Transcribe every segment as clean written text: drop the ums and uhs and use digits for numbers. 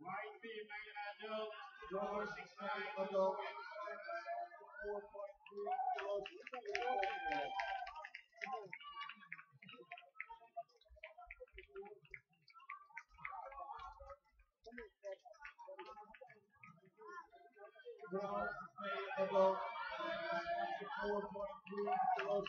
White female adult, 469 adult, 4.3 kilos. Bronze male adult, 4.3 kilos.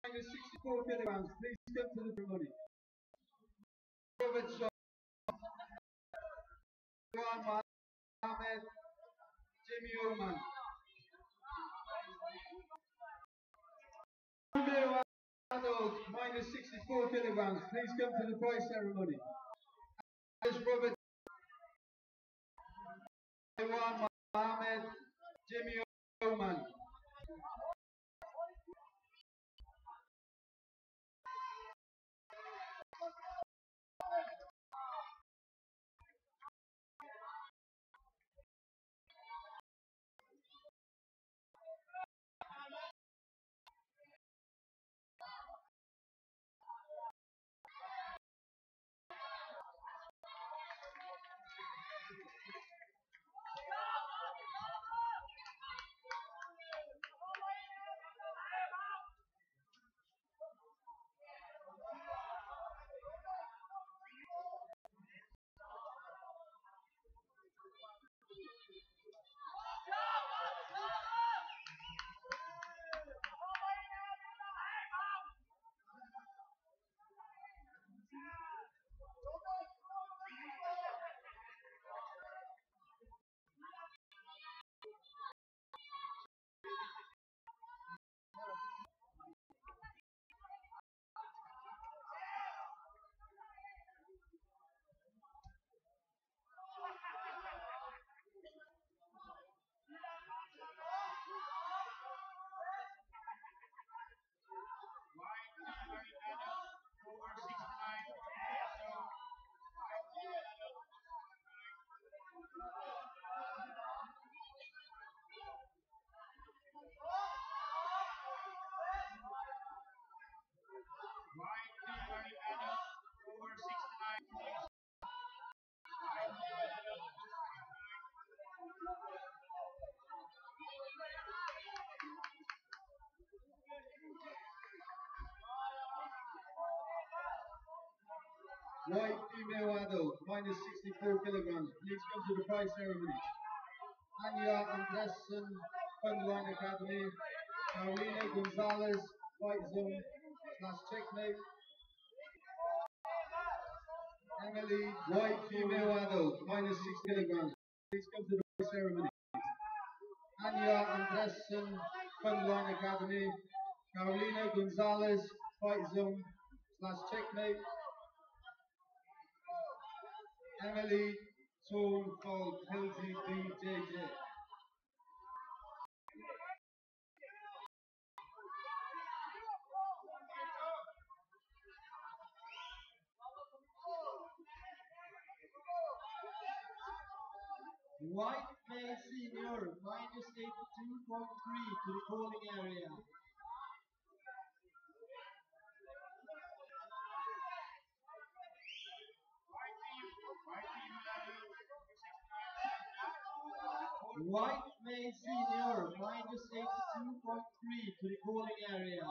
Minus 64 kilograms. Please come to the ceremony. Robert Shaw, Juan Mohammed, Jimmy Oman. Adult, minus 64 kilograms. Please come to the prize ceremony. Robert Juan Mohammed, Jimmy Oman. White female adult, minus 64 kilograms. Please come to the prize ceremony. Anya Andressen, Frontline Academy. Carolina Gonzalez, white zone / checkmate. Emily, white female adult, minus 6 kilograms. Please come to the prize ceremony. Anya Andressen, Frontline Academy. Carolina Gonzalez, white zone / checkmate. Emily Tone Falk, LGBJJ. White male senior, minus 82.3 to the calling area. White male senior, minus 82.3 to the calling area.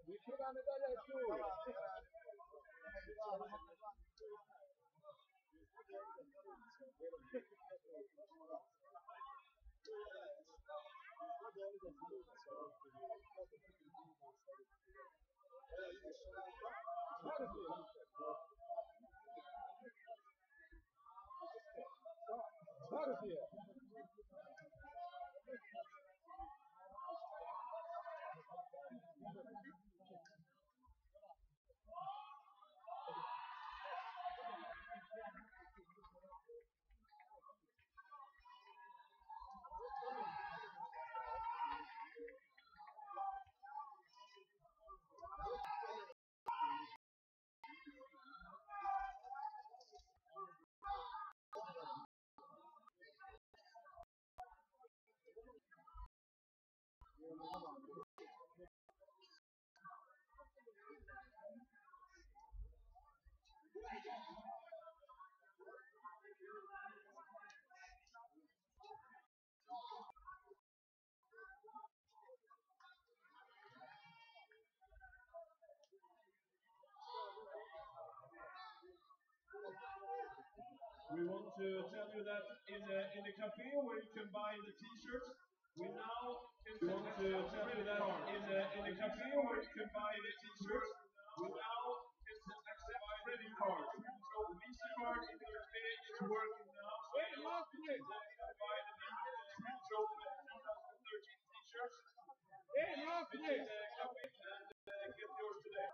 We want to tell you that in the cafe where you can buy the t-shirts, we now want to tell you that in the cafe where you can buy the t-shirts, we now can accept credit cards. So Visa card in the cafe is working now. So you can buy the Trophy 2013 t-shirts. Visit the cafe and get yours today.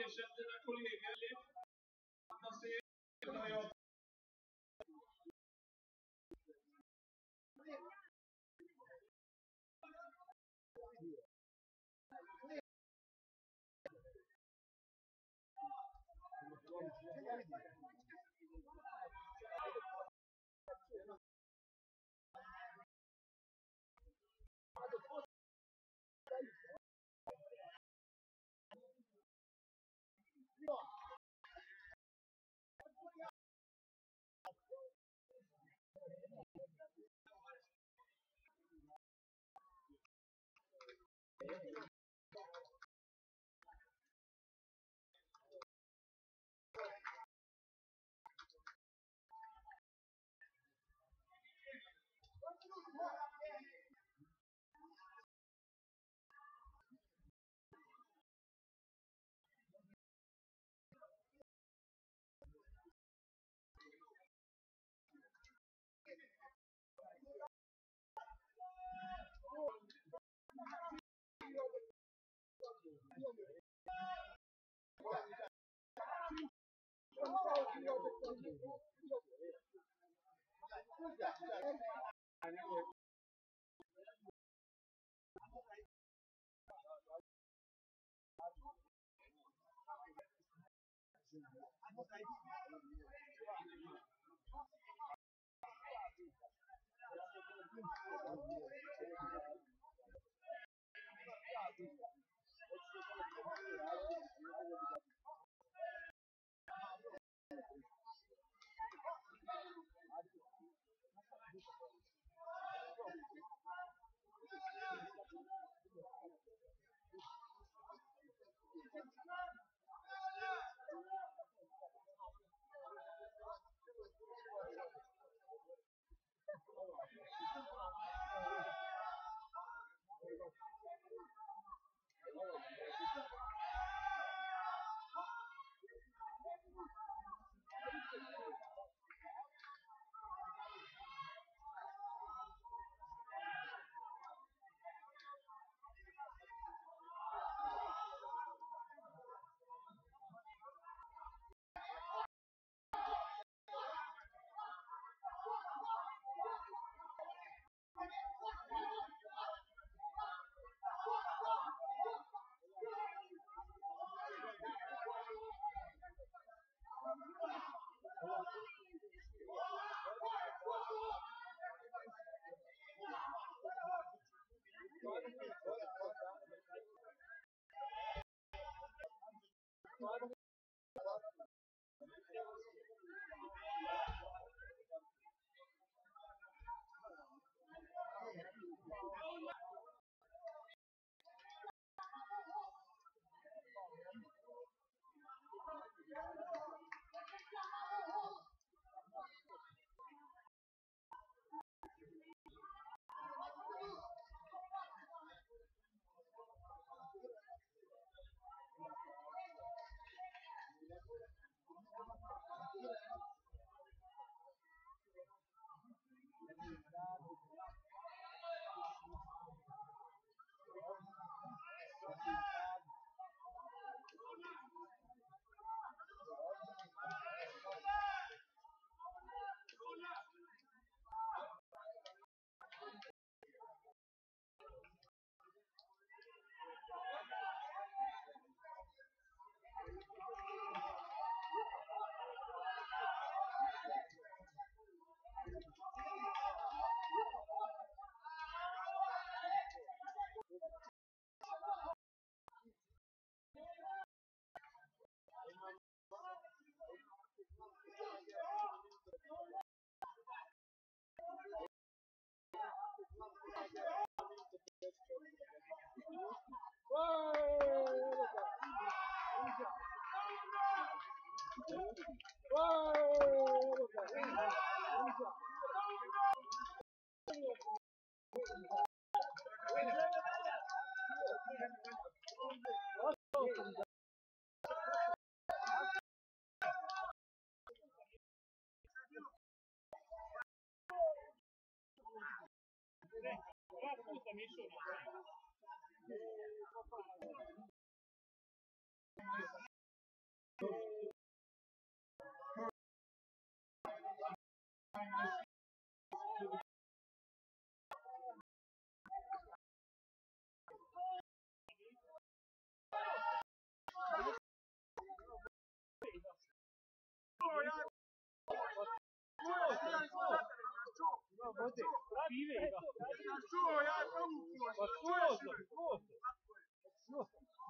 Ersätt dina kollegor. Fantasera.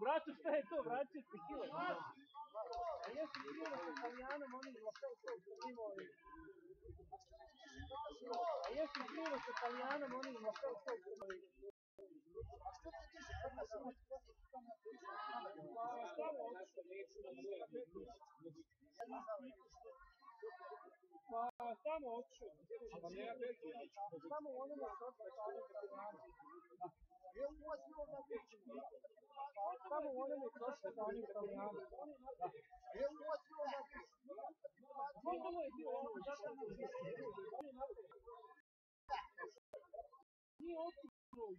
Brate, šta je to? Vraćaj se kile. A jesi bio sa Italijanom, oni lokal koji su imali. A jesi bio sa Italijanom, oni lokal koji su imali. Pa samo otišao. Samo onima što ostali Italijana. Samo onima što ostali Italijana. Možda je bio ono zato nije otišao.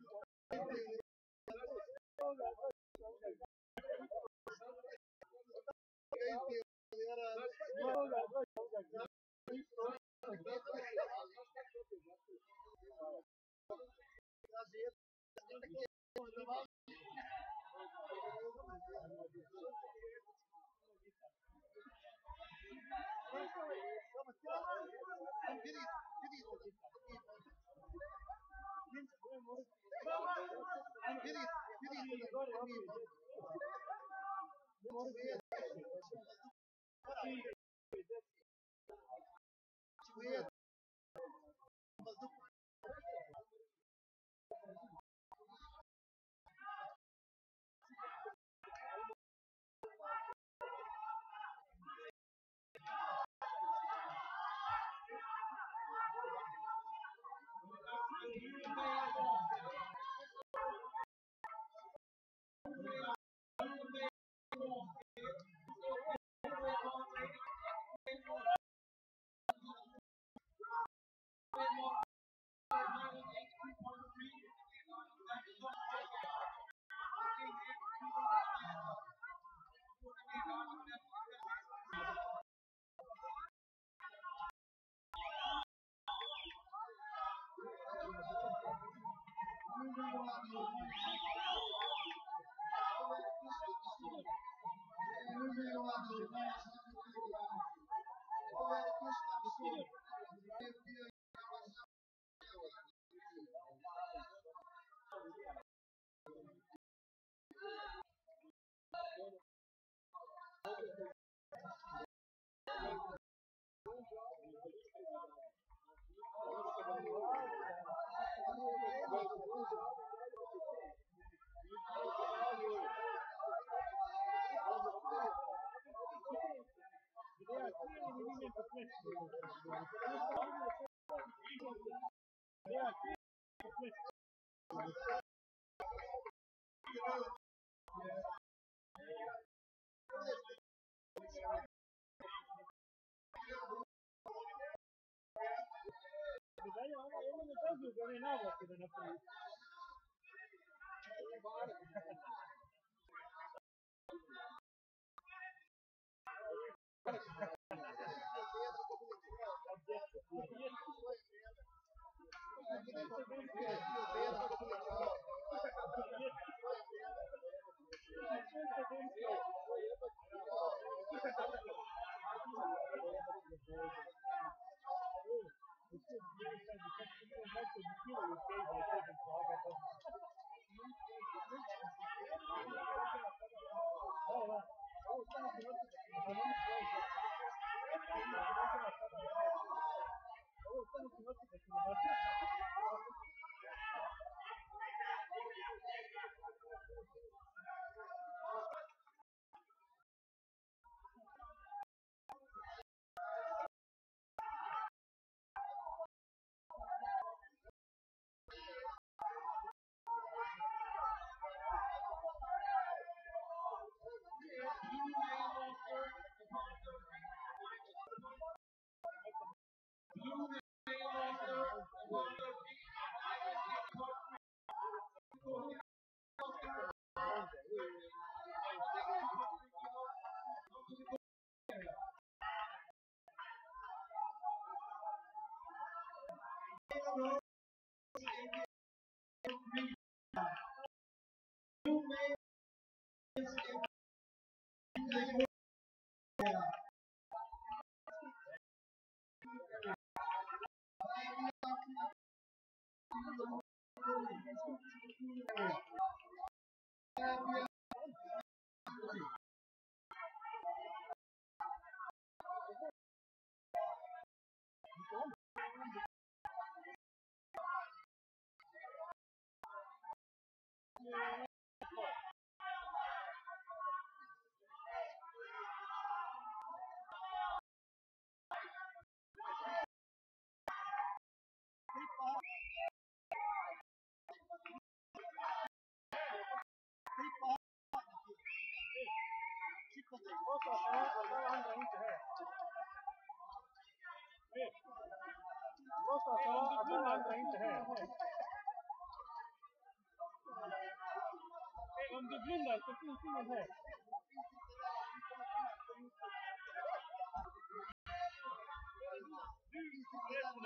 Om du blundar så finns ingen här.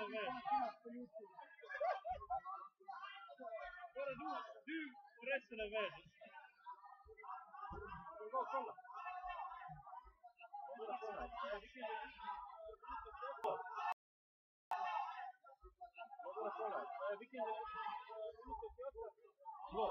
är värd. Bara du och resten är värd. Gå och kolla. Vilken Blå.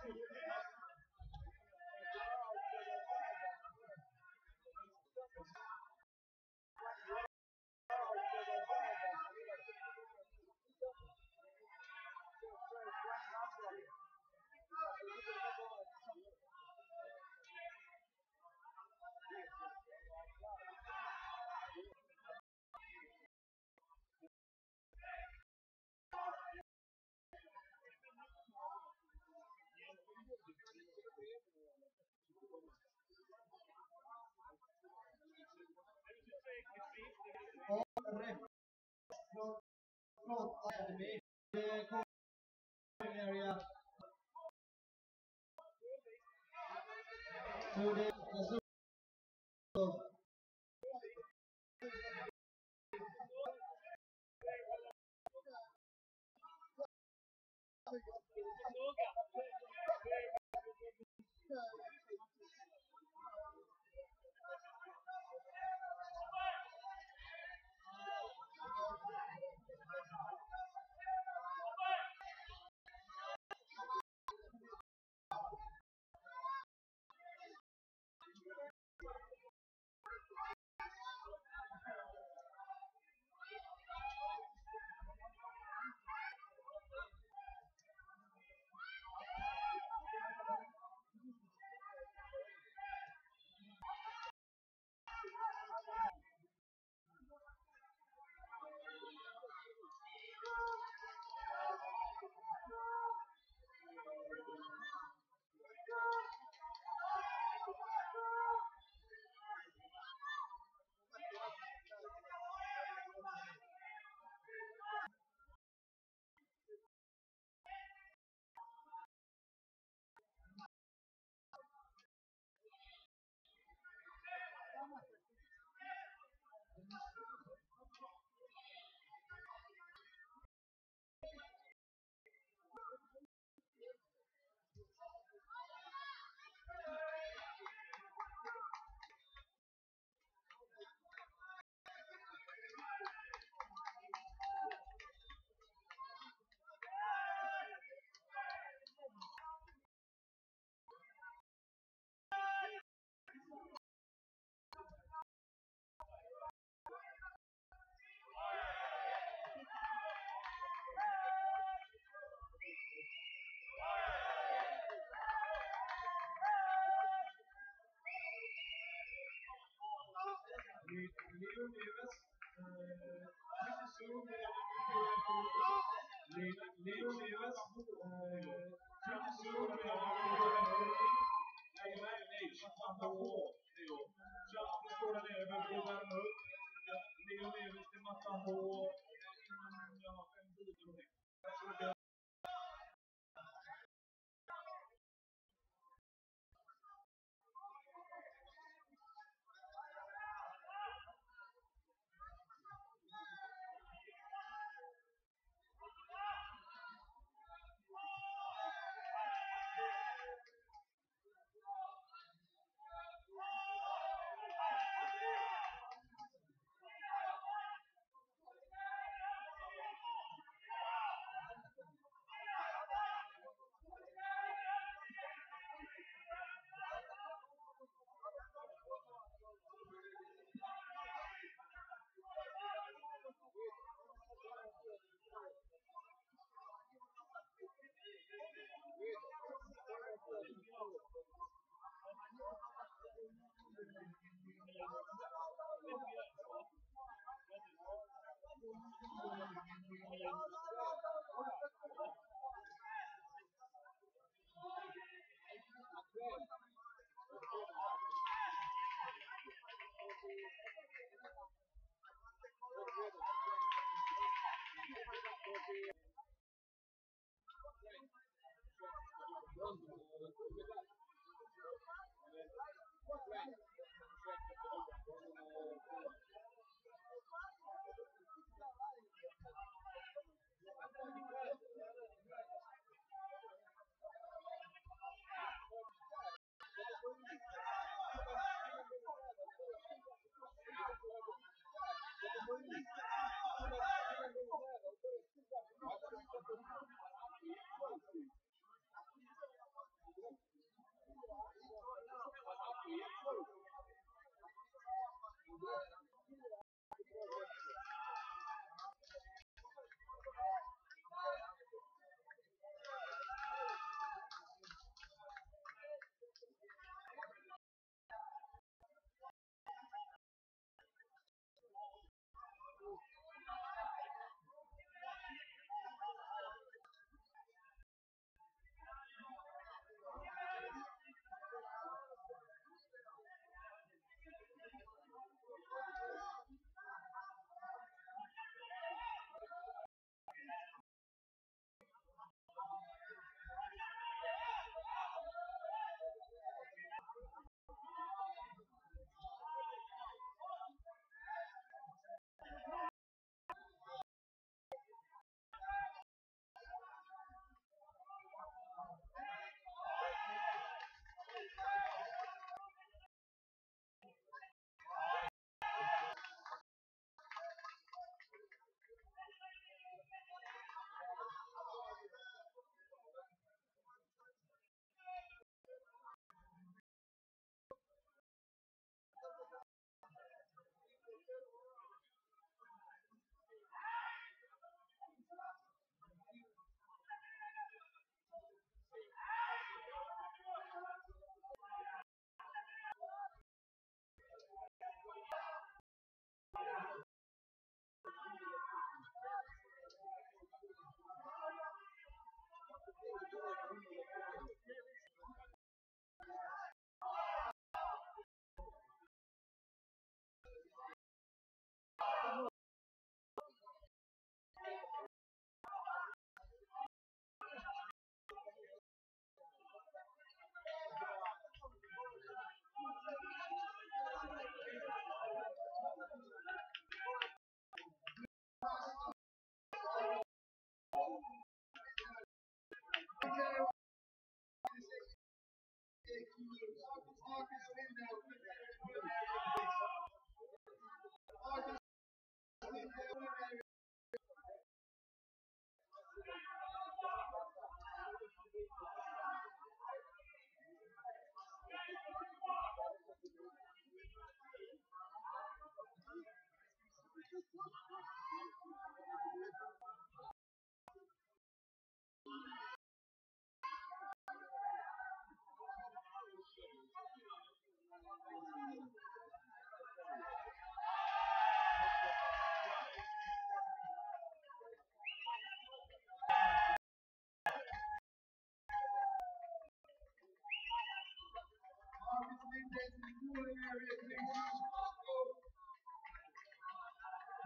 All ref from Academy, the calling area to the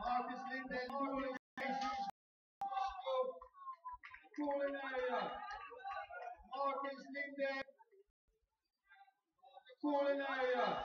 Marcus Linden, cooling area. Marcus Linden, cooling area.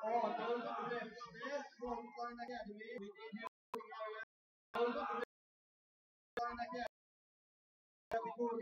Oh, those are the stairs from Flying Academy. We need you looking area. Those are the Flying Academy. Before we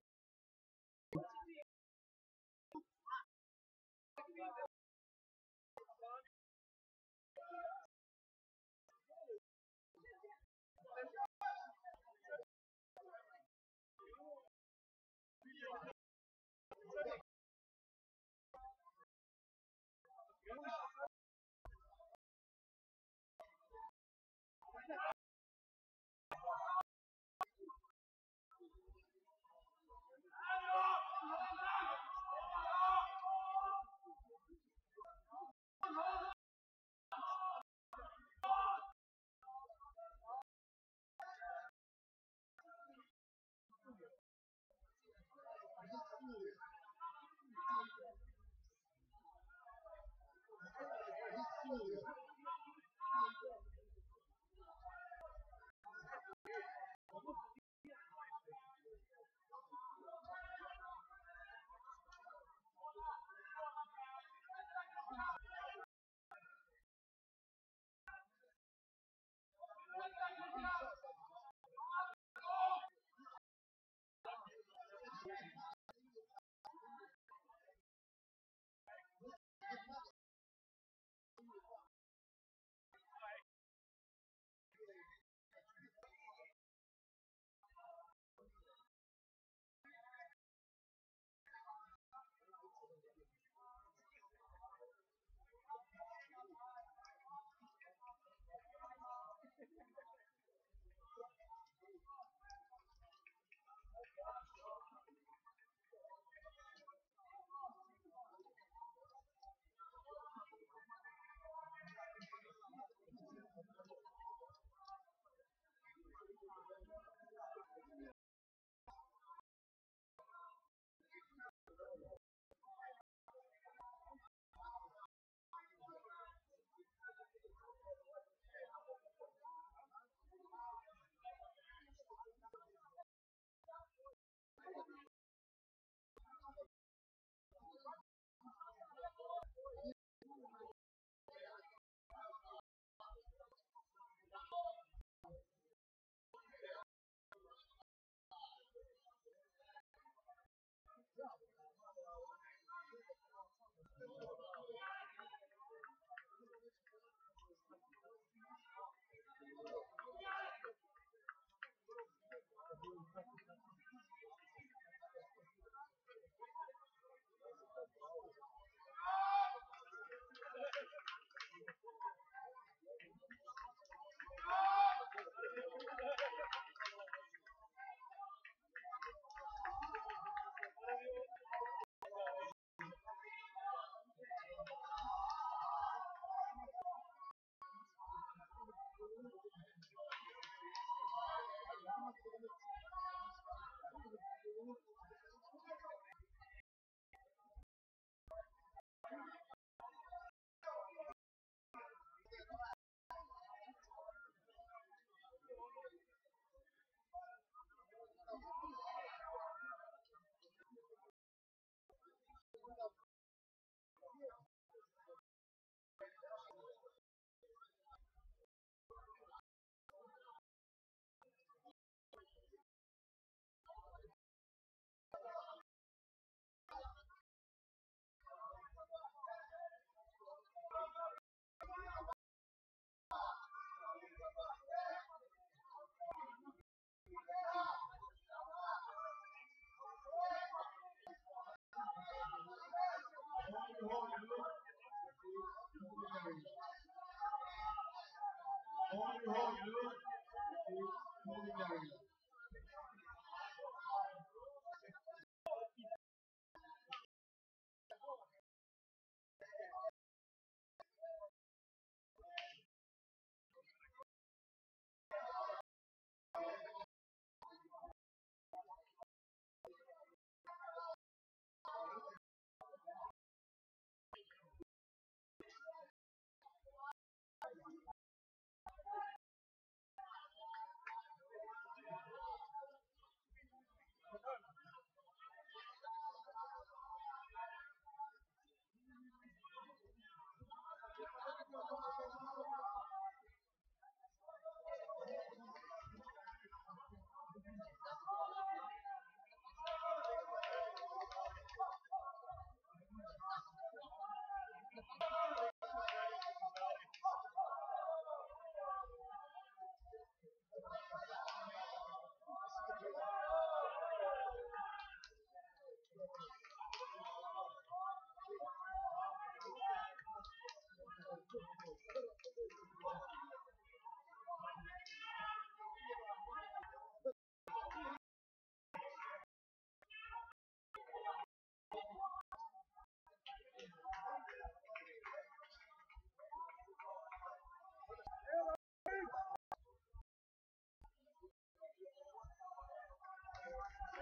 Holding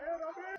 area.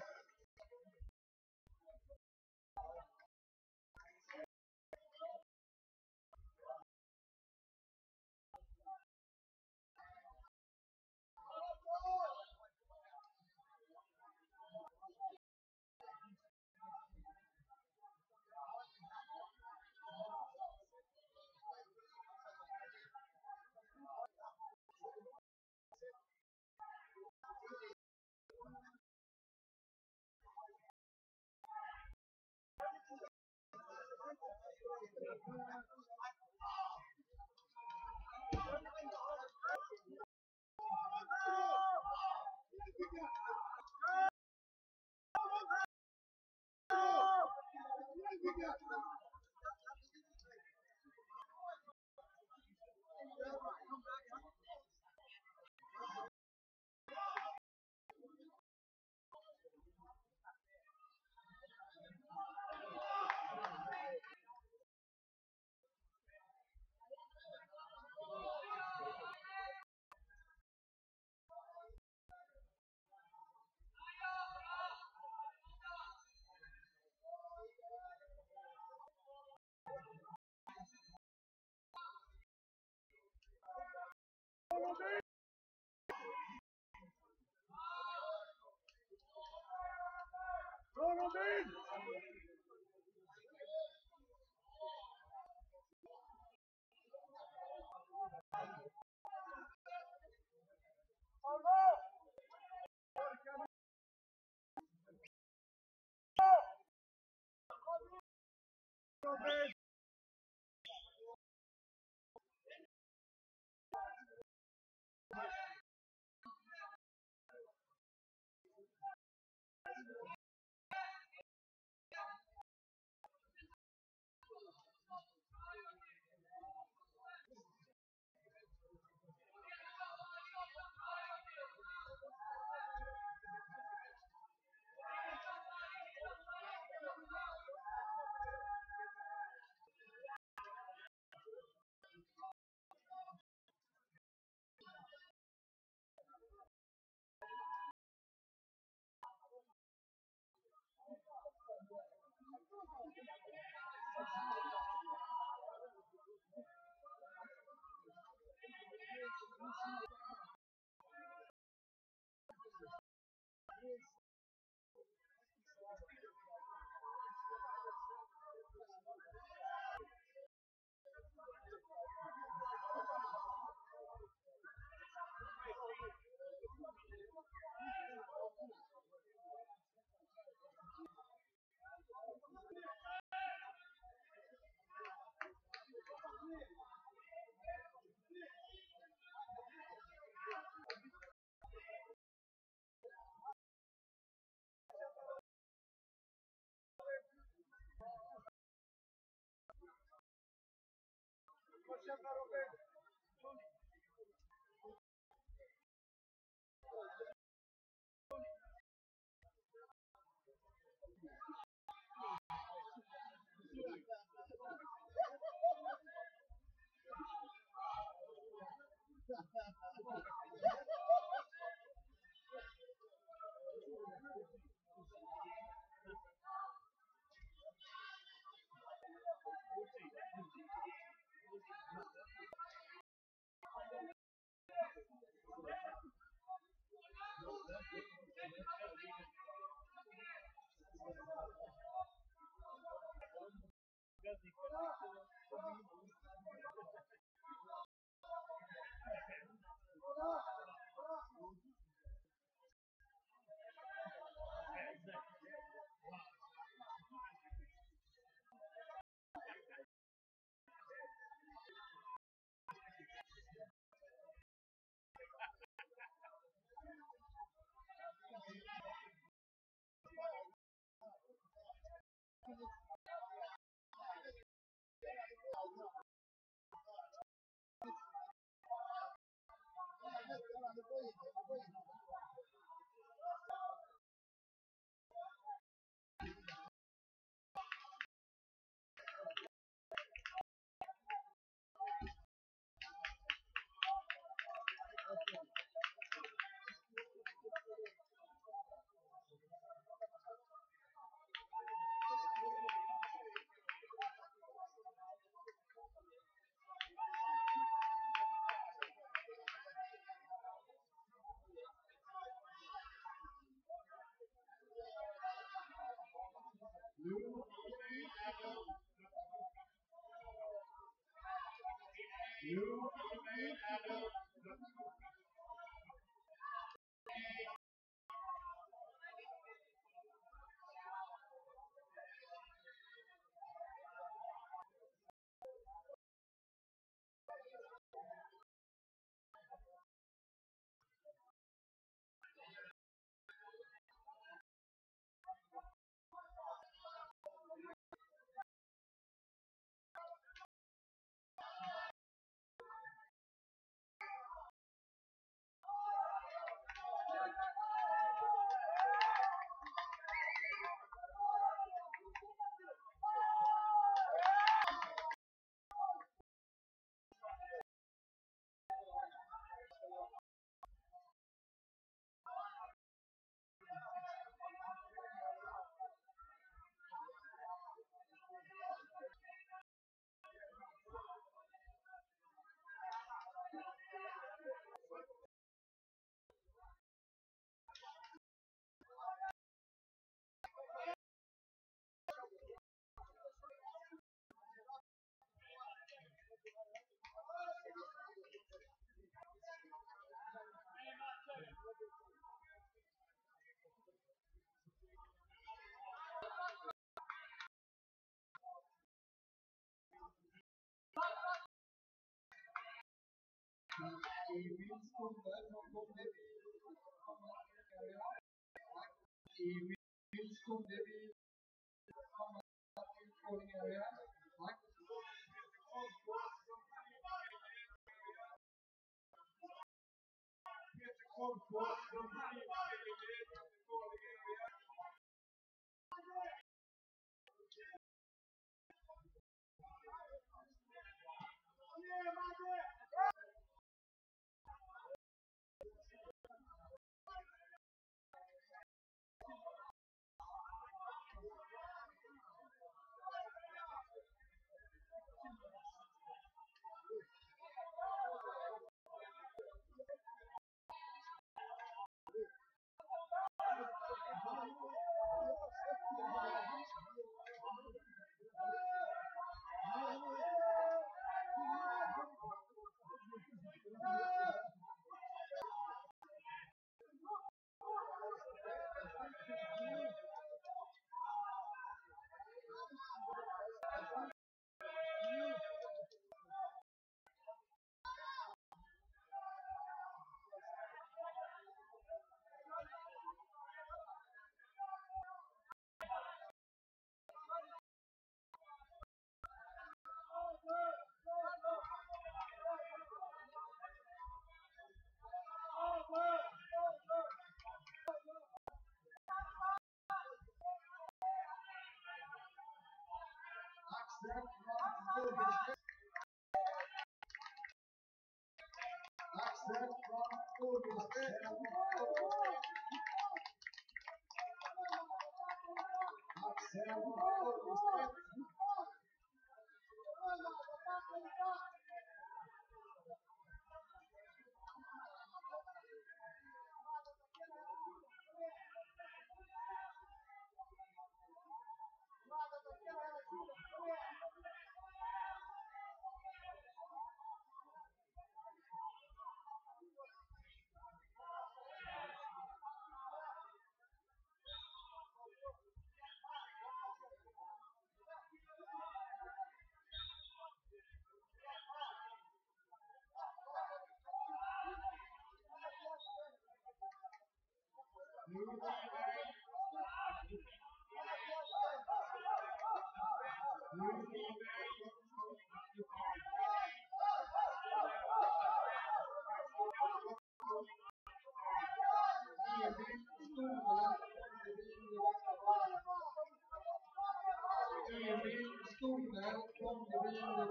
Emil Skogberg kom till bilen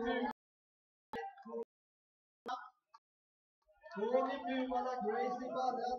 med Tony Bumala Gracie Barra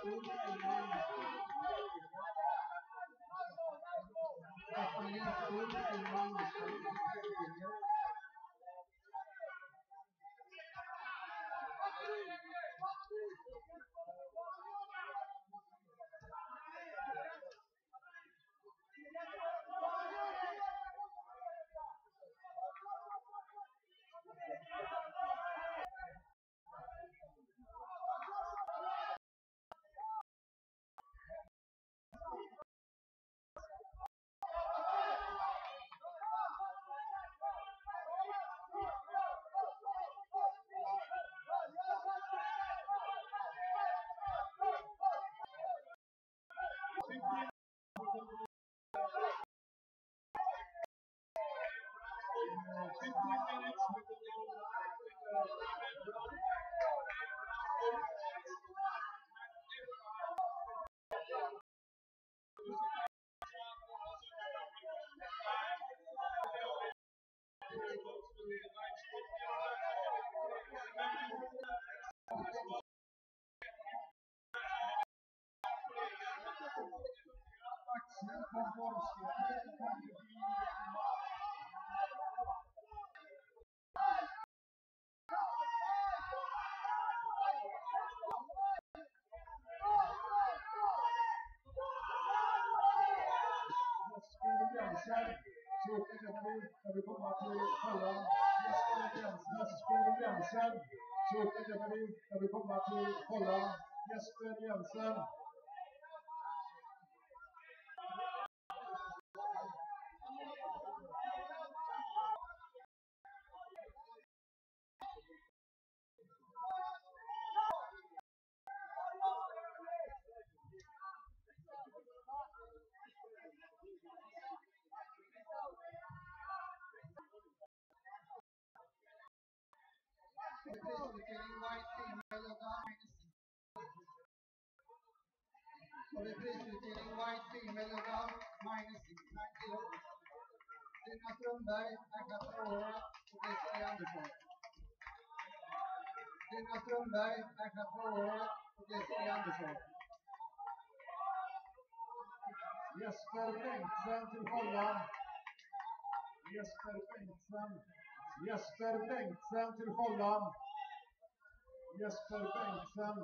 to the goal. minutes, we will go live with the event run. White female about -690. Stina Strömberg, tackar för året och Desiree Andersson. Stina Strömberg, tackar för året och Desiree Andersson. Jesper Bengtsson till Holland. Jesper Bengtsson till Holland. Jesper Bengtsson.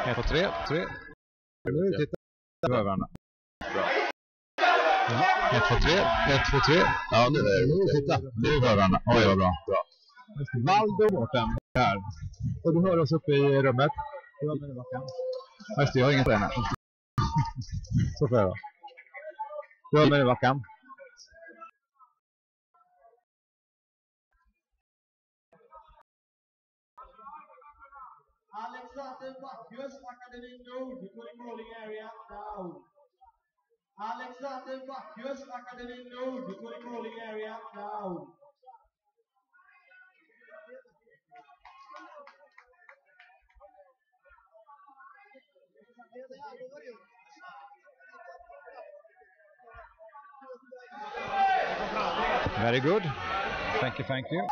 Ett och tre. Nu tittar vi varandra. Ja. 1, 2, 3. Ja, nu är det. Titta. Nu är vi varandra. Oj, vad bra. Valdo Mårten här. Och du hör oss uppe i rummet. Du hör mig i backen. Just det, jag har ingen tränare. Så får jag då. Du hör mig i backen. Alexander Bacchus, Academy Nord, calling area now. Alexander Bacchus, Academy Nord, calling area now. Very good. Thank you.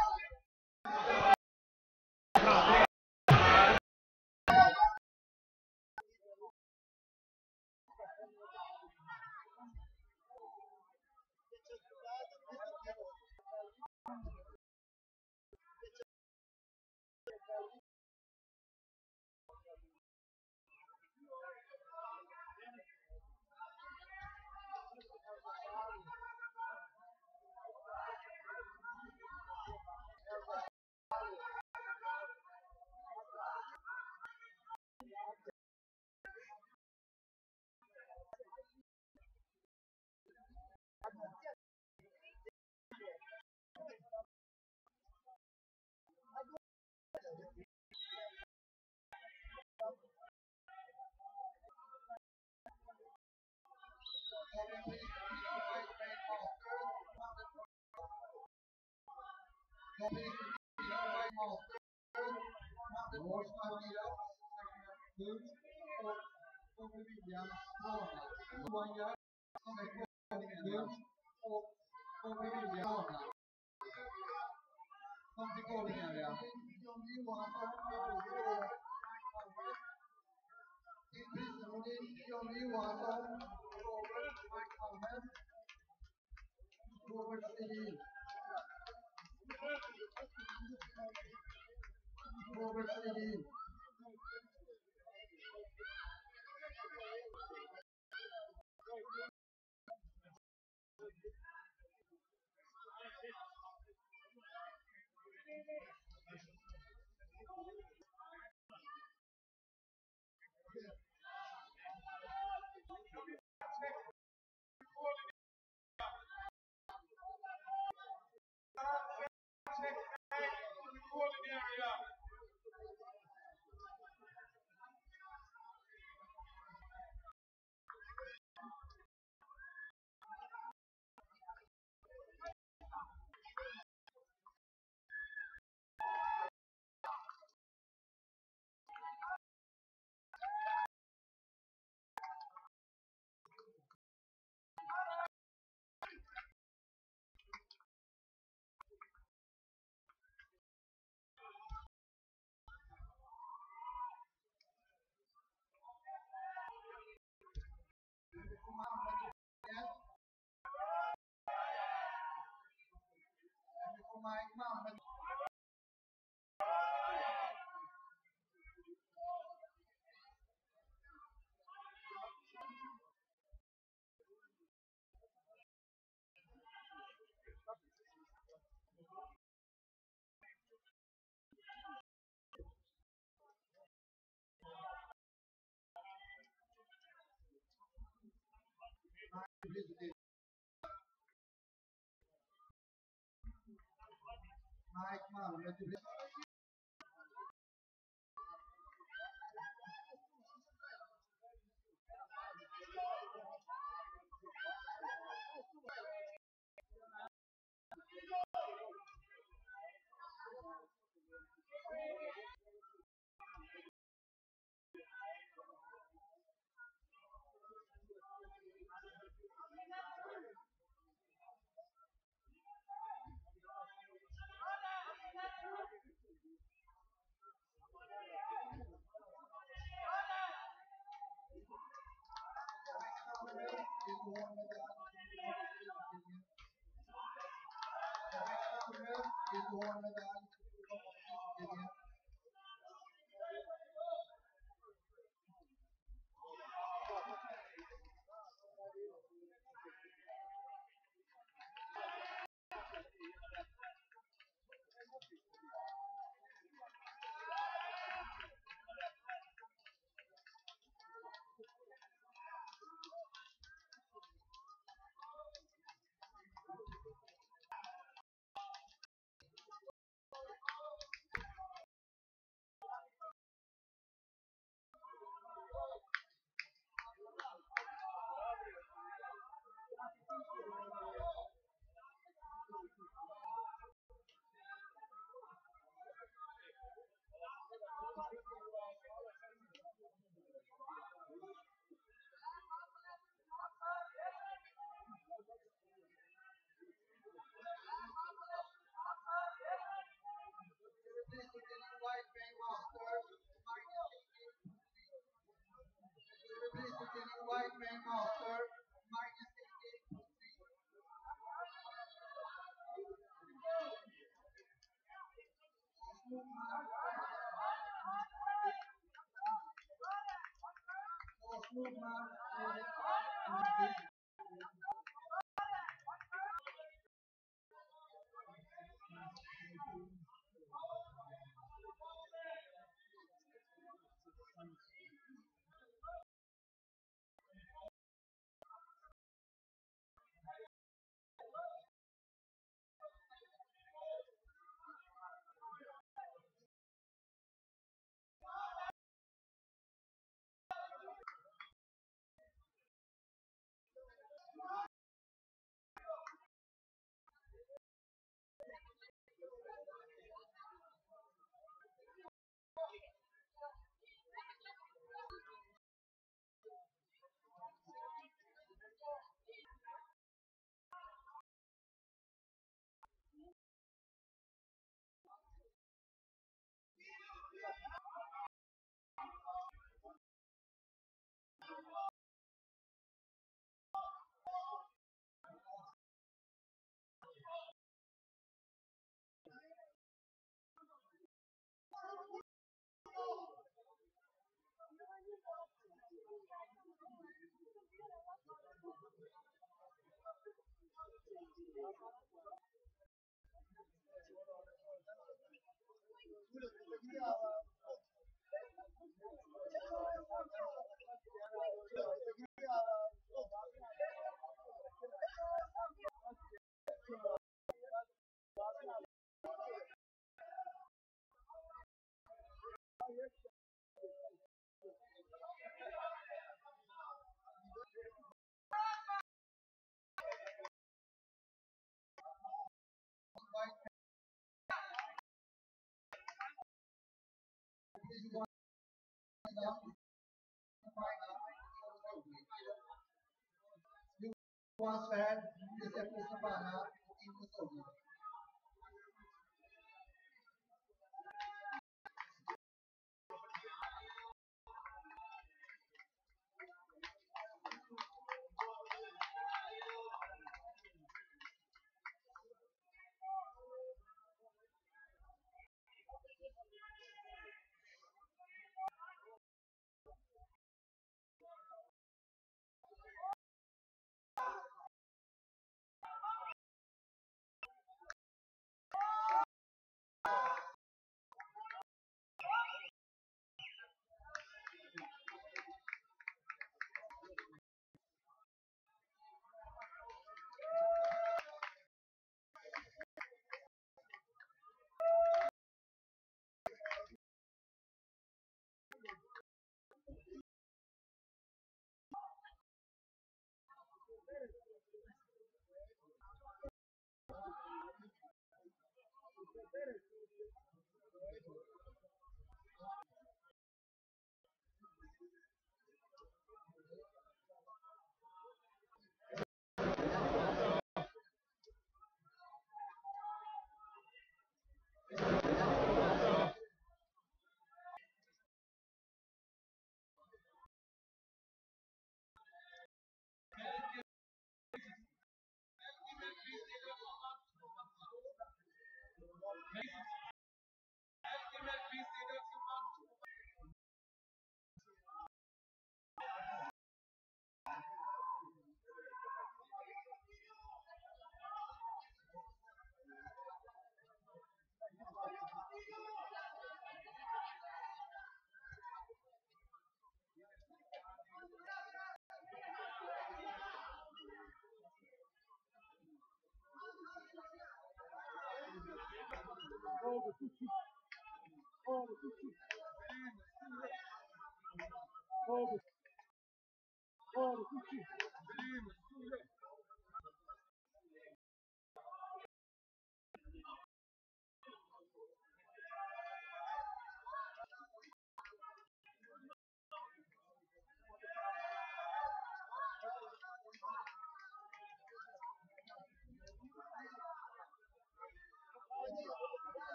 Once ahead, Giuseppe Savana in the zone.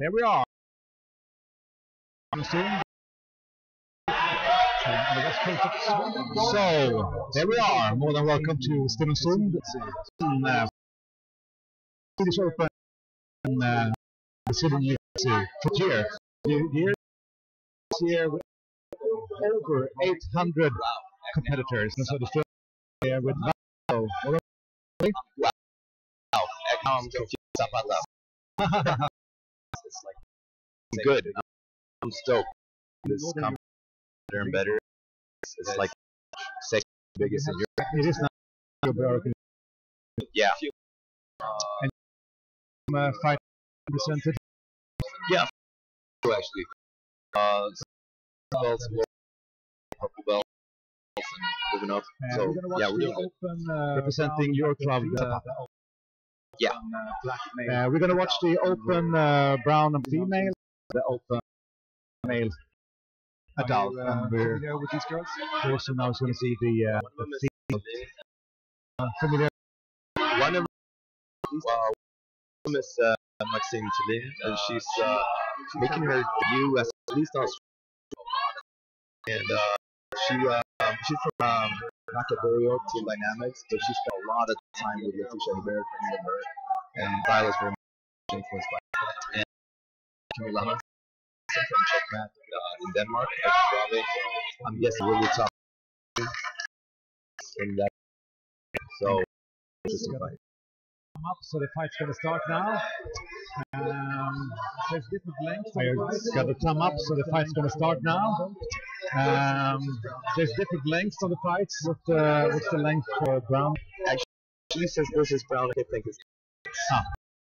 Here we are. Soon. So, there we are. More than welcome to Stenungsund. Swedish Open in Sweden year. This year with over 800 competitors. And so the show here with Wow. Now I'm confused about that. It's like good. I'm stoked. This competitor and better. It's like second biggest in Europe. It is not. Yeah. And fight presented. Yeah. Actually. Belts, purple belts, and moving up. So we're gonna watch we're doing Open, representing your club. Yeah. We're gonna watch the Open brown and female, the Open male adult, and we're with these girls. Also now going to see the female. Familiar. One of them is Maxime Tillin, and she's making her debut as at least on. And she's from Macedonia Team Dynamics, but she spent a lot of time with Letitia Hubert and Silas very much influenced by her. And Camilla Hansen from Checkmat in Denmark, I'm guessing really tough in that. So, interesting fight. So the fight's going to start now. There's different lengths. I got the thumb up, so the fight's going to start now. There's different lengths on the fights. What's the length for brown? Actually, since this is brown, I think it's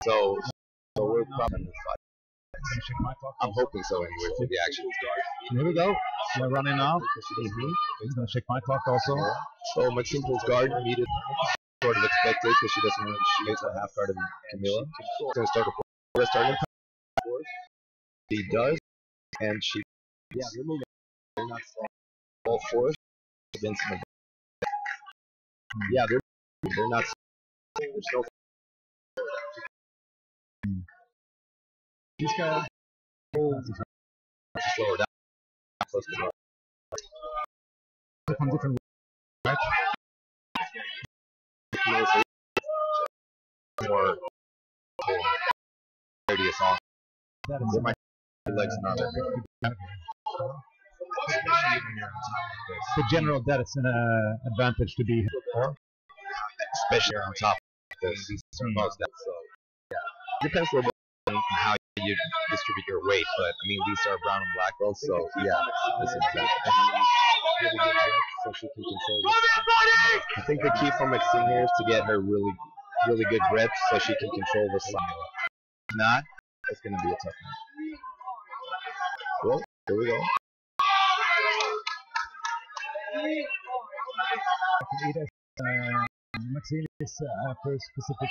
so we're probably in the fight. I'm hoping so anyway for the action. Here we go. We're running now. He's going to check my talk also. So Maxime pulls guard immediately. Sort of expected because she doesn't want to shoot a half guard of Camilla. She's going to start a starting force. She does, and she they're moving. They're not all force against them. Yeah, they're not. There's no. This guy. Slow her down. From different right? More radius on. There might be legs not the general that it's an advantage to be here. Especially on top of this. Most that, so depends a little bit on how you distribute your weight, but I mean these are brown and black belts, so yeah, this is exactly. So she can control this. I think the key for Maxine here is to get her really good grip so she can control the side. If not, it's going to be a tough one. Well, here we go. Maxine is for a specific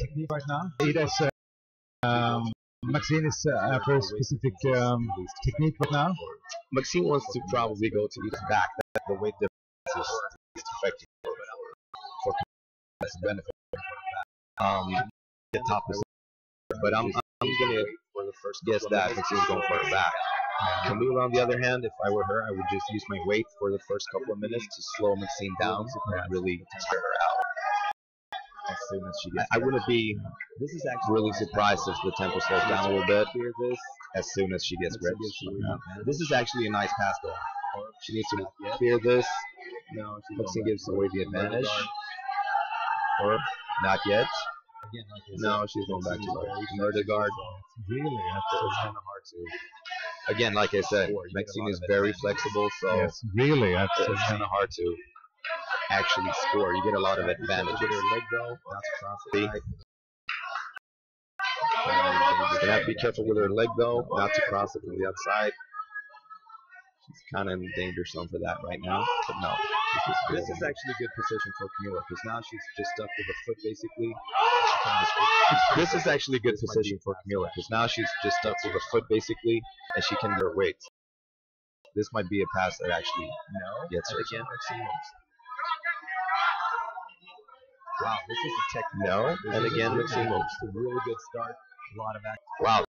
technique right now. Maxine is for a specific technique right now. Maxine wants to probably go to either back. That the weight difference is affecting for benefit. The top is, but I'm gonna guess that Maxine's going for her back. Camila, on the other hand, if I were her, I would just use my weight for the first couple of minutes to slow Maxine down and really tire her out. As soon as she gets, I wouldn't be really surprised if the tempo slows down a little bit. As soon as she gets ready, this is actually a nice pass going. She needs to clear this. Maxine gives away the advantage, or not yet. No, she's going back to the murder guard. Really, it's kind of hard to. Again, like I said, Maxine is very flexible, so yes, really, it's kind of hard to actually score. You get a lot of advantage. Get her leg though, not to cross it. She's gonna have to be careful with her leg though, not to cross it from the outside. She's kind of in danger zone for that right now, but no. This is actually a good position for Camilla because now she's just stuck with a foot basically. This is actually a good position for Camilla because now she's just stuck with a foot basically, and she can do her weight. This might be a pass that actually gets her. Again, wow, this is a technique. No, and again, Maxine moves. A really good start. A lot of action. Wow.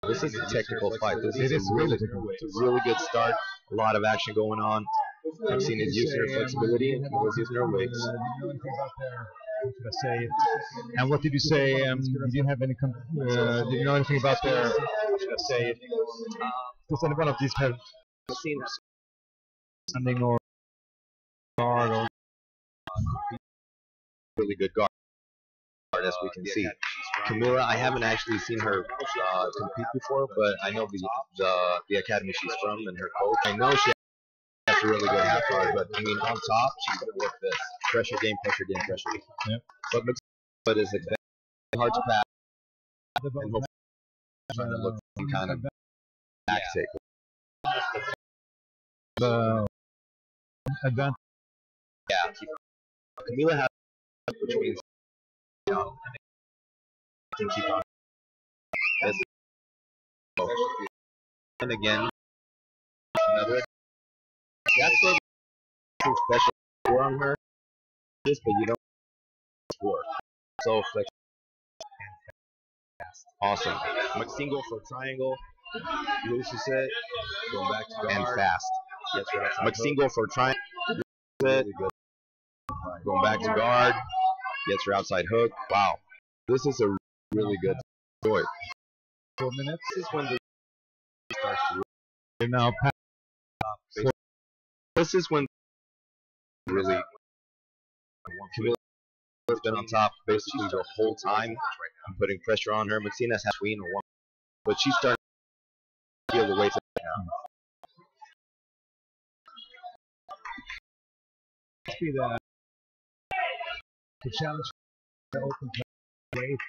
This is a technical fight. It is really technical. It's a really good start. A lot of action going on. I've seen his using her flexibility and Camilla's using her weights. Did you know anything about their, what should I say? And what did you say? Did you have any? Did you know anything about their? What should I say? Does any one of these have Seen standing or guard or really good guard, as we can see. Camilla, I haven't actually seen her compete before, but I know the academy she's from and her coach. I know she has a really good half guard, but I mean on top she's gonna work this pressure game, pressure game, pressure game. Yep. But it's hard to pass, and hopefully trying to look some kind of tactic. the advantage? Yeah, Camilla has, which means can keep on. And again, another. That's something special for on her. But you don't score. So flexible. Awesome. Maxine go for a triangle. Loses it. Going back to guard. And fast. Yes, right. Maxine go for a triangle. Loses it. Going back to guard. Gets her outside hook. Wow. This is a really good story. 4 minutes. This is when the starts to Now, this is when really Camilla has been on top basically the whole time. I'm putting pressure on her. Maxina's has queen or one, but she's starting to feel the weight now. Must be the challenge, the open weight.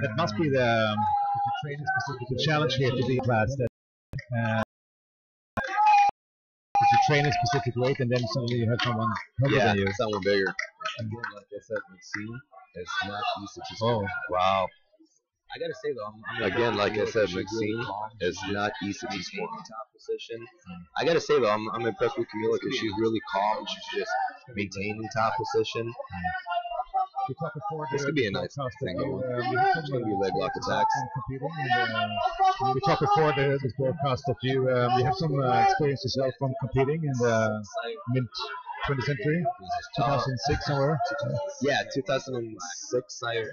That must be the challenge here to be class. That if you train a specific weight and then suddenly you have someone bigger than you. Someone bigger. Again, like I said, Maxine is not easy to score. Wow. I gotta say though, again, like I said, Maxine is not easy to score. Top position. I gotta say though, I'm impressed with Camilla because she's really calm. She's just maintaining top position. This could be a nice thing going. It's going to be leg lock attacks. We talked before this broadcast that you have some experience yourself from competing in the mid 20th century, 2006 somewhere. Yeah, 2006 I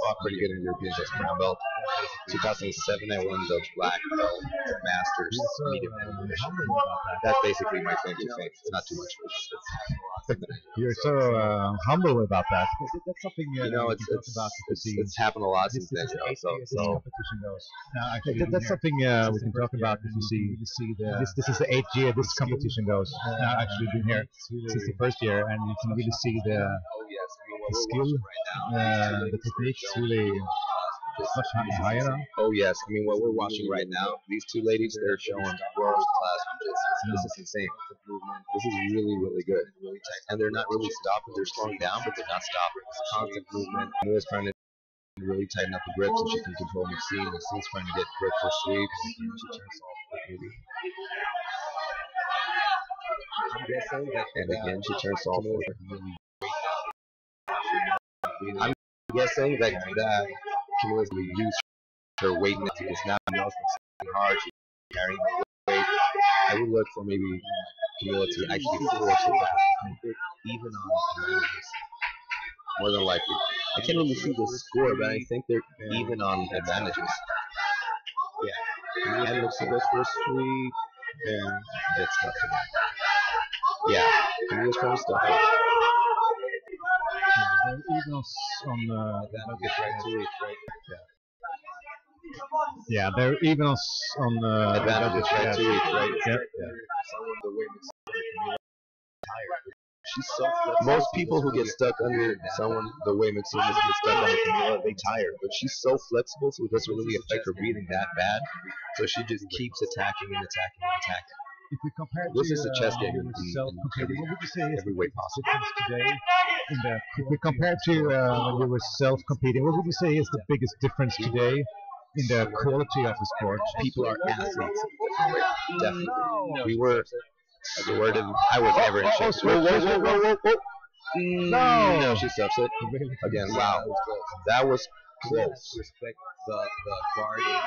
fought pretty good in European Chess Brown Belt. 2007 I won the black belt Masters medium heavy division. That's basically my claim to fame. It's not too much. You're so humble about that. That's something it's happened a lot since then. So competition goes. That's something we can talk about if you see this is the 8th year this competition goes. Now actually been here since the first year, and you can really see the skill, the technique is really much higher now. Oh yes, I mean what we're watching right now, these two ladies, they're showing world class jiu-jitsu. This is insane. This is really, really good. And they're not really stopping, they're slowing down, but they're not stopping. It's constant movement. Mila's trying to really tighten up the grip so she can control Maxine. Maxine's trying to get grip for sweeps. She turns off maybe. And again, she turns off with I'm guessing that Camilla's going to use her weight because now Camilla's hard. She's carrying her weight. I would look for maybe Camilla to actually force it back, even on advantages. More than likely. I can't really see the score, but I think they're even on advantages. Yeah. And looks to go for a sweep and get stuff again. Yeah. Camilla's trying to stuff it. They're evens on yeah, they're evens on advantages, right? 2 weeks, right? Yep. She's so flexible. Most people who get stuck under someone the way Maxine is get stuck under Camilla, they tire. But she's so flexible, so it doesn't really affect her breathing that bad. So she just keeps attacking and attacking and attacking. If we compare this is a chess game in every way possible. Today if we compare to when you were self-competing, what would you say is the biggest difference today in the quality of the sport? People are athletes. Definitely. We were. The word I was never in shape. Whoa. No, she stuffs it. Again, wow. That was close. Respect The guarding.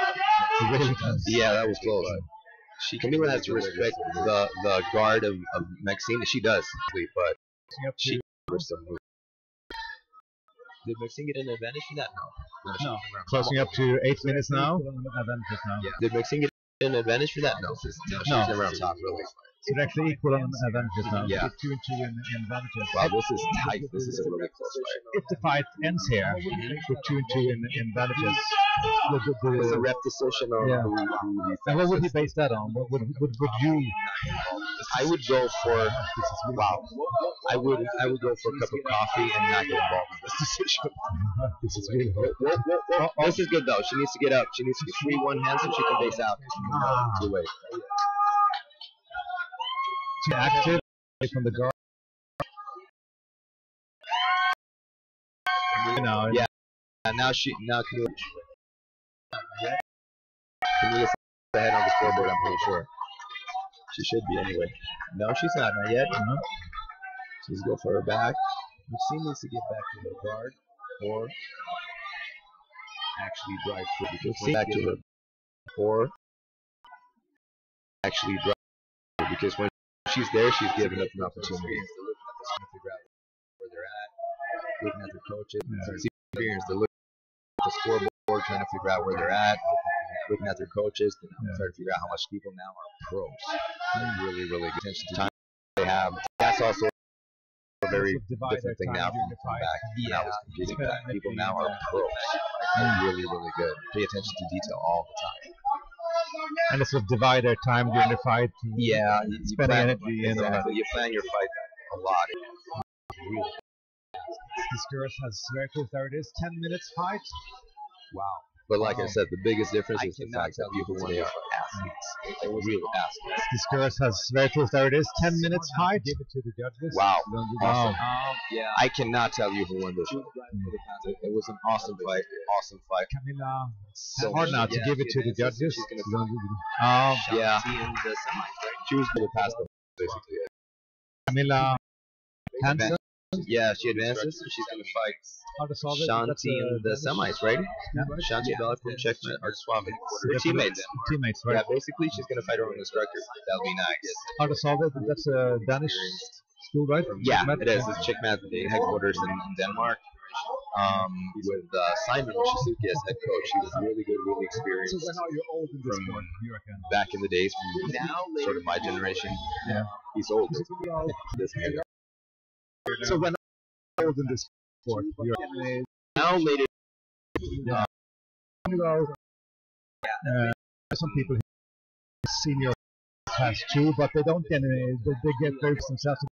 really does. Yeah, that was close. Camila has to respect the guard of Maxine. She does, but she covers some moves. Did Maxine get an advantage for that? No. Closing up to 8 minutes now. Advantages now. Yeah. Did Maxine get an advantage for that? No. She's never on top, really. So they're actually equal on advantages now. Yeah. 2 and 2 in advantages. Wow, this is tight. This is a really close fight. If the fight ends here with 2 and 2 in advantages, It's a rep decision on Yeah. who and what would you base that on? What would you? I would go for wow. I would go for a cup of coffee and not get involved in this decision. This is really hard. This is good though. She needs to get up. She needs to get free one hand so she can base out. Too late. Too active from the guard. Yeah. Now Camila. Camila's ahead on the scoreboard. I'm pretty sure. She should be anyway. No, she's not yet. She's go for her back. Maxine needs to get back to her guard or actually drive through. Because back to her or actually drive through. Because when she's there, she's giving up an opportunity. They're looking at the screen to figure out where they're at, looking at their coaches. Experience. They're looking at the scoreboard, trying to figure out where they're at, looking at their coaches, trying to figure out how much people now are pros. Really, really good attention to time they have. That's also a very different thing now from back when I was competing back. People now are pros. They're really, really good. Pay attention to detail all the time. And they sort of divide their time during the fight. Yeah, you spend plan, energy and exactly. You plan your fight a lot. Really. This girl has very close. There it is. 10 minutes fight. Wow. But like I said, the biggest difference is the fact that people today are athletes. Real athletes. This girl has very close. There it is. 10 minutes fight. Give it to the judges. Wow. Awesome. Yeah. I cannot tell you who won this fight. It was an awesome fight. Awesome fight. Camila, So hard now to give it to the judges. Yeah. She was going to pass them, basically. Camila Hansen. Yeah, she advances. She's going to fight Shanti in the semis, right? Shanti Bella from Checkmate or Swopbjj. They're teammates. Teammates, right? Yeah, basically she's going to fight her own instructor. That'll be nice. How to solve it? That's a Danish school, right? Yeah, it is. It's Checkmate headquarters in Denmark. With Simon Shizuki as head coach. He was really good, really experienced. So when are you old in this sport, you reckon? Back in the days, from sort of my generation. Yeah. He's old. This man. So when are you old in this sport? Now later. Some people senior class 2, but they don't get any. They get very themselves to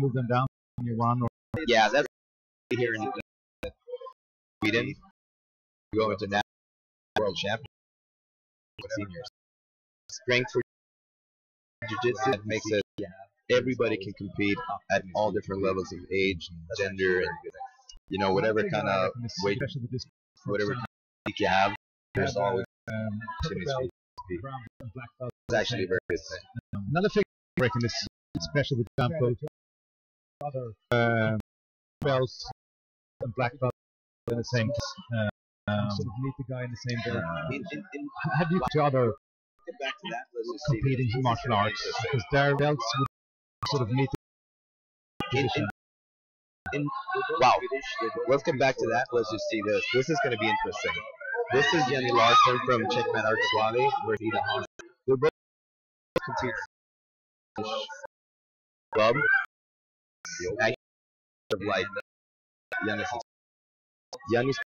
move them down to year 1 or. Yeah, that's here in Sweden. Go into national world championship with seniors. Strength for jiu-jitsu makes it everybody can compete at all different levels of age, gender, and whatever kind of weight, whatever kind of weight you have. There's always opportunities to compete. It's actually a very good thing. Another thing breaking this, especially with example, other belts and black belts in the same sort of meet the guy in the same belt. Have you to other competing martial arts because their belts would sort of meet the position? Wow, let's get back to that. Let's just see this. This is going to be interesting. This is Jenny Larson from Checkmate Art Suave, where they're both compete club. Actually, like Yanni's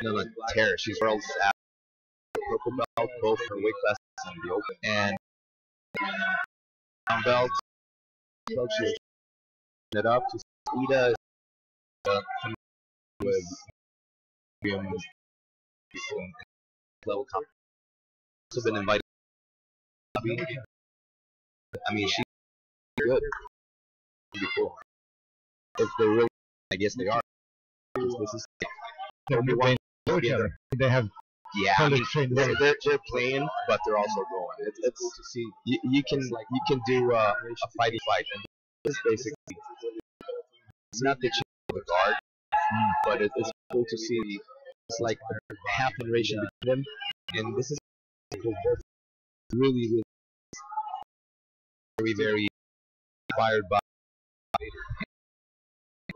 on a tear. She's world's purple belt, both her weight classes in the open, and brown belt. So she's it up to Ida with level comp. Also been invited. I mean, she's good. Before, if they're really, I guess they are. This is they have I mean, they're playing, but they're also going. It's cool to see. You can do a fighting fight, and this is basically it's not that you the guard, but it's cool to see it's like half generation between them, and this is really, really very, very inspired by.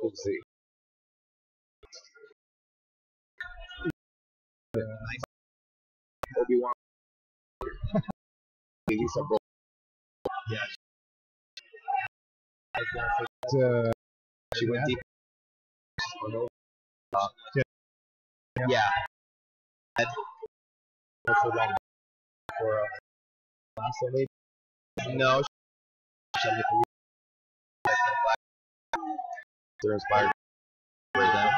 We'll see. Obi-Wan. These are both. Yeah. She went deep. Yeah. For last maybe. No. They're inspired by them.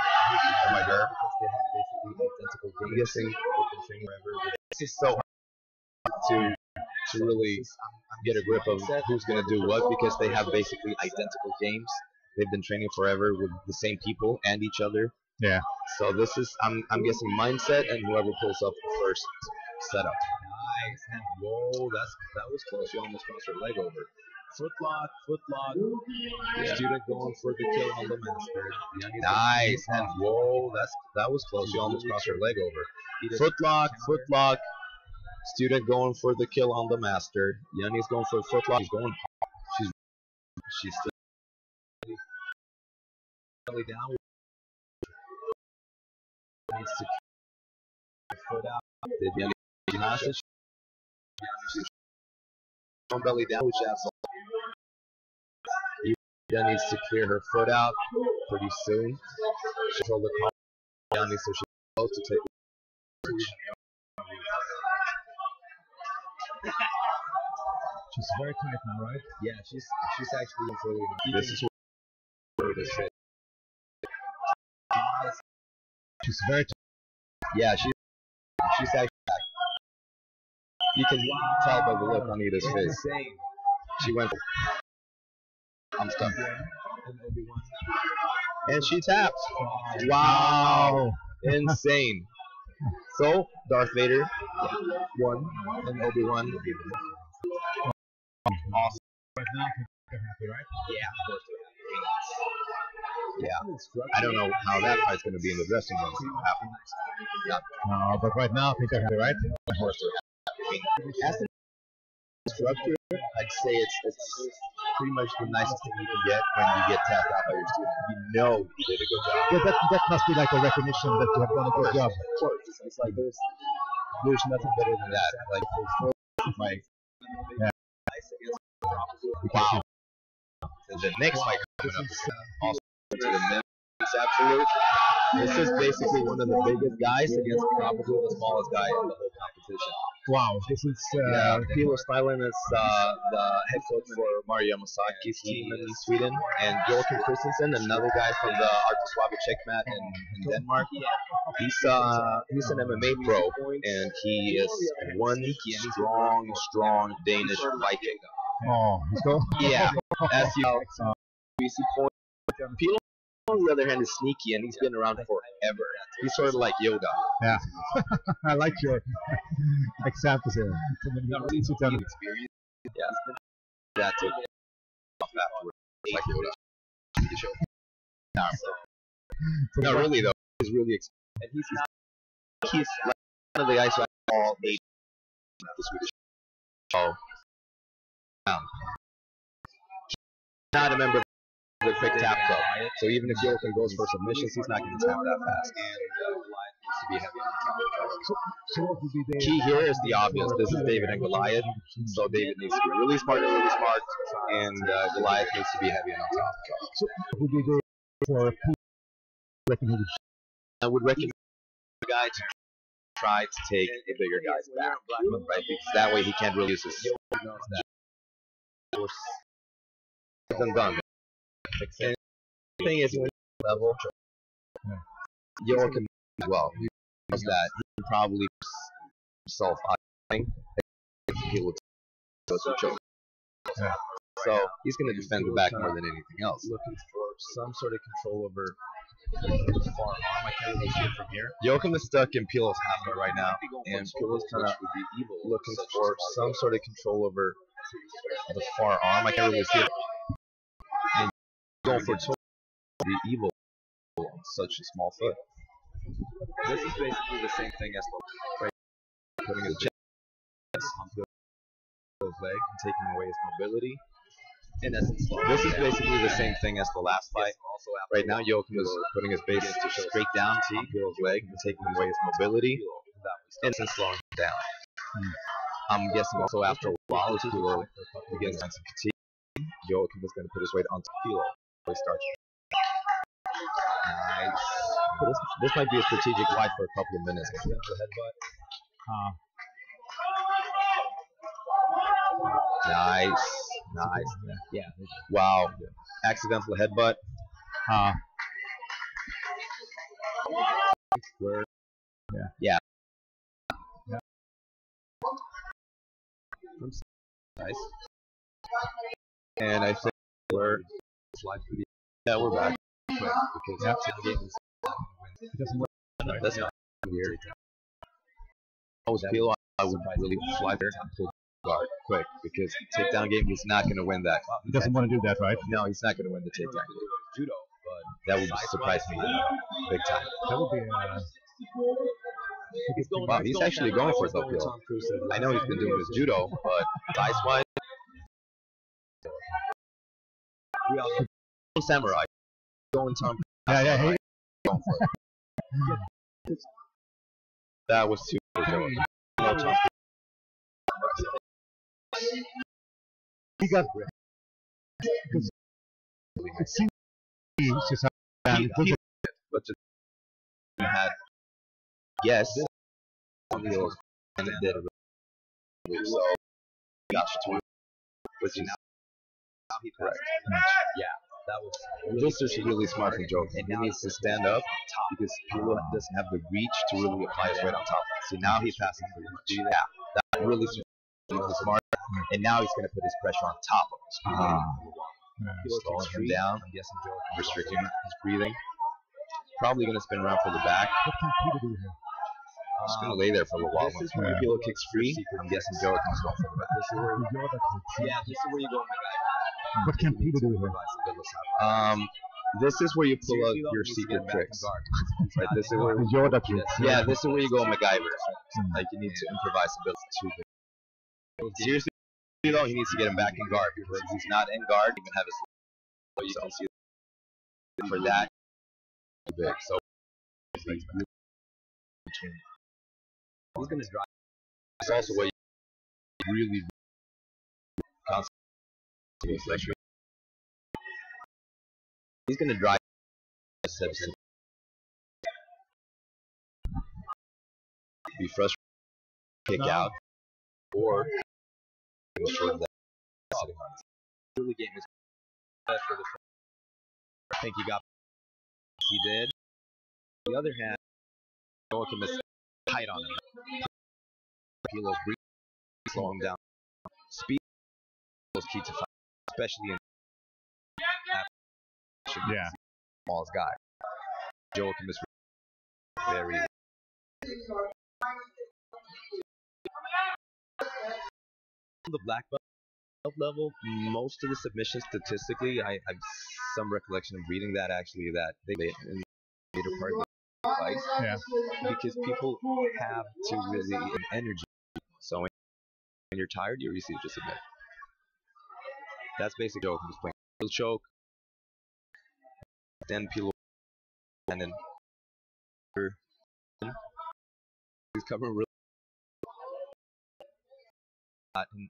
By her. Because they have basically identical games. I'm guessing they've been training forever. This is so hard to really get a grip of who's going to do what, because they have basically identical games. They've been training forever with the same people and each other. Yeah. So this is, I'm guessing, mindset and whoever pulls up the first setup. Nice. And whoa, that was close. You almost crossed her leg over. Footlock. Yeah. Student going for the kill on the master. Nice. And whoa, that was close. You almost crossed her leg over. Footlock. Student going for the kill on the master. Yanni's going for the footlock. She's going hard. She's still belly down. Needs to keep her foot out. Did Yanni pass it? She's on belly down, which adds Yanni needs to clear her foot out pretty soon. She'll hold the call. Yanni, so she's supposed to take. She's very tight now, right? Yeah, she's actually fully. This is where this shit. She's very tight. Yeah, she's actually. You can tell by the look on Ida's face. She went. I'm stuck. And she taps. Wow. Insane. So, Darth Vader won, and Obi-Wan. Awesome. Right now, they're happy, right? Yeah, of course they're happy. Yeah. I don't know how that fight's going to be in the dressing room. Yeah. No, but right now, I think they're happy, right? Of course they're happy. As the structure, I'd say it's pretty much the nicest thing you can get when you get tapped out by your student. You know you did a good job. Yeah, that must be like a recognition that you have done a good job. Of course. It's like there's nothing better than that. Like yeah. Wow. And the next fight coming up is also to the men's absolute. This is basically one of the biggest guys against probably the smallest guy in the whole competition. Wow, this is Pilo Stylen is the head coach for Mario Yamasaki's team in Sweden, and Joachim Christensen, another guy from the Swopbjj mat in Denmark. He's an MMA pro, and he is one strong Danish Viking. Oh, he's cool. Yeah, as you know, Pilo, on the other hand, is sneaky, and he's been around forever. He's sort of like Yoda. Yeah, I like your examples here. Experience. Yeah, that took off afterwards, like Yoda. No, really though, he's really and he's like one of the guys who had all 8 of the Swedish. Oh, not a member of the fake tap club. So even if Joachim goes for submissions, he's not going to tap that fast. So what would be the key here is the obvious. This is David and Goliath. So David needs to be really smart, and Goliath needs to be heavy and on top. So what would be the for I would recommend the guy to try to take a bigger guy's back, right? Because that way he can't really use his done. The thing is, when level, Joachim as well. He knows that he can probably self-fighting. He will choke. So he's going to defend the back more than anything else. Looking for some sort of control over the far arm. I can't really see it from here. Joachim is stuck in Pilo's half guard right now, and Pilo's kind of looking for some sort of control over the far arm. I can't really see it. And going for the evil on such a small foot. This is basically the same thing as the putting his chest on his leg and taking away his mobility. In essence, this is basically the same thing as the last fight. Right now, Joachim is putting his base straight down on Pilo's leg and taking away his mobility. In essence, slowing him down. I'm guessing also after a while, as Pilo begins to fatigue, Joachim is going to put his weight onto Pilo. He starts. Nice. This might be a strategic fight for a couple of minutes. Nice. Yeah. Wow. Accidental headbutt. Yeah. Nice. And I think we're back. Because that's not weird. I was Pilo, I would really fly there and pull guard quick because takedown game he's not going to win that. He doesn't want to do that, right? No, he's not going to win the takedown game. That would surprise me big time. That would be wow, he's actually going for it though, Pilo. I know he's been doing his judo, but size-wise, samurai going Tom. Yeah. Going for it. That was too good. No Tom. He got because it seems he's just but just had on the old and it did a really so got you which is now he correct. Yeah, that was this is really smart from Joe. And he needs to stand up because Pilo doesn't have the reach to really apply his weight on top. See, now he passes pretty much. Yeah, that really smart. And now he's going to put his pressure on top of him. Slowing him down. I'm guessing Joe restricting his breathing. Probably going to spin around for the back. What can Pilo do here? Just going to lay there for a little while. This is where Pilo kicks free. I'm guessing Joe is going for the back. This is where you go, my guy. What can Pilo do here? This is where you pull out your secret tricks. Right, this is where Yoda tricks. Yeah, this is where you go MacGyver. Like you need to improvise a bit too. Seriously though, he needs to get him back in guard because he's not in guard. He can have his so you can see for that big. So he's gonna drive. It's also what you really constantly. He's gonna drive steps in. Be frustrated, kick out, or short that sitting on his really game is best for the I think he got he did. On the other hand, Joachim is tight on him. Pilo's breathing, slow him down. Speed is key to fight, especially in smallest guy. Joachim is very the black belt level. Most of the submissions statistically, I have some recollection of reading that actually that they in the later part of the fight. Yeah. Because people have to really energy. So when you're tired, you're easy to just submit. That's basically Joachim is playing. He'll choke. Then Pilo and then he's covering really and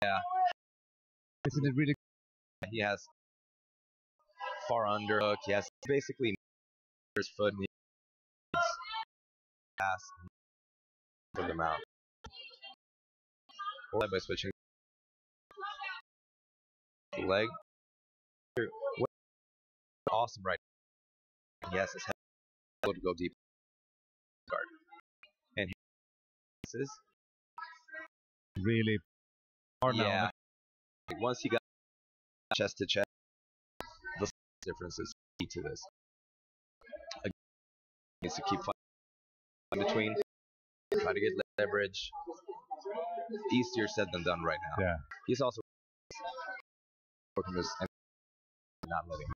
yeah, isn't it really? He has far underhook. He has basically his foot and he's pass for the mount. Or by switching the leg. Awesome right. He has his head to go deep guard. And he is really hard now. Yeah. Once he got chest to chest, the difference is key to this. Again, he needs to keep fighting in between, try to get leverage. Easier said than done right now. Yeah. He's also working this and not letting him.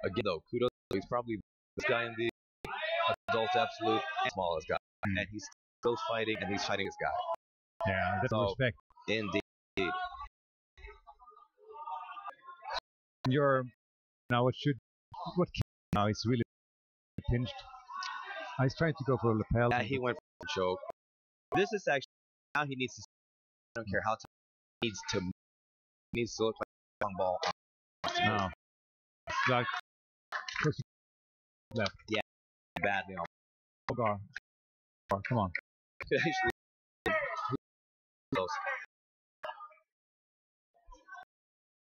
Again, though, kudos. He's probably this guy in the adult absolute and smallest guy, and he's still fighting, and he's fighting this guy. Yeah, that's So, respect. Indeed. You're now what now is really pinched. He's trying to go for a lapel. Yeah, he went for a choke. This is actually now he needs to. I don't care how tough he needs to look like a long ball. No. Like left. Yeah, badly on. Oh God. Oh, come on. Actually, close.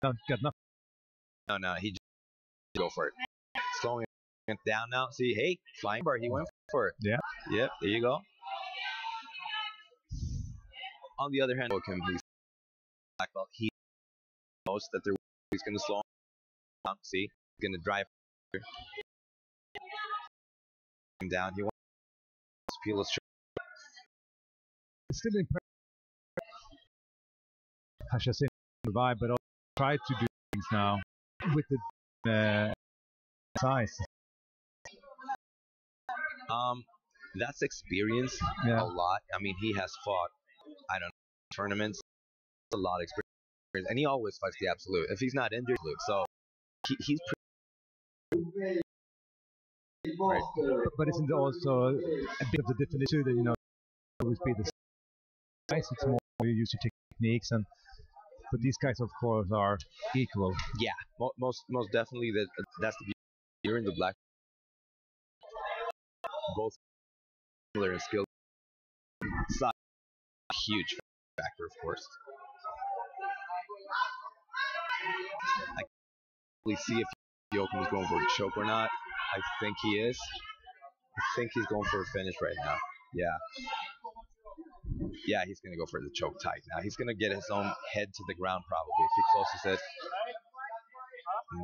No, got nothing. No, he just go for it. Slowing it down now. See, hey, flying bar. He went for it. Yeah. Yep. There you go. On the other hand, he's black belt. He knows that he's going to slow him down. See, he's going to drive him down. He wants to feel his shoulder. It's still impressive. Hashasin survived, but also tried to do things now with the size. That's experience a lot. I mean, he has fought, I don't know, tournaments, a lot of experience, and he always fights the absolute. If he's not injured, so he's pretty right. But isn't there also a bit of the difference too that always be the size? It's more you use your techniques, but these guys, of course, are equal. Yeah, most definitely. That's the beauty. You're in the black. Both similar in skill. Size, huge factor, of course. I can't really see if Joachim is going for a choke or not. I think he is. I think he's going for a finish right now. Yeah, he's going to go for the choke tight now. He's going to get his own head to the ground probably if he closes it.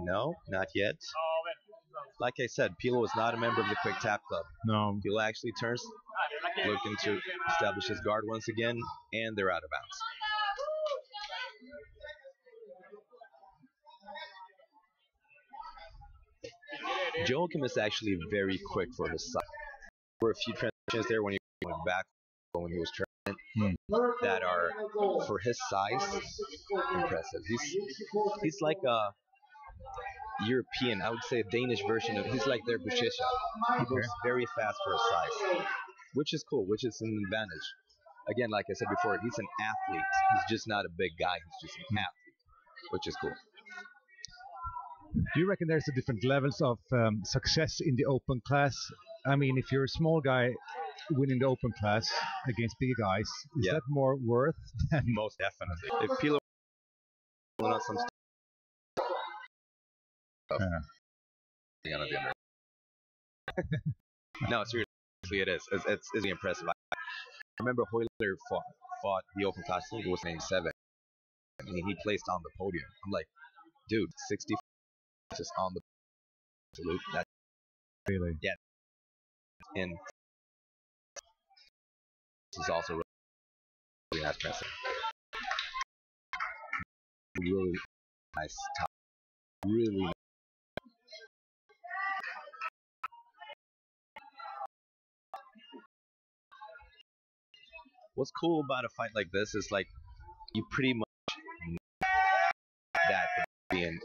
No, not yet. Like I said, Pilo is not a member of the Quick Tap Club. No. Pilo actually turns, looking to establish his guard once again, and they're out of bounds. Joachim is actually very quick for his size. There were a few transitions there when he went back, when he was turning, that are, for his size, impressive. He's like a European, I would say a Danish version of, he's like their Buchecha. He goes very fast for his size, which is cool, which is an advantage. Again, like I said before, he's an athlete. He's just not a big guy, he's just an athlete, which is cool. Do you reckon there's a different levels of success in the open class? I mean, if you're a small guy winning the open class against bigger guys, is that more worth? Most definitely. If Pilo went on some stuff, no, seriously, it is. It's really impressive. I remember Hoyler fought the open class. I think it was named 7, and he placed on the podium. I'm like, dude, 60 just on the absolute. That's really, yeah. And this is also really nice pressing. Really nice top. Really nice. What's cool about a fight like this is like you pretty much know that being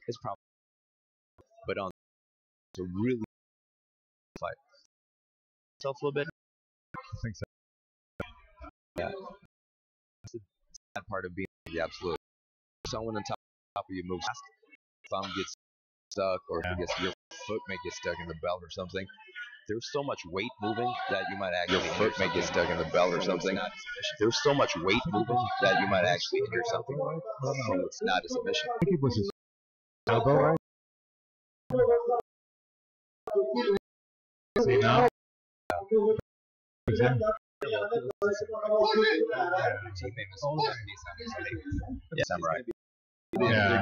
is probably, but on to really fight itself a little bit. I think so. Yeah, that's the sad part of being the absolute. Someone on top of you moves fast, thumb gets stuck, or if your foot may get stuck in the belt or something. There's so much weight moving that you might actually your foot may get stuck in the belt or something. There's so much weight moving that you might actually injure something from what's not a submission. I think it was his elbow, right? See now? Yeah, Samurai. Yeah.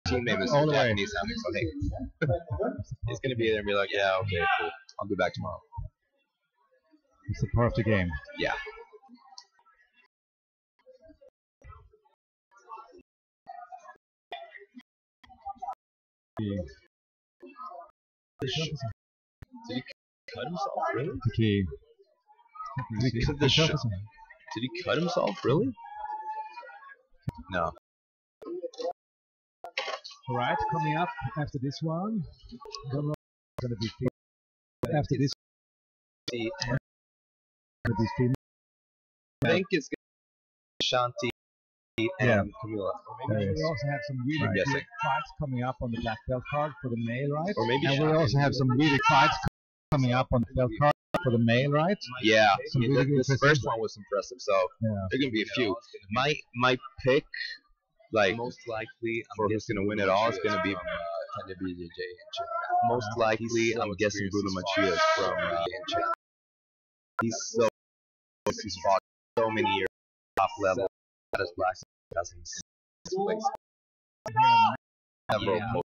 Team name is All the way. Japanese sounding, so hey. He's gonna be there and be like, yeah, okay, cool. I'll be back tomorrow. It's a part of the game. Yeah. Did he cut himself? Really? Did he cut himself? Really? No. Alright, coming up after this one. Don't know what's going to be after this. I think it's going to be Shanti and Camila. Or maybe we also have some really good fights coming up on the black belt card for the male, right? Or maybe and we also have some really fights coming up on the belt card for the male, right? Yeah, really this first one was impressive, so there can be a few. My pick, like most likely, for who's gonna win it all, is gonna be most likely. I'm guessing Bruno Matias from he's fought so many years top level at his black cousins. Several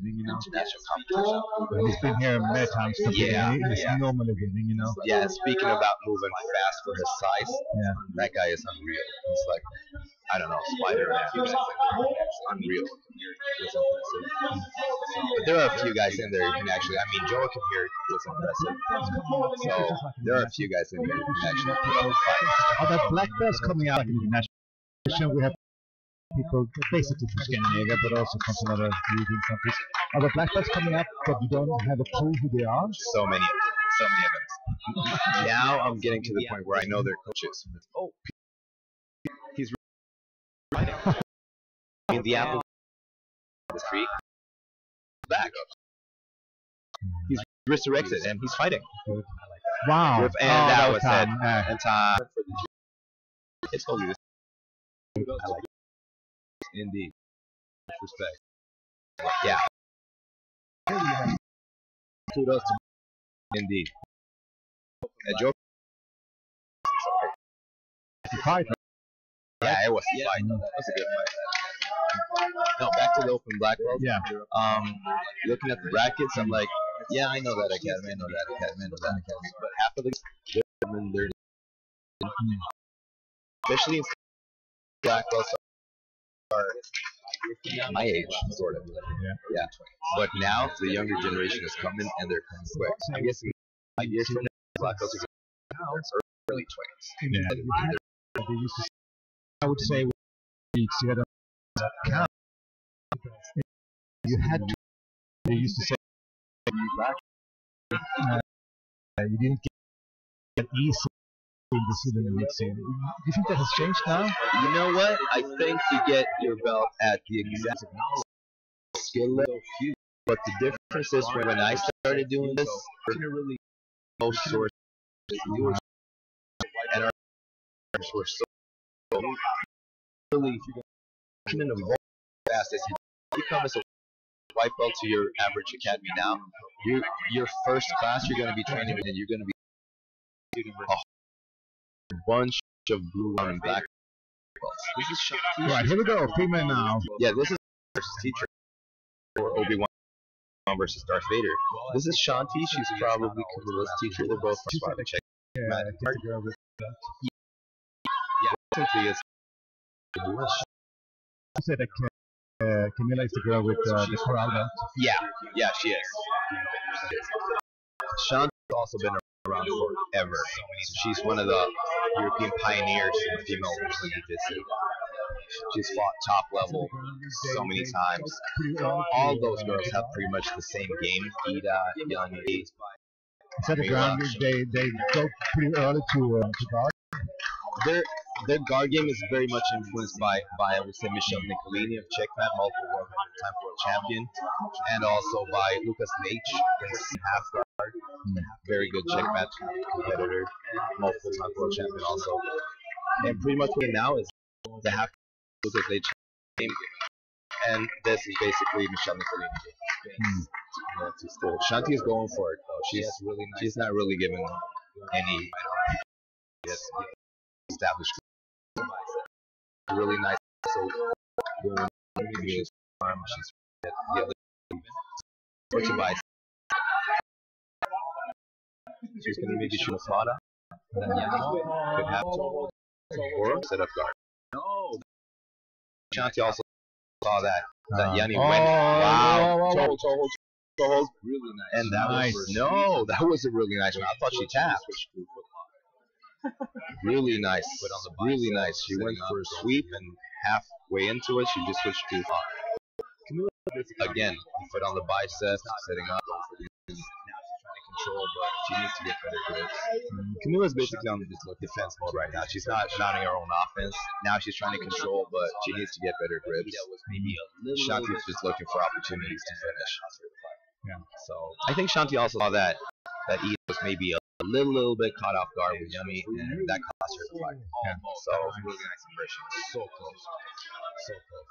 international competition. He's been here many times. He's normally winning, you know. Yeah, speaking about moving fast for his size, that guy is unreal. He's like, I don't know, Spider-Man. Unreal. But there are a few guys in there who can actually, I mean, Joachim here was impressive. So there are a few guys in there who can actually put up a fight. Oh, that black belt's coming out in the international. We have people basically from Scandinavia, but also from some other European countries. Are the black belts coming up that you don't have a clue who they are? So many of them. Now I'm getting to the point where I know their coaches. Oh, he's fighting. I mean, the apple the tree back. He's resurrected and he's fighting. Wow. And that was it. And time for the. It's totally this. I like it. Indeed. Respect. Yeah. Kudos to indeed. Joe. Fight. Yeah, it was a fight. That was a good fight. No, back to the open black belt. Yeah. Looking at the brackets, I'm like, yeah, I know that academy, But half of the they're especially in black belts are my age, sort of. Yeah. But now the younger generation is coming and they're coming quick. I'm guessing 5 years from now, black belts are early 20s. Yeah. I would say you had a count. You had to. They used to say you didn't get easy in the civilian league scene. Do you think that has changed now? You know what? I think you get your belt at the exact skill level. But the difference is when I started doing this, most sources and our were so really can evolve fast as you become as a white belt to your average academy now. Your first class you're going to be training and you're going to be shooting a bunch of blue and black belts. This is Shanti. Right, here we go. Female now. Yeah, this is versus teacher or Obi-Wan versus Darth Vader. This is Shanti. She's probably Camilla's teacher. They're both from Swopbjj. Yeah, Simply is. You said that Camilla is the girl with the corral belt. Yeah, she is. Shanti's also been around forever. She's one of the European pioneers in female jiu-jitsu. She's fought top level so many times. All those girls have pretty much the same game. Ida, Young, Instead of ground, they go pretty early to guard. Their guard game is very much influenced by I would say Michelle Nicolini of Czechmat, multiple time world champion, and also by Lucas Leitch, half guard, very good Czechmat competitor, multiple time world champion also. And pretty much what it now is the half Lucas Leitch game, and this is basically Michelle Nicolini. Shanti is going for it though. She's not really given any established. Really nice. So going she's the other or to buy. She's gonna maybe shoot a Flada. Could have or set up guard. No. Shanti also saw that that Yanni oh, went. Wow. whoa, whoa, whoa. Toe hold. Really nice. And that Nice. that was a really nice one. I thought she tapped. Really nice. Really nice. She went for a sweep and halfway into it, she just switched to again, foot on the bicep, setting up. Now she's trying to control, but she needs to get better grips. Camilla's basically on defense mode right now. She's not mounting her own offense. Now she's trying to control, but she needs to get better grips. Shanti's just looking for opportunities to finish. Yeah. So I think Shanti also saw that Eve was maybe a little bit caught off guard with Yummy, and that cost her the fight. Yeah. So it was a really nice impression. So close. So close.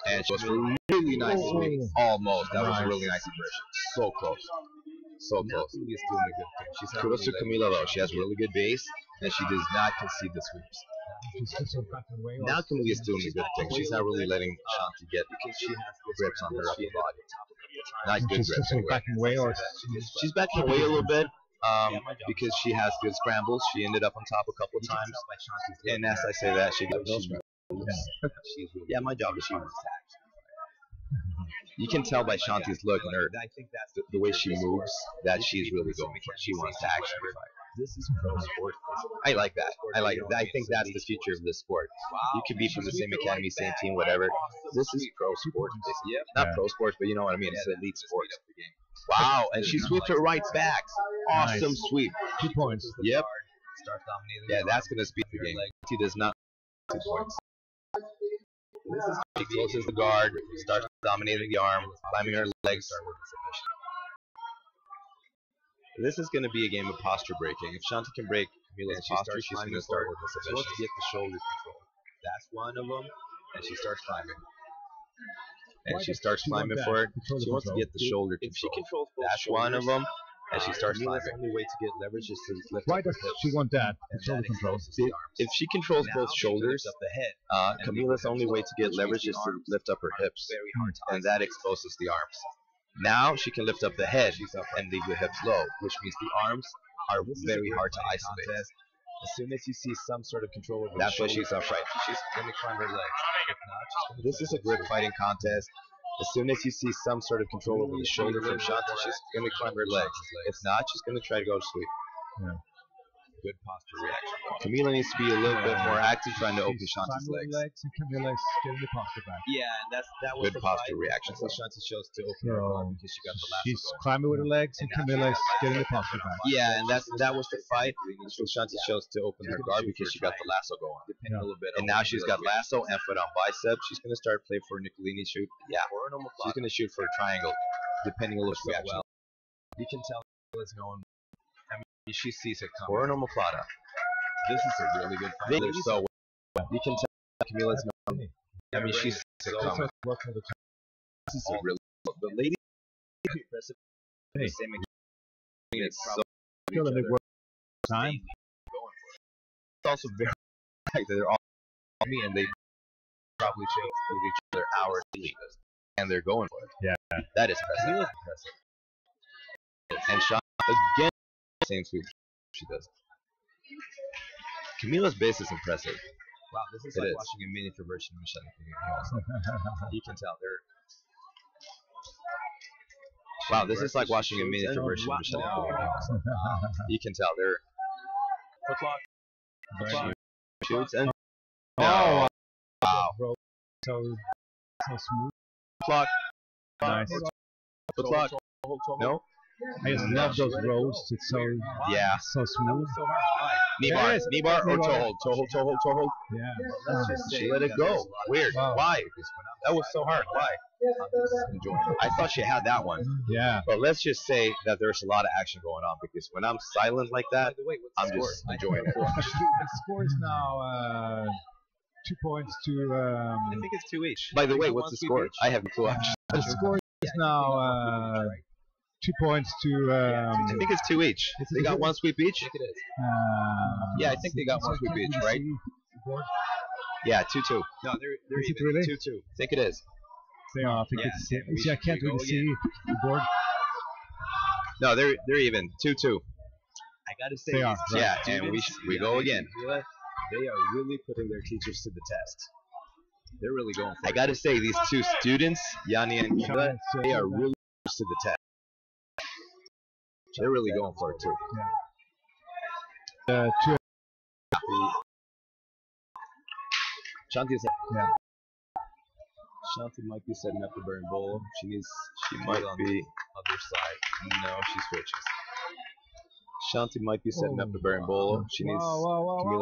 And she was really nice sweep. Almost. That was a really nice impression. So close. So close. She's doing a good thing. She's kudos to Camila though. She has really good base, and she does not concede the sweeps. Now Camila's doing a good thing. She's not really letting Shanti get grips on her upper body. Not good grips. She's backing away, or she's backing away a little bit. Because she has good scrambles. She ended up on top a couple of times. And as I say that, she got no scrambles. Yeah, my job is she wants to act. You can tell by Shanti's look and her, the way she moves, that she's really going for it. She wants to actually fight. This is pro sport. I like that. I think that's the future of this sport. You could be from the same academy, same team, whatever. This is pro sport. Not pro sports, but you know what I mean. It's elite sports. Wow, and she sweeps her right back. Awesome sweep. 2 points. Yep. Yeah, that's going to speed the game. She does not 2 points. She closes the guard, starts dominating the arm, climbing her legs. This is going to be a game of posture breaking. If Shanti can break Camila's posture, she's going to start with the submission. She wants to get the shoulder control. That's one of them, and she starts climbing. And she starts climbing for it. She wants to get the shoulder control. That's one of them, and she starts climbing. The only way to get leverage is to lift Why up her does hips. she want that? Shoulder control. If she controls both shoulders, Camila's only way to get leverage is to lift up her hips, and that exposes the arms. Now she can lift up the head and leave the hips low, which means the arms are very hard to isolate. As soon as you see some sort of control over that's why she's upright. She's going to climb her legs. If not, this is a grip fighting contest. As soon as you see some sort of control over the shoulder from Shanti, she's going to climb her legs. If not, she's going to try to go to sleep. Yeah. Good posture reaction. Camila needs to be a little bit more active, trying to open Shanti's legs. And Camila's getting the posture back. Yeah, and that was good posture reaction. So Shanti chose to open her arm because she got the lasso She's going. climbing with her legs, and Camila's getting the posture back. Yeah, and that was the fight. So Shanti chose to open her guard because she got the lasso going. Yeah. And now she's got lasso and foot on bicep. She's going to start play for a Nicolini shoot. Yeah, she's going to shoot for a triangle, depending on the reaction. You can tell Camila's going. I mean, she sees it coming. Or an omoplata. This is a really good fight. They're so well. You can tell Camila's going. I mean, she sees it coming. This is a really the lady is impressive. Hey. It's so Feel that they work time. it's also very that they're all on me and they probably change with each other hours daily. And they're going for it. Yeah. That is impressive. And Sean again same sweep she does. Camila's base is impressive. Wow, this is like watching a miniature version of Michelle. You can tell they're wow, this is like watching a miniature version of Michelle. You can tell they're Very shoots and Oh, wow. so smooth. Clock. Nice. The clock. No? I just love those rolls. It's so so smooth. Knee bar. Knee bar or toe hold. Toe hold, toe hold, toe hold. Yeah. She let it go. Weird. Wow. Why? That was so hard. Why? I thought she had that one. Yeah. But let's just say that there's a lot of action going on because when I'm silent like that, I'm just enjoying it. The score is now 2 points to. I think it's 2 each. By the way, what's the score? I have no clue. The score is now 2 points to. I think it's 2 each. They got one sweep each? Yeah, I think they got one sweep each, right? Yeah, 2-2. No, they're Is it even. really? 2-2. I think it is. They are. I think it's. See, I can't really see the board. No, they're even. 2-2. I gotta say, They are. Right. Yeah, and we go again. They are really putting their teachers to the test. They're really going for it. I gotta say, these two students, Yanni and Camila, they are really close to the test. They're really going for it too. Shanti Shanti might be setting up the burn bowl. She might be other side. No, she switches. Shanti might be setting up the burn bowl. She needs Camila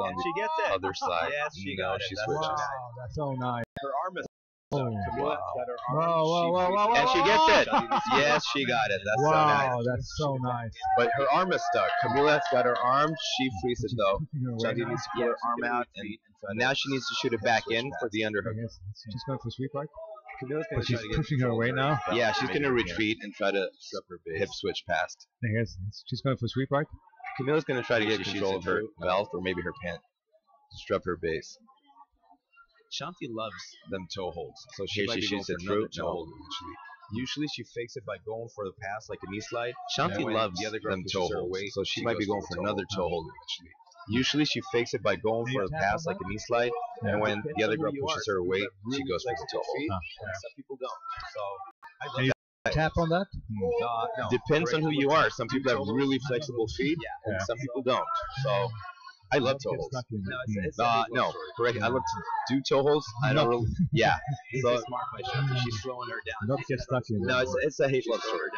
on the other side. Yes, she no, got she it. switches. Wow, that's so nice. Her arm is Oh, Camila got her arm. Whoa, And she gets it. Yes, she got it. That's so nice. Wow, that's so nice. But her arm is stuck. Camila's got her arm. She frees it though. Shanti needs to pull her arm out, and now she needs to shoot it back in for the underhook. She's going for sweep, right? Camila's gonna She's try to get pushing her away now. Yeah, she's gonna retreat and try to hip switch past. She's going for sweep, right? Camila's gonna try to get control of her belt or maybe her pant. Disrupt her base. Shanti loves them toe holds, so she shoots it through toe hold. Usually she fakes it by going for the pass like a knee slide. Shanti loves them toe holds, so she might be going for another toe hold eventually. Usually she fakes it by going for the pass like a knee slide, and when the other girl pushes her away, she goes for the toe hold. Some people don't. So I love that. Tap on that? No. Depends on who you are. Some people have really flexible feet, and some people don't. So I love toe holds. No, correct. I love to do toe holds. I don't really. Yeah. So smart by Shanti. She's slowing her down. Not get stuck in. No, it's a hate love story.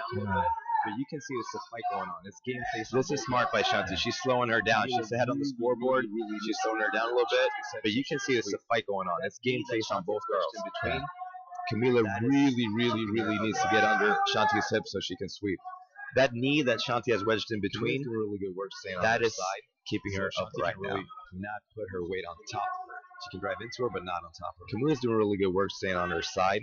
But you can see it's a fight going on. It's game face. This is smart by Shanti. She's slowing her down. She's ahead on the scoreboard. She's slowing her down a little bit. But you can see it's a fight going on. It's game face on both girls. In between, Camila really needs to get under Shanti's hip so she can sweep. That knee that Shanti has wedged in between, really good work staying on that is side, keeping her upright now. Not put her weight on top of her. She can drive into her, but not on top of her. Camila's doing really good work staying on her side,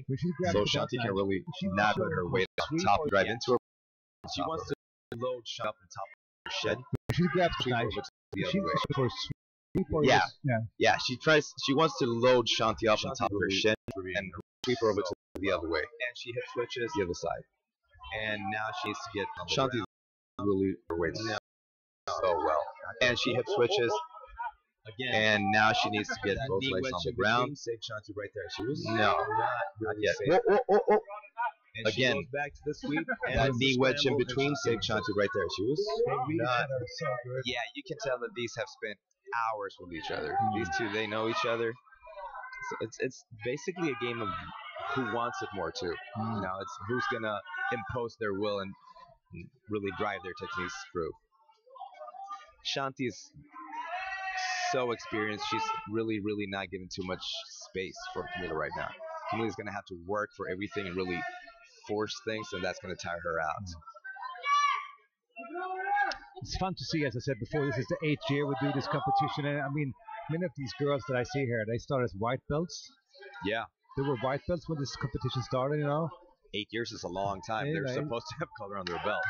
so Shanti can really not put her weight on top and drive into her. She wants to load Shanti up on top of her shed. She grabs the the other way. Yeah. She wants to load Shanti up on top of her shed and sweep her over to the other way. And she hip switches the other side. And now she needs to get Shanti really her weight so well. And she hip switches again. And now she needs to get both legs on the ground. Save Shanti right there. She was not yet. Oh. And again, she goes back to the sweep. And that knee wedge in between. Save Shanti right there. She was not. Yeah, you can tell that these have spent hours with each other. These two, they know each other. So it's basically a game of who wants it more too. You know, it's who's gonna impose their will and really drive their techniques through. Shanti's so experienced. She's really not giving too much space for Camila right now. Camila's gonna have to work for everything and really force things, and that's gonna tire her out. It's fun to see, as I said before, this is the 8th year we do this competition, and I mean, many of these girls that I see here, they start as white belts. Yeah. They were white belts when this competition started, you know? 8 years is a long time. They're supposed to have color on their belts.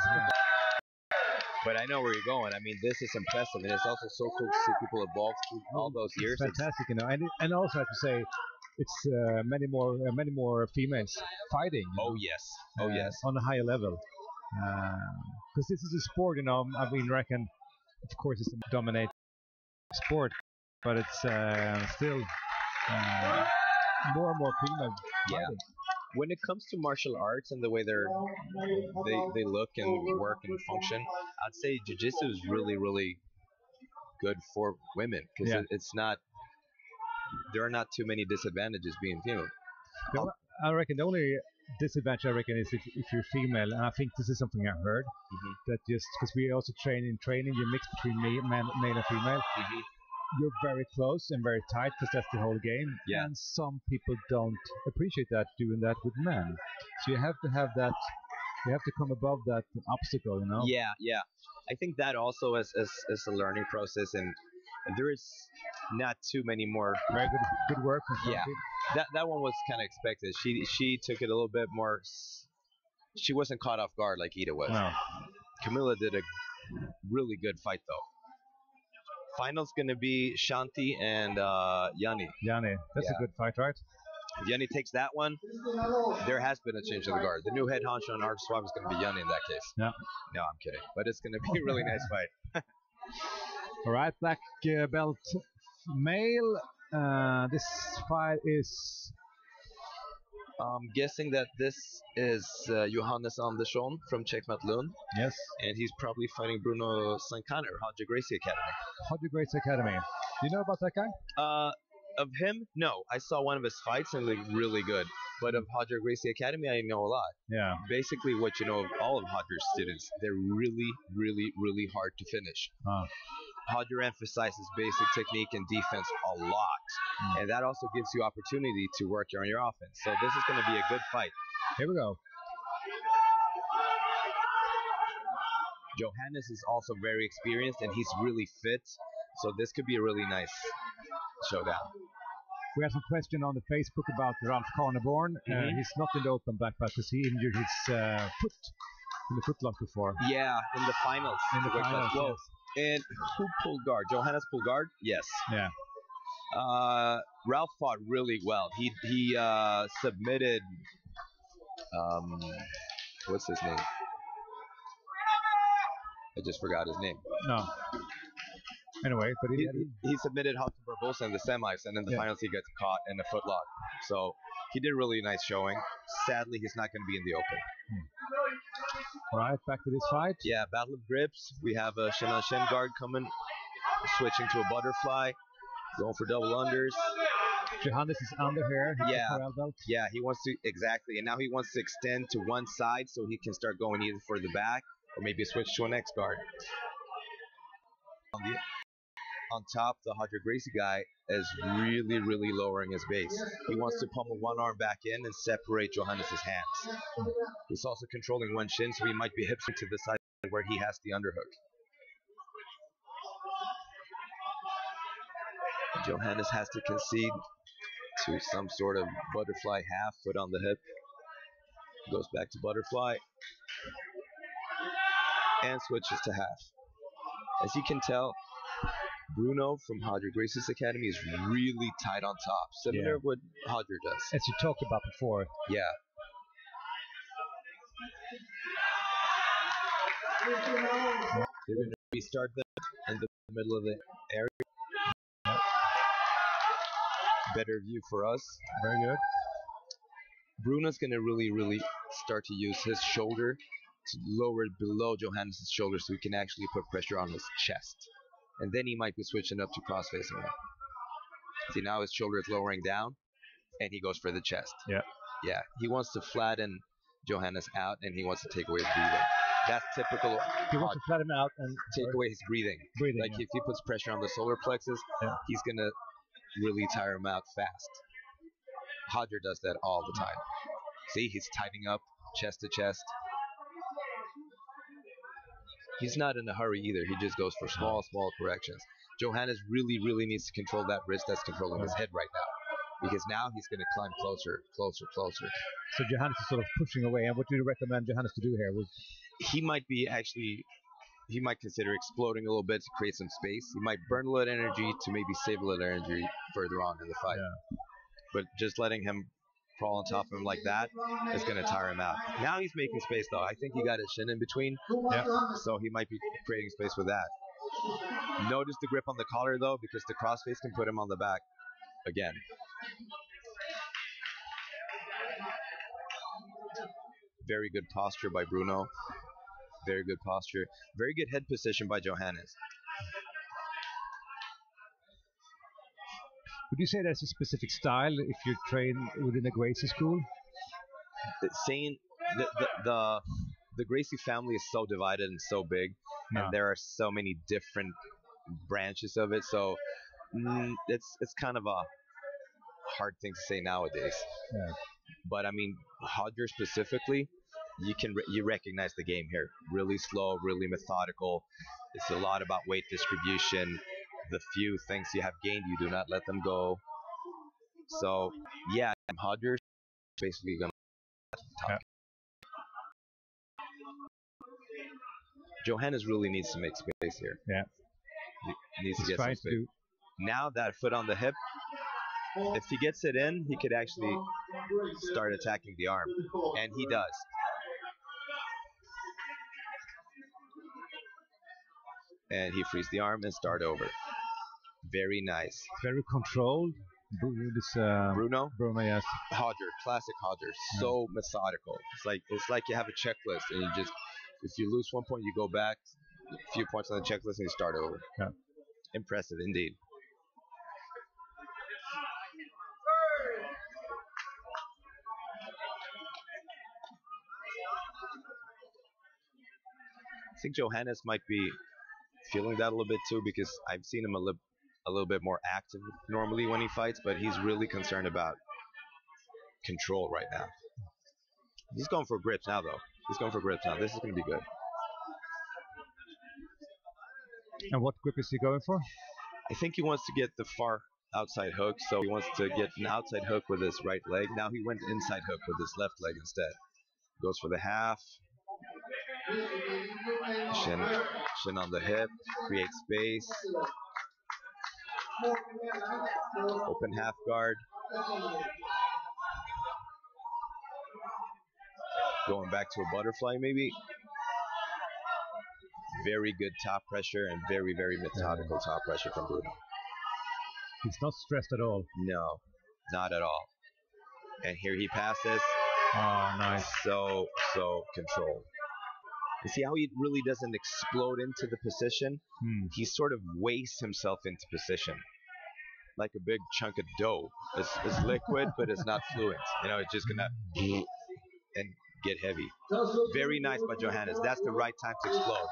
But I know where you're going. I mean, this is impressive, and it's also so cool to see people evolve through all those years. It's fantastic, you know. And also, I have to say, it's many more females fighting. Oh yes. On a higher level. Because this is a sport, you know. I mean, reckon, of course, it's a dominate sport, but it's still more and more female fighting. When it comes to martial arts and the way they look and work and function, I'd say jiu-jitsu is really good for women because it's not. There are not too many disadvantages being female. I reckon the only disadvantage is if you're female, and I think this is something I heard that just because we also train in training, you mix between male and female. You're very close and very tight because that's the whole game. Yeah. And some people don't appreciate that doing that with men. So you have to have that. You have to come above that obstacle, you know. Yeah. I think that also is a learning process, and there is not too many more. Very good work from some people. That one was kind of expected. She took it a little bit more. She wasn't caught off guard like Ida was. No. Camila did a really good fight though. Final's gonna be Shanti and Yanni. That's a good fight, right? If Yanni takes that one, there has been a change of the guard. The new head honcho on Arc Swap is gonna be Yanni in that case. Yeah. No, I'm kidding. But it's gonna be a really nice fight. All right, black belt male This fight is... I'm guessing that this is Johannes Andersson from Checkmat Lund, Yes, and he's probably fighting Bruno Sankaner, Hodja Gracie Academy. Hodja Gracie Academy. Do you know about that guy? Of him, no. I saw one of his fights and like really good. But of Hodja Gracie Academy, I know a lot. Yeah. Basically, what you know of all of Hodger's students, they're really, really, really hard to finish. Hodger emphasizes basic technique and defense a lot, and that also gives you opportunity to work on your offense. So this is going to be a good fight. Here we go. Johannes is also very experienced, and he's really fit, so this could be a really nice showdown. We have some question on the Facebook about Ralph Carneborn. He's not in the open black belt because he injured his foot in the footlock before. Yeah, in the finals. In the finals, Whoa. yes. And who pulled guard? Johannes pulled guard? Yes. Yeah. Ralph fought really well. He submitted what's his name? I just forgot his name. No. Anyway, but he submitted Hudson Barbosa in the semis, and in the finals he gets caught in a footlock. So he did a really nice showing. Sadly, he's not going to be in the open. All right, back to this fight. Yeah, battle of grips. We have a Shin on Shin guard coming, switching to a butterfly, going for double unders. Johannes is under here. Yeah, he wants to, exactly. And now he wants to extend to one side so he can start going either for the back or maybe switch to an X guard. On top, the Hodja Gracie guy is really, really lowering his base. He wants to pummel one arm back in and separate Johannes' hands. He's also controlling one shin, so he might be hipsing to the side where he has the underhook. Johannes has to concede to some sort of butterfly half, foot on the hip. Goes back to butterfly. And switches to half. As you can tell, Bruno from Hodja Gracie's Academy is really tight on top, similar to what Hodger does. As you talked about before. Yeah. They're going to restart them in the middle of the area. Better view for us. Very good. Bruno's going to really, really start to use his shoulder to lower it below Johannes' shoulder so he can actually put pressure on his chest. And then he might be switching up to cross-facing him. See, now his shoulder is lowering down, and he goes for the chest. Yeah. Yeah, he wants to flatten Johannes out, and he wants to take away his breathing. That's typical. He wants to flatten him out and take away his breathing. Like if he puts pressure on the solar plexus, he's going to really tire him out fast. Hodger does that all the time. See, he's tightening up chest to chest. He's not in a hurry either. He just goes for small corrections. Johannes really, really needs to control that wrist that's controlling his head right now. Because now he's going to climb closer. So Johannes is sort of pushing away. And what do you recommend Johannes to do here? He might consider exploding a little bit to create some space. He might burn a little energy to maybe save a little energy further on in the fight. Yeah. But just letting him crawl on top of him like that is going to tire him out. Now he's making space, though. I think he got his shin in between, so he might be creating space with that. Notice the grip on the collar, though, because the crossface can put him on the back again. Very good posture by Bruno. Very good posture. Very good head position by Johannes. Would you say there's a specific style if you train within the Gracie school? The Gracie family is so divided and so big, and there are so many different branches of it. So it's kind of a hard thing to say nowadays. Yeah. But I mean, Hodger specifically, you recognize the game here. Really slow, really methodical. It's a lot about weight distribution. The few things you have gained, you do not let them go. So yeah, Hodger's basically gonna talk. Johannes really needs to make space here. Yeah. He needs to get some space. Now that foot on the hip, if he gets it in, he could actually start attacking the arm. And he does. And he frees the arm and start over. Very nice. Very controlled. Bruno? Bruno, yes. Hodger, classic Hodger. So methodical. It's like you have a checklist, and you just, if you lose 1 point, you go back a few points on the checklist and you start over. Yeah. Impressive indeed. I think Johannes might be feeling that a little bit too, because I've seen him a little bit more active normally when he fights, but he's really concerned about control right now. He's going for grips now, though. He's going for grips now. This is going to be good. And what grip is he going for? I think he wants to get the far outside hook, so he wants to get an outside hook with his right leg. Now he went inside hook with his left leg instead. Goes for the half. Shin on the hip. Create space. Open half guard. Going back to a butterfly maybe. Very good top pressure and very, very methodical top pressure from Bruno. He's not stressed at all. No, not at all. And here he passes. Oh, nice. So controlled. You see how he really doesn't explode into the position? He sort of wastes himself into position. Like a big chunk of dough. It's liquid, but it's not fluent. You know, it's just gonna and get heavy. Very nice by Johannes. That's the right time to explode.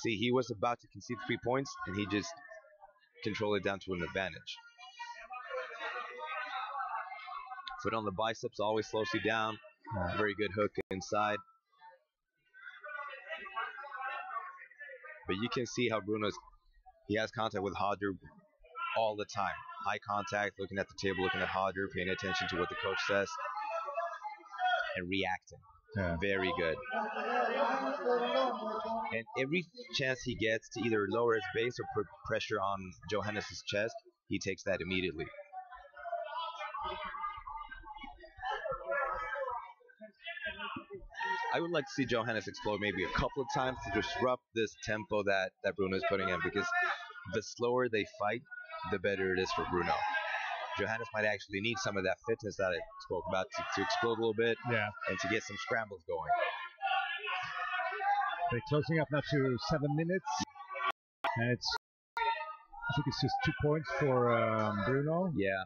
See, he was about to concede 3 points, and he just controlled it down to an advantage. Foot on the biceps always slows you down. Very good hook inside. But you can see how he has contact with Hodger all the time. Eye contact, looking at the table, looking at Hodger, paying attention to what the coach says, and reacting. Yeah. Very good. And every chance he gets to either lower his base or put pressure on Johannes' chest, he takes that immediately. I would like to see Johannes explode maybe a couple of times to disrupt this tempo that Bruno is putting in, because the slower they fight, the better it is for Bruno. Johannes might actually need some of that fitness that I spoke about to explode a little bit, and to get some scrambles going. They're closing up now to 7 minutes. And I think it's just 2 points for Bruno. Yeah.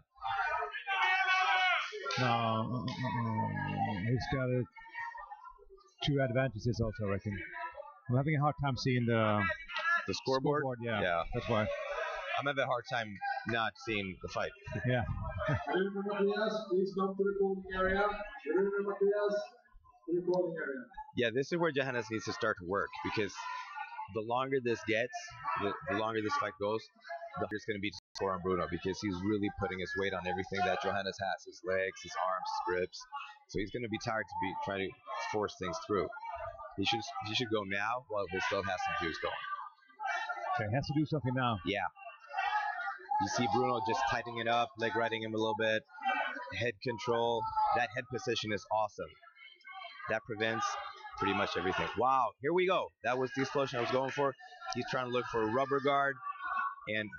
No, he's got 2 advantages also, I reckon. I'm having a hard time seeing the scoreboard. Yeah, that's why. I'm having a hard time not seeing the fight. Yeah. Please come to the recording area. Yeah, this is where Johannes needs to start to work, because the longer this gets, the longer this fight goes, the harder it's going to be to score on Bruno, because he's really putting his weight on everything that Johannes has, his legs, his arms, his grips. So he's going to be tired to be trying to force things through. He should go now while he still has some juice going. Okay, he has to do something now. Yeah. You see Bruno just tightening it up, leg riding him a little bit, head control. That head position is awesome. That prevents pretty much everything. Wow, here we go. That was the explosion I was going for. He's trying to look for a rubber guard, and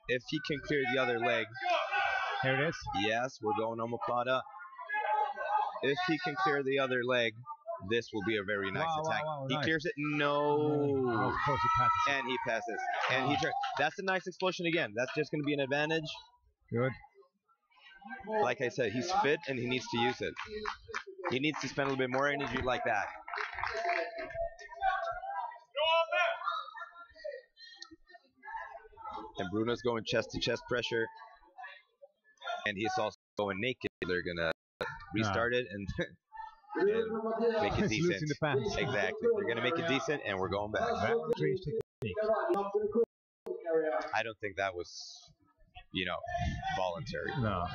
if he can clear the other leg. Here it is. Yes, we're going omoplata. If he can clear the other leg, this will be a very nice attack. He nice. clears it. No. Of course he passes. And he passes. And he turns. That's a nice explosion again. That's just going to be an advantage. Good. Like I said, he's fit and he needs to use it. He needs to spend a little bit more energy like that. And Bruno's going chest to chest pressure. And he's also going naked. They're going to restart it and make it decent. Exactly. They're going to make it decent, and we're going back. I don't think that was, voluntary. No.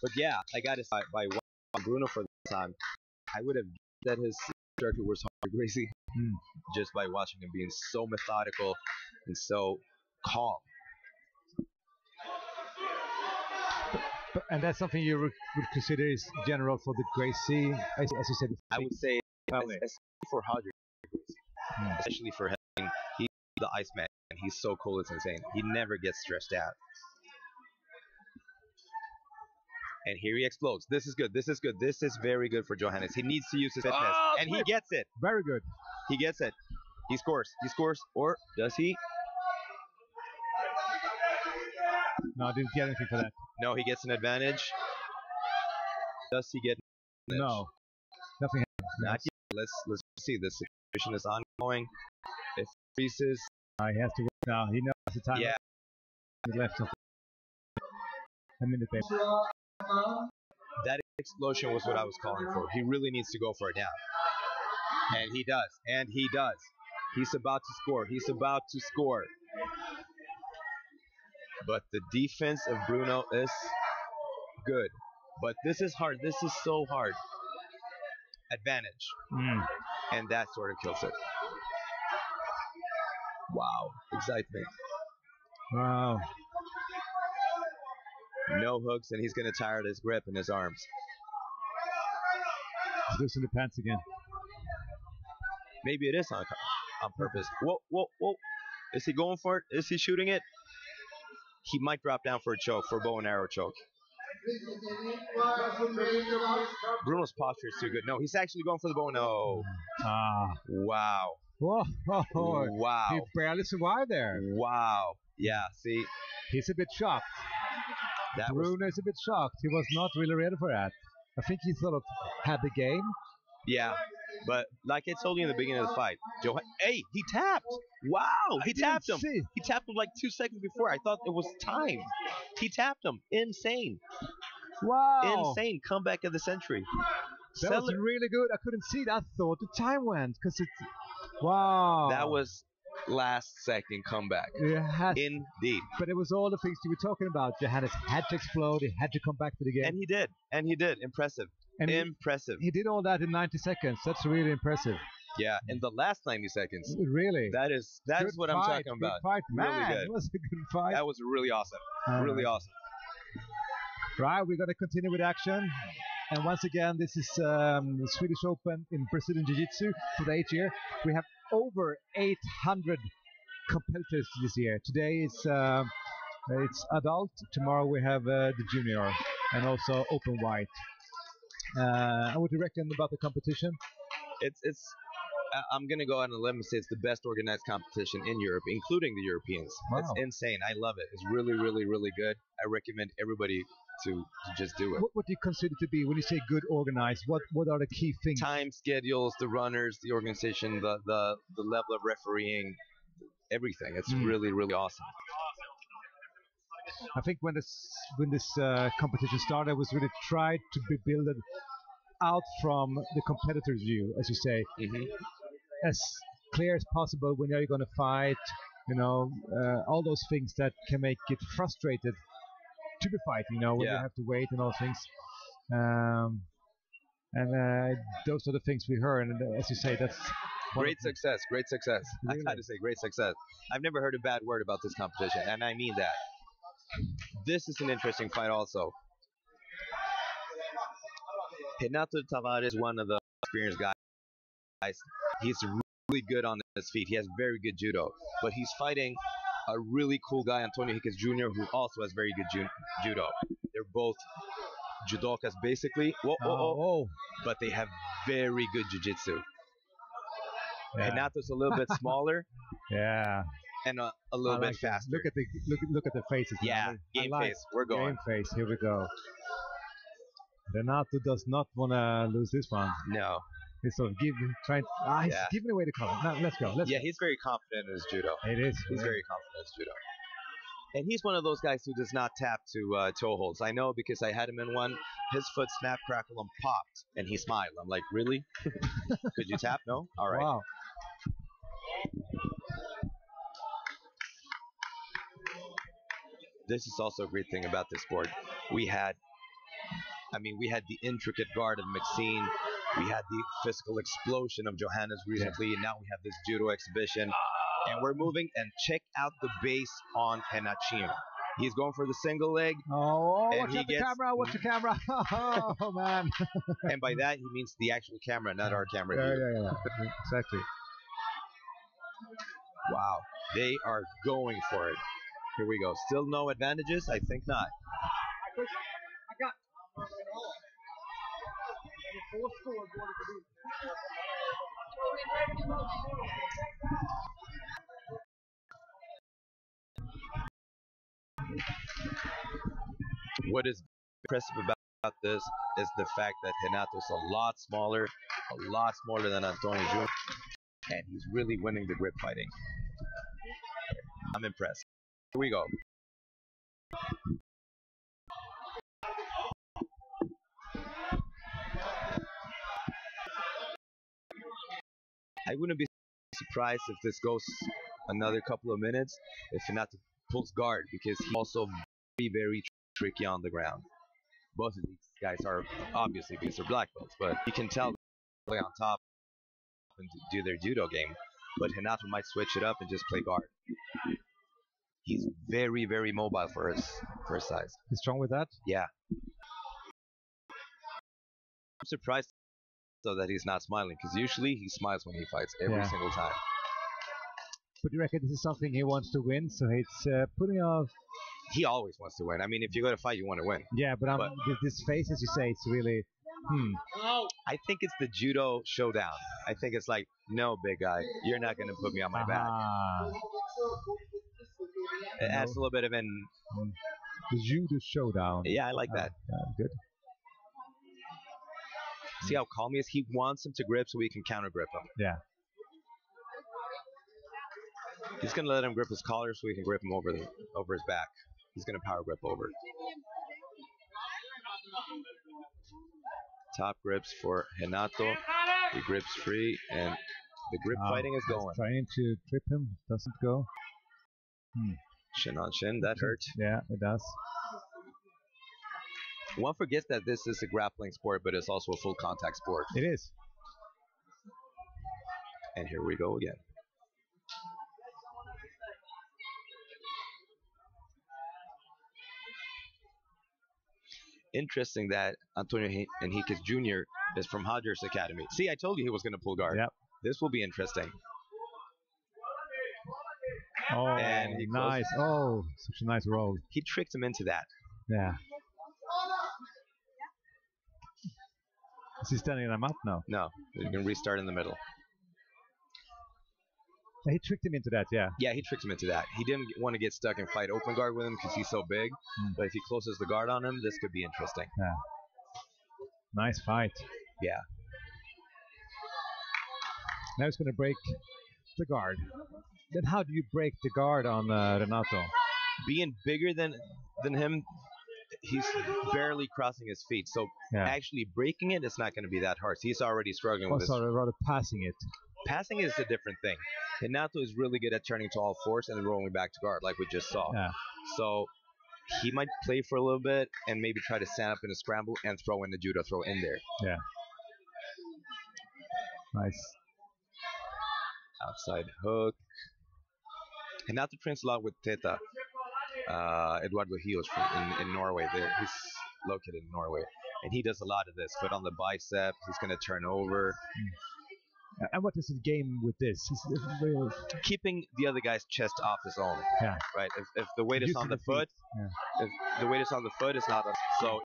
But yeah, I got to say, by watching Bruno for the time, I would have that his instructor was hard crazy just by watching him being so methodical and so calm. And that's something you would consider is general for the Gracie, as you said. I would say, Family. especially for Hodger, especially for him, he's the Iceman. He's so cool, it's insane. He never gets stressed out. And here he explodes. This is good. This is good. This is very good for Johannes. He needs to use his fitness. And he gets it. Very good. He gets it. He scores. He scores. Or does he? No, I didn't get anything for that. No, he gets an advantage. Does he get an advantage? No. Nothing happened. Not yet. Let's see. The situation is ongoing. It freezes. He has to wait now. He knows the time. Yeah. Left of a minute. That explosion was what I was calling for. He really needs to go for it now. And he does. And he does. He's about to score. He's about to score. But the defense of Bruno is good. But this is hard. This is so hard. Advantage. And that sort of kills it. Wow. Excitement. Wow. No hooks, and he's going to tire his grip in his arms. He's losing the pants again. Maybe it is on purpose. Whoa, whoa, whoa. Is he going for it? Is he shooting it? He might drop down for a choke, for a bow and arrow choke. Bruno's posture is too good. No, he's actually going for the bow. No. Wow. Whoa. Wow. He barely survived there. Wow. Yeah, see? He's a bit shocked. Bruno is a bit shocked. He was not really ready for that. I think he sort of had the game. Yeah, but like I told you in the beginning of the fight, hey, he tapped. Wow, he tapped him. He tapped him like 2 seconds before. I thought it was time. He tapped him. Insane. Wow. Insane comeback of the century. That was really good. I couldn't see that. I thought the time went because it's wow. That was last second comeback. Indeed. But it was all the things you were talking about. Johannes had to explode. He had to come back to the game. And he did. Impressive. Impressive. He did all that in 90 seconds. That's really impressive. Yeah, in the last 90 seconds. Really? That is what I'm talking about. Fight. Really Man, good. It was a good fight. That was really awesome. Really awesome. Right, we're going to continue with action. And once again, this is the Swedish Open in Brazilian Jiu-Jitsu for the 8th year. We have over 800 competitors this year. Today it's adult. Tomorrow we have the junior and also open white. What do you reckon about the competition? I'm gonna go out on a limb and say it's the best organized competition in Europe, including the Europeans. Wow. It's insane. I love it. It's really, really, really good. I recommend everybody to just do it. What do you consider to be, when you say good organized, what are the key things? Time schedules, the runners, the organization, the level of refereeing, everything. It's really, really awesome. I think when this competition started, it was really tried to be built out from the competitor's view, as you say, as clear as possible when you're going to fight. All those things that can make it frustrated to be fighting. When you have to wait and all things. Those are the things we heard, and as you say, that's great success. Great success. Really? I got to say, great success. I've never heard a bad word about this competition, and I mean that. This is an interesting fight also. Renato Tavares is one of the experienced guys. He's really good on his feet. He has very good judo. But he's fighting a really cool guy, Antonio Hickes Jr., who also has very good judo. They're both judokas, basically. Whoa. But they have very good jiu-jitsu. Yeah. Renato's a little bit smaller. Yeah. And a little bit faster. Look at the faces. Yeah, game face. We're going. Game face. Here we go. Renato does not want to lose this one. No. He's sort of he's giving away the color. Now let's go. He's very confident in his judo. It is. He's very confident in his judo. And he's one of those guys who does not tap to toe holds. I know because I had him in one. His foot snapped, crackled, and popped, and he smiled. I'm like, really? Could you tap? No? All right. Wow. This is also a great thing about this sport. We had the intricate guard of Maxine. We had the physical explosion of Johannes recently, and now we have this judo exhibition. And we're moving, and check out the base on Henachim. He's going for the single leg. Oh, And watch he out the gets- camera, watch the camera. Oh, man. And by that, he means the actual camera, not our camera here. Yeah. Exactly. Wow. They are going for it. Here we go. Still no advantages? I think not. What is impressive about this is the fact that Renato's a lot smaller than Antonio Jr. And he's really winning the grip fighting. I'm impressed. Here we go. I wouldn't be surprised if this goes another couple of minutes if Renato pulls guard, because he's also very tricky on the ground. Both of these guys are obviously, because they're black belts, but you can tell they play on top and do their judo game. But Renato might switch it up and just play guard. He's very mobile for his size. He's strong with that? Yeah. I'm surprised though that he's not smiling, because usually he smiles when he fights every single time. But you reckon this is something he wants to win, so it's putting off? He always wants to win. I mean, if you go to fight, you want to win. Yeah, but this face, as you say, it's really. I think it's the judo showdown. I think it's like, no, big guy, you're not going to put me on my back. It adds a little bit of an. The judo showdown. Yeah, I like that. Good. See how calm he is? He wants him to grip so we can counter grip him. Yeah. He's going to let him grip his collar so we can grip him over his back. He's going to power grip over. Top grips for Renato. He grips free, and the grip fighting is going. Trying to trip him, doesn't go. Shin on shin, that hurt. Yeah, it does. One forgets that this is a grappling sport, but it's also a full contact sport. It is. And here we go again. Interesting that Antonio Henriquez Jr. is from Hodger's Academy. See, I told you he was going to pull guard. Yep. This will be interesting. Oh, and nice. Oh, such a nice roll. He tricked him into that. Yeah. Is he standing on a mat now? No, you can restart in the middle. He tricked him into that, yeah. Yeah, he tricked him into that. He didn't want to get stuck and fight open guard with him because he's so big. But if he closes the guard on him, this could be interesting. Yeah. Nice fight. Yeah. Now he's going to break the guard. Then how do you break the guard on Renato? Being bigger than him, he's barely crossing his feet. So actually breaking it, it's not going to be that hard. He's already struggling with this. Rather passing it. Passing is a different thing. Renato is really good at turning to all fours and then rolling back to guard, like we just saw. Yeah. So he might play for a little bit and maybe try to stand up in a scramble and throw in the judo throw in there. Yeah. Nice. Outside hook. Renato trains a lot with Teta, Eduardo Rios in Norway. He's located in Norway. And he does a lot of this. Foot on the bicep. He's going to turn over. And what is his game with this? Keeping the other guy's chest off his own. Yeah. Right. If the weight is on the foot, if the weight is on the foot, it's not on. So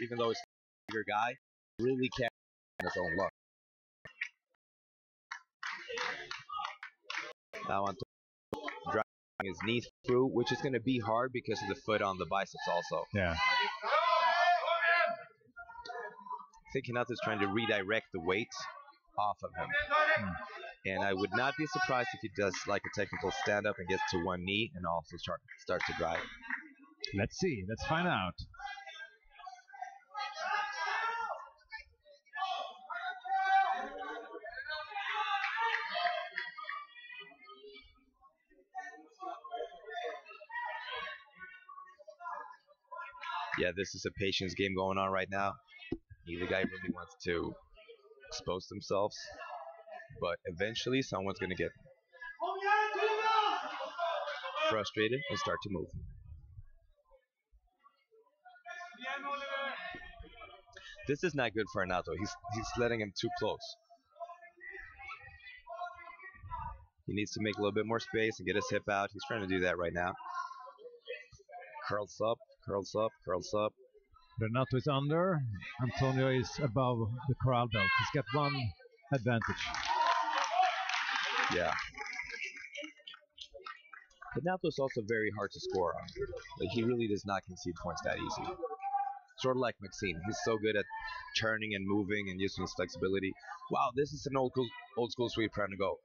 even though he's a bigger guy, really can't on his own look. Now on driving his knee through, which is going to be hard because of the foot on the biceps also. Yeah. I think Renato is trying to redirect the weight off of him. And I would not be surprised if he does like a technical stand-up and gets to one knee and also start to drive. Let's see. Let's find out. Yeah, this is a patience game going on right now. Neither guy really wants to expose themselves, but eventually someone's going to get frustrated and start to move. This is not good for Renato. He's letting him too close. He needs to make a little bit more space and get his hip out. He's trying to do that right now. Curls up, curls up, curls up. Renato is under. Antonio is above the corral belt. He's got one advantage. Yeah. Renato is also very hard to score on. Like, he really does not concede points that easy. Sort of like Maxine. He's so good at turning and moving and using his flexibility. Wow, this is an old school sweep trying to go.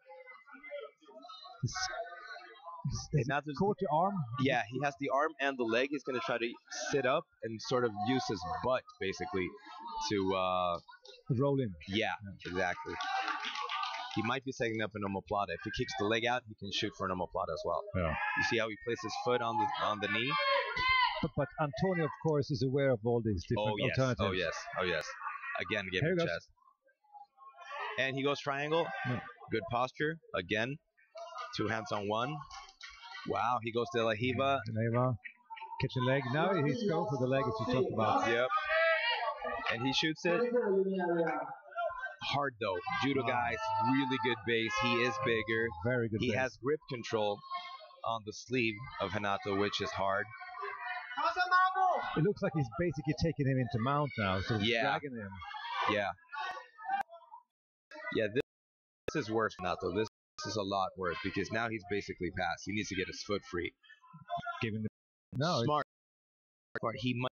He's caught the arm. Yeah, he has the arm and the leg. He's going to try to sit up and sort of use his butt, basically, to roll in. Yeah, exactly. He might be setting up an omoplata. If he kicks the leg out, he can shoot for an omoplata as well. Yeah. You see how he places his foot on the knee? But Antonio, of course, is aware of all these different alternatives. Oh, yes. Oh, yes. Again, give him chest. And he goes triangle. Yeah. Good posture. Again, 2 hands on one. Wow, he goes to La Hiva. Catch a leg. Now he's going for the leg, as you talked about. Yep. And he shoots it. Hard, though. Judo guys, really good base. He is bigger. Very good He base. has grip control on the sleeve of Renato, which is hard. It looks like he's basically taking him into mount now, so dragging him. Yeah. Yeah, this is worse, Renato. This is a lot worse because now he's basically passed. He needs to get his foot free. Giving Smart. He might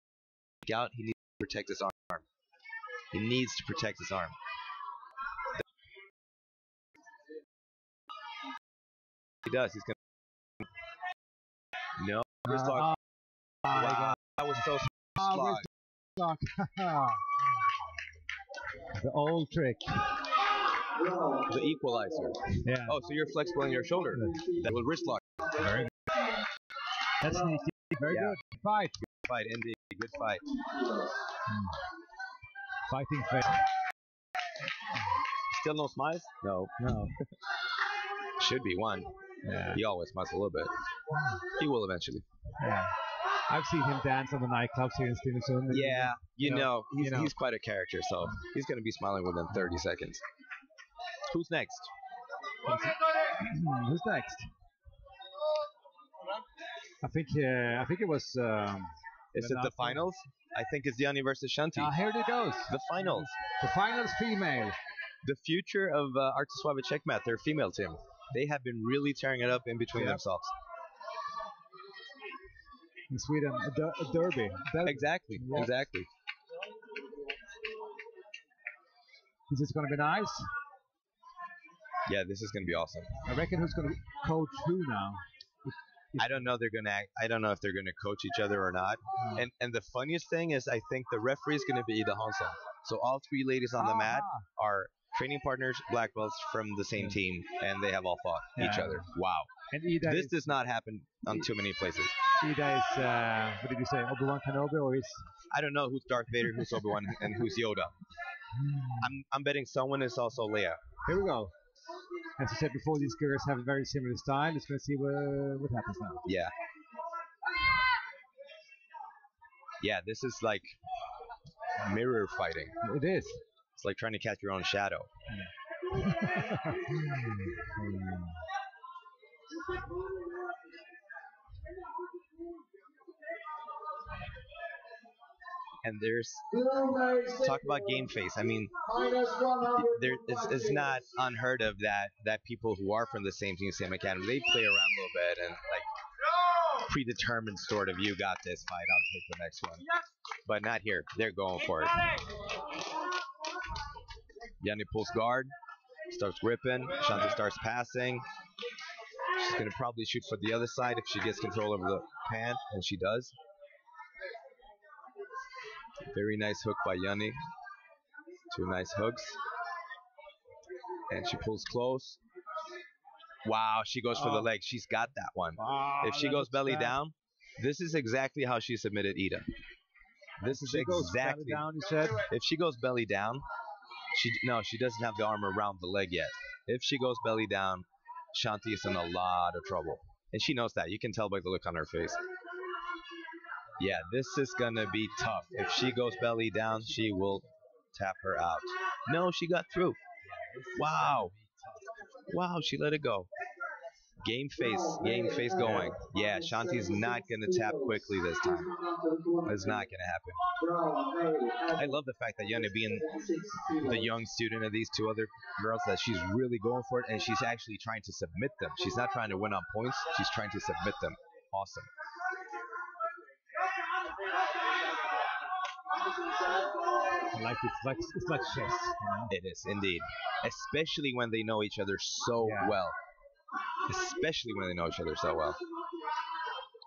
get out. He needs to protect his arm. He needs to protect his arm. He does. He's gonna. No. Wrist lock. Wow. That was so smart. The old trick. The equalizer. Yeah. Oh, so you're flexible in your shoulder. That was wrist lock. Very good. That's sneaky. Very good. Fight. Good fight, indeed. Good fight. Fighting face. Still no smiles? No. Should be one. Yeah. He always smiles a little bit. He will eventually. Yeah. I've seen him dance on the nightclubs here in Stenungsund. Yeah, he's quite a character, so he's going to be smiling within 30 seconds. Who's next? Who's next? I think it was. Is it the finals? I think it's Yanni versus Shanti. Here it goes. The finals. The finals female. The future of Swopbjj Checkmat, their female team. They have been really tearing it up in between themselves. In Sweden, a derby. Exactly. Is this going to be nice? Yeah, this is going to be awesome. I reckon who's going to coach who now? I don't know. I don't know if they're going to coach each other or not. And the funniest thing is, I think the referee is going to be Ida Hansson. So all 3 ladies on the mat are training partners, black belts from the same team, and they have all fought each other. Wow. And Ida this does not happen on too many places. Ida is, what did you say, Obi-Wan Kenobi, or is? I don't know who's Darth Vader, who's Obi-Wan, and who's Yoda. I'm betting someone is also Leia. Here we go. As I said before, these girls have a very similar style. Let's go see what happens now. Yeah. Yeah, this is like mirror fighting. It is. It's like trying to catch your own shadow. And there's talk about game face. I mean, it's not unheard of that people who are from the same team, same academy, they play around a little bit and like predetermined sort of, you got this fight, I'll take the next one. But not here. They're going for it. Yanni pulls guard, starts gripping. Shanti starts passing. She's gonna probably shoot for the other side if she gets control over the pant, and she does. Very nice hook by Yanni. 2 nice hooks. And she pulls close. Wow, she goes for the leg. She's got that one. If she goes belly down, this is exactly how she submitted Ida. This is exactly. Down, you said? If she goes belly down, she doesn't have the arm around the leg yet. If she goes belly down, Shanti is in a lot of trouble. And she knows that. You can tell by the look on her face. Yeah, this is gonna be tough. If she goes belly down, she will tap her out. No, she got through. Wow. Wow, she let it go. Game face going. Yeah, Shanti's not gonna tap quickly this time. It's not gonna happen. I love the fact that Yana being the young student of these two other girls, that she's really going for it, and she's actually trying to submit them. She's not trying to win on points, she's trying to submit them. Awesome. It's like chess, you know? It is indeed, especially when they know each other so well. Especially when they know each other so well.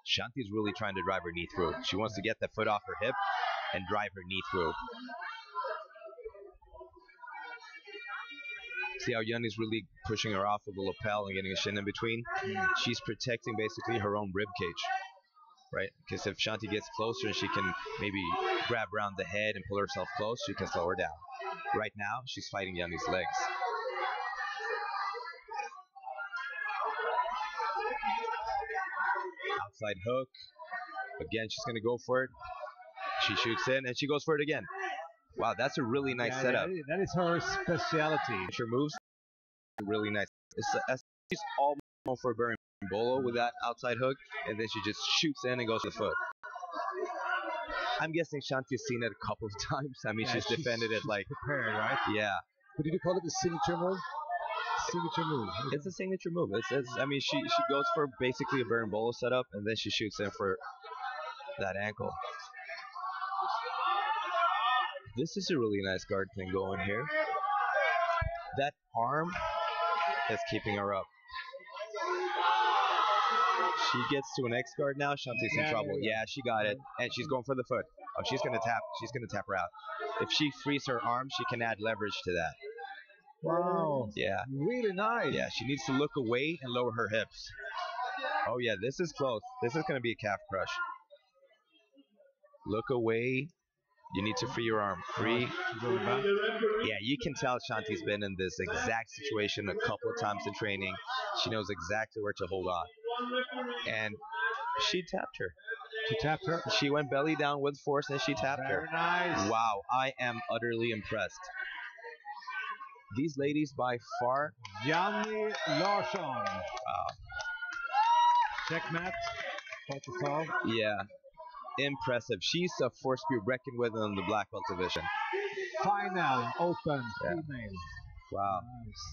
Shanti's really trying to drive her knee through. She wants to get that foot off her hip and drive her knee through. See how Yuni's really pushing her off of the lapel and getting a shin in between? She's protecting basically her own rib cage, right? Because if Shanti gets closer and she can maybe grab around the head and pull herself close, she can slow her down. Right now, she's fighting Yuni's legs. Outside hook. Again, she's going to go for it. She shoots in and she goes for it again. Wow, that's a really nice setup. That is her specialty. Her moves, really nice. She's all known for Baron Bolo with that outside hook, and then she just shoots in and goes for the foot. I'm guessing Shanti's seen it a couple of times. I mean, she's defended it like prepared, right? Yeah. But did you call it the signature move? Signature move. It's a signature move. I mean, she goes for basically a Baron Bolo setup, and then she shoots in for that ankle. This is a really nice guard thing going here. That arm is keeping her up. She gets to an X guard now. Shanti's in trouble. Yeah, she got it. And she's going for the foot. Oh, she's going to tap. She's going to tap her out. If she frees her arm, she can add leverage to that. Wow. Yeah. Really nice. Yeah, she needs to look away and lower her hips. Oh, yeah, this is close. This is going to be a calf crush. Look away. You need to free your arm. Free. Yeah, you can tell Shanti's been in this exact situation a couple of times in training. She knows exactly where to hold on. And she tapped her. She tapped her? She went belly down with force and she tapped her. Very nice. Wow, I am utterly impressed. These ladies by far. Yanni Larsson. Wow. Checkmate. Yeah. Impressive. She's a force to be reckoned with in the black belt division. Final open female. Wow. Nice.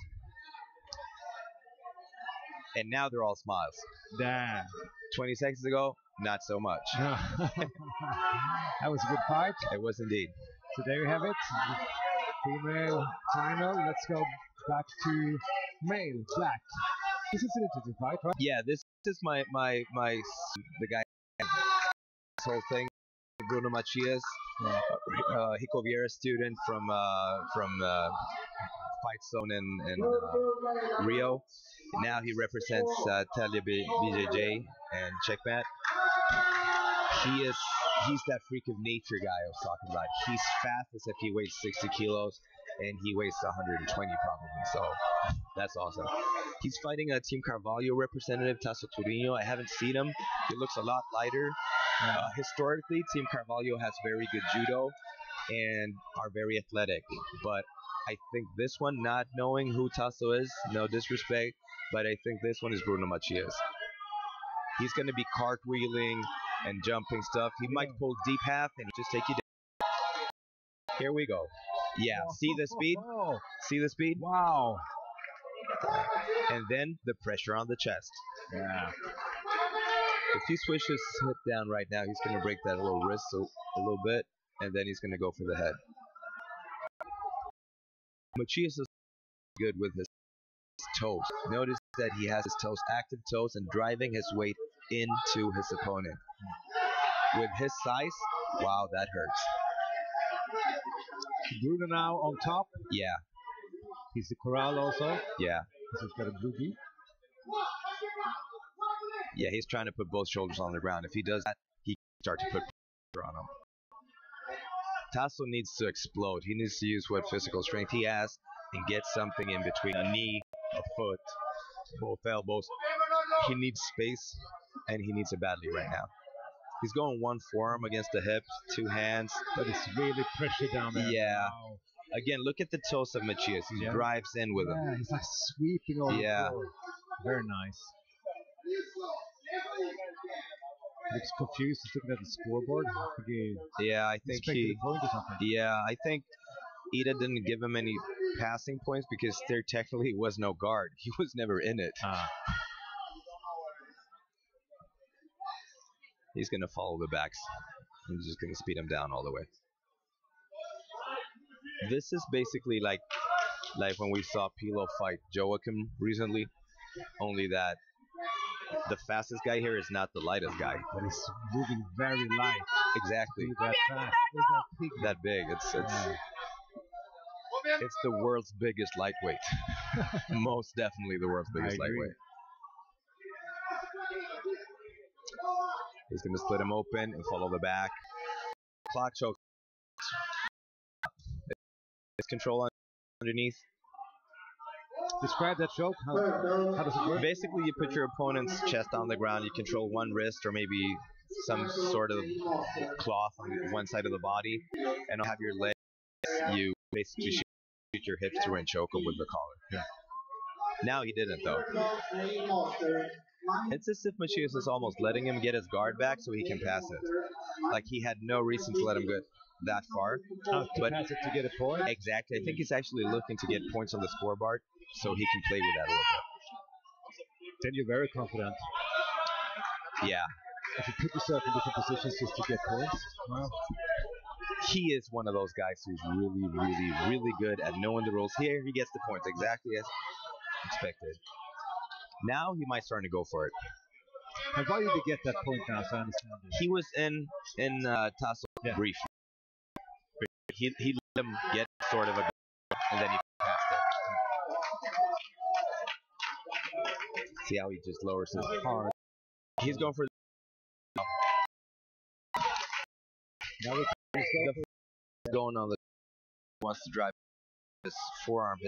And now they're all smiles. Damn. 20 seconds ago, not so much. That was a good fight. It was indeed. So there you have it. Female final. Let's go back to male black. This is an interesting fight, right? Yeah, this is my the guy. This whole thing. Bruno Macias, Hiko Vieira student from Fight Zone in Rio. Now he represents BJJ and Checkmate. He's that freak of nature guy I was talking about. He's fast as if he weighs 60 kilos, and he weighs 120 probably. So that's awesome. He's fighting a Team Carvalho representative, Tasso Turinho. I haven't seen him. He looks a lot lighter. Historically, Team Carvalho has very good judo and are very athletic. But I think this one, not knowing who Tasso is, no disrespect, but I think this one is Bruno Macias. He's going to be cartwheeling and jumping stuff. He might pull deep half and just take you down. Here we go. Yeah, see the speed? See the speed? Wow. And then the pressure on the chest. Yeah. If he swishes his hip down right now, he's going to break that little wrist a little bit, and then he's going to go for the head. Macias is good with his toes. Notice that he has his toes, active toes, and driving his weight into his opponent. With his size, wow, that hurts. Bruno now on top. Yeah. He's the corral also. Yeah. He's got a blue gi. Yeah, he's trying to put both shoulders on the ground. If he does that, he can start to put pressure on him. Tasso needs to explode. He needs to use what physical strength he has and get something in between a knee, a foot, both elbows. He needs space, and he needs it badly right now. He's going one forearm against the hip, two hands. But it's really pressure down there. Yeah. Wow. Again, look at the toes of Machias. He drives in with him. Yeah, he's like sweeping over the floor. Very nice. He looks confused. He's looking at the scoreboard. I think he. Point or something. Yeah, I think Ida didn't give him any passing points because there technically was no guard. He was never in it. He's gonna follow the backs. He's just gonna speed him down all the way. This is basically like when we saw Pilo fight Joachim recently, only that the fastest guy here is not the lightest guy. But he's moving very light. Exactly. That fast. That big. It's the world's biggest lightweight. Most definitely the world's biggest lightweight. He's going to split him open and follow the back. Clock choke. It's control underneath. Describe that choke. How does it work? Basically, you put your opponent's chest on the ground. You control one wrist or maybe some sort of cloth on one side of the body, and have your legs. You basically shoot your hips through and choke him with the collar. Yeah. Now he didn't though. It's as if Machias is almost letting him get his guard back so he can pass it. Like he had no reason to let him go that far. To pass it to get a point? Exactly. I think he's actually looking to get points on the scoreboard so he can play with that a little bit. Then you're very confident. Yeah. If you put yourself in different positions just to get points, well. He is one of those guys who's really, really, really good at knowing the rules. Here, he gets the points exactly as expected. Now he might start to go for it. And why did he get that point now, so I understand it? He was in Tasso briefly. He let him get sort of a and then he passed it. See how he just lowers his arm. He's going for now he's going on the wants to drive his forearm,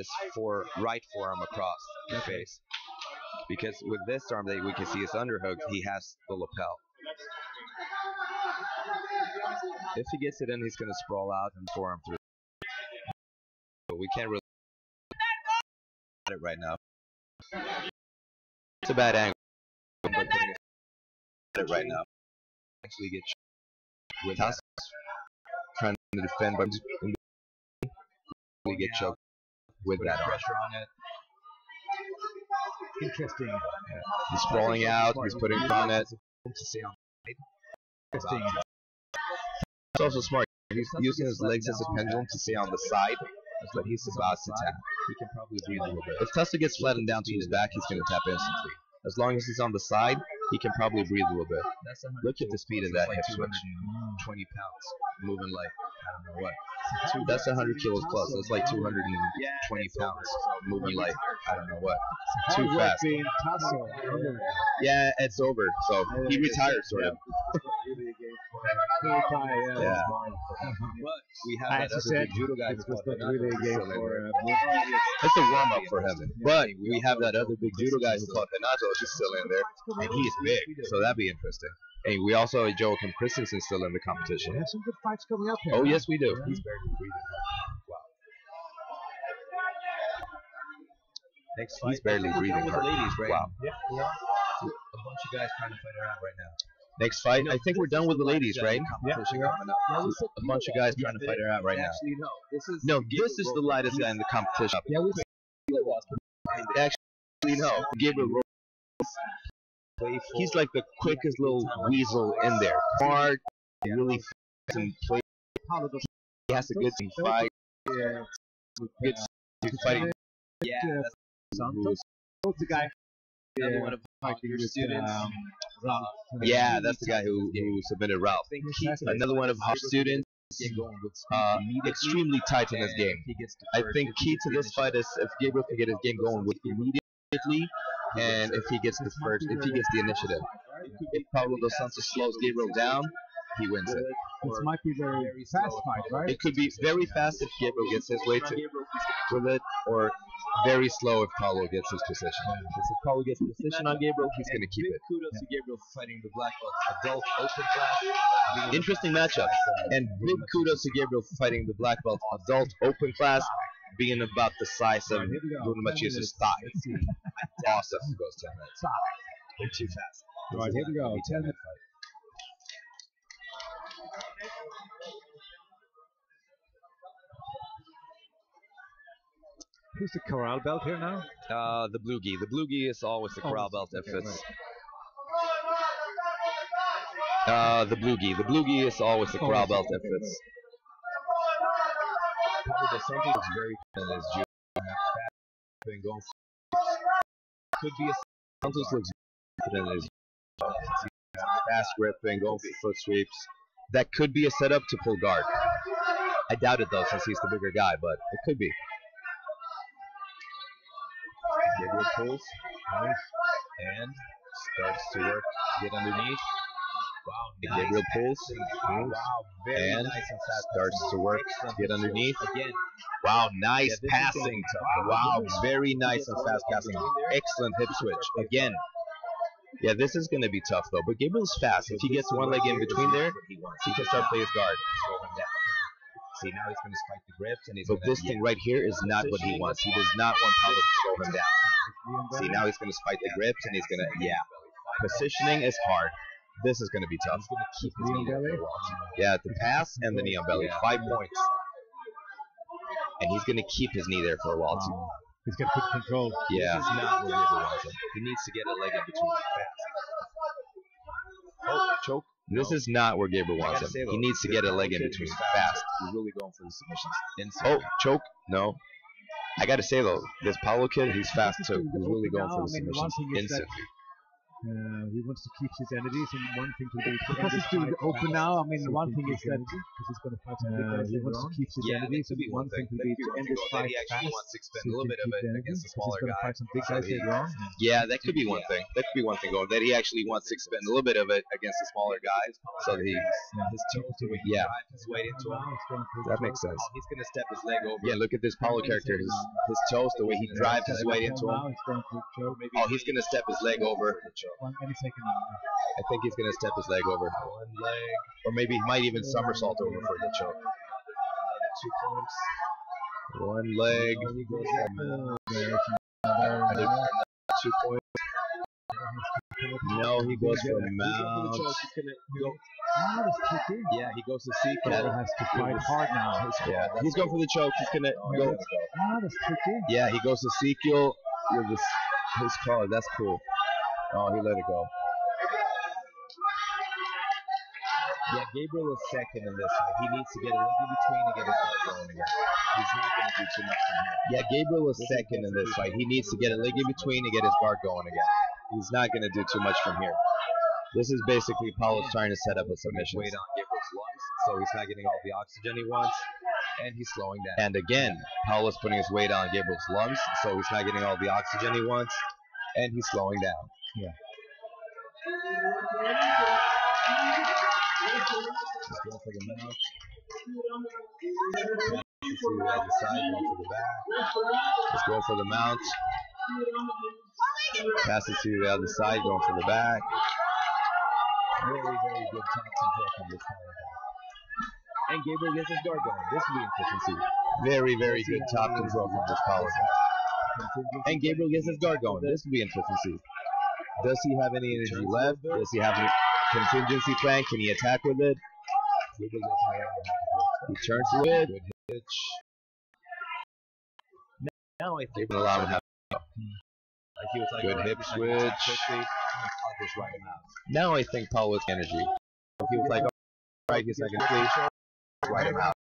right forearm across the face. Because with this arm that we can see his underhook, he has the lapel. If he gets it in, he's going to sprawl out and forearm through. But we can't really it right now. It's a bad angle, but putting it right now. Actually get with us trying to defend, but we get choked with that pressure on it. interesting. He's sprawling out. He's putting on it. Interesting. It's also smart. He's using his legs as a pendulum to stay on the side, but he's about to tap. He can probably breathe a little bit. If Tessa gets flattened down to his back, he's going to tap instantly. As long as he's on the side, he can probably breathe a little bit. Look at the speed of that hip switch. 20 pounds. Moving like, I don't know what. That's 100 kilos plus. That's like 220 pounds. Moving like, I don't know what. Too fast. Yeah, it's over. So he retired, sort of. Yeah. But we have that other big judo guy who's really a game for it's a warm up for him. But we have that other big judo guy who fought Renato is still in there, and he's big, so that'd be interesting. Hey, we also have Joachim Christensen still in the competition. We have some good fights coming up here. Oh yes, we do. He's barely breathing. Wow. Next fight, he's barely breathing hard. Ladies, right? Wow. Yeah, we are. A bunch of guys trying to fight it out right now. Next fight, I think we're done with the ladies, right? Yeah, we are. A bunch of guys trying to fight it out right now. No, this is the lightest guy in the competition. Yeah, we actually no. Gabriel Rose. He's like the quickest little weasel in there. Hard, really fast and play. He has a good fight. Good fighting. Yeah, that's the guy. Another one of your students. Yeah, that's the guy who submitted Ralph. Another one of our students. Extremely tight in his game. I think key to this fight is if Gabriel can get his game going with immediately, and if he gets the initiative. If Pablo dos Santos slows Gabriel down, he wins it. This might be very fast fight, right? It could be very fast if Gabriel gets his way with it, or very slow if Paulo gets his position. Because if Paulo gets position on Gabriel, he's going to keep it. Kudos to Gabriel for fighting the black belt adult open class. Interesting matchup. And big kudos to Gabriel for fighting the black belt adult open class, being about the size of Bruno Macias' thigh. Awesome. Goes 10 minutes. They're too fast. All right, here we go. 10-minute fight. Who's the corral belt here now? The blue gi. The blue gi is always the corral belt if it's. The blue gi. The blue gi is always the corral belt if it's. Probably the something that's very in his judo. Been going. Could be a. Santos looks confident in his fast gripping, going for foot sweeps. That could be a setup to pull guard. I doubt it though, since he's the bigger guy, but it could be. Gabriel pulls, and starts to work to get underneath. Wow, Gabriel pulls, wow, very and nice and fast. starts to work to get underneath. Again, wow, nice Yeah, passing. Wow, very nice and fast passing. Excellent hip switch. Again. Yeah, this is going to be tough though, but Gabriel's fast. If he gets one leg in between there, he can start playing his guard. See, now he's going to spike the grips, and he's But this thing right here is not what he wants. He does not want Paulo to slow him down. See, now he's going to spike the grips, and he's going to, Positioning is hard. This is going to be tough. He's going to keep his knee belly. Yeah, the pass and the knee on belly. 5 points. And he's going to keep his knee there for a while, too. He's got good control. Yeah. This is not where Gabriel wants him. He needs to get a leg in between fast. Oh, choke. This is not where Gabriel wants him. He needs to get a leg in between fast. He's really going for the submissions. Oh, choke. No. I got to say, though, this Paulo kid, he's fast, too. He's really going for the submissions instantly. He wants to keep his energies, and one thing to do because he's doing the open now. I mean, one thing is that because he's going to fight some big guys he wants to keep his energies, and one thing to be to end this fight he actually fast. wants to expend a little bit of it against the smaller guy. Fight some big guys later on. Yeah, that could be one thing. That could be one thing going. That he actually wants to expend a little bit of it against the smaller guys, so that he. His toes to drive his weight into him. That makes sense. He's going to step his leg over. Yeah, look at this Paulo character. His toes, the way he drives his weight into him. Oh, he's going to step his leg over. Any second. I think he's going to step his leg over. One leg. Or maybe he might even somersault over for the choke. 2 points. 1 leg. 2 points. No, he goes for mount. Yeah, he goes to seek. Paulo has to fight hard now. Yeah, he's going for the choke. He's going to go. That's tricky. Yeah, he goes to Ezekiel with his collar. That's cool. Oh, he let it go. Yeah, Gabriel is second in this fight. He needs to get a leg in between to get his guard going again. He's not going to do too much from here. Yeah, Gabriel is second in this fight. He needs to get a leg in between to get his guard going again. He's not going to do too much from here. This is basically Paulo's trying to set up a submission. Weight on Gabriel's lungs, so he's not getting all the oxygen he wants, and he's slowing down. And again, Paulo's putting his weight on Gabriel's lungs, so he's not getting all the oxygen he wants, and he's slowing down. Yeah. He's going for the mouth. He's to the other side, going for the back. He's going for the mount. Passes to the other side, going for the back. Very, very good top control from this power. And Gabriel gets his guard going. This will be efficiency. Very, very good top control from this Paulo guy. And Gabriel gets his guard going. This will be efficiency. Does he have any energy left? Does he have a contingency plan? Can he attack with it? He turns to it. Good hitch. Now I think Even allow him to have he was like, good hip switch. I'll just ride him out. Now I think Paulo's energy. He was like, all right, he's not going to please ride him out.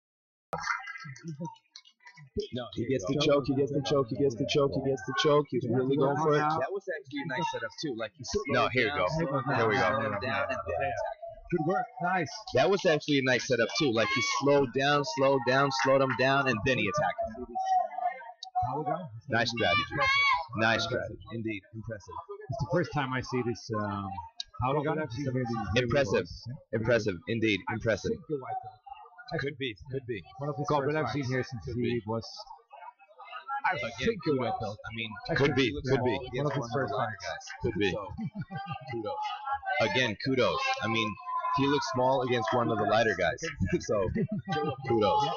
No, He gets the choke, he gets the choke, he gets the choke, he gets the choke. He's really going for it. That was actually a nice setup too. Like he slowed No, here you go. Here we go. down and then attacked. Good work. Nice. That was actually a nice setup too. Like he slowed him down, and then he attacked him. Nice strategy. Nice strategy. Indeed, impressive. It's the first time I see this How we got it? Impressive. Impressive. Indeed. Impressive. Could be. One of the Corbin I've seen here since he was. I think a white belt. I mean, Could be. Could be. One of his first fights. Could be. So, kudos. Again, kudos. I mean, he looks small against one of the lighter guys. So, kudos.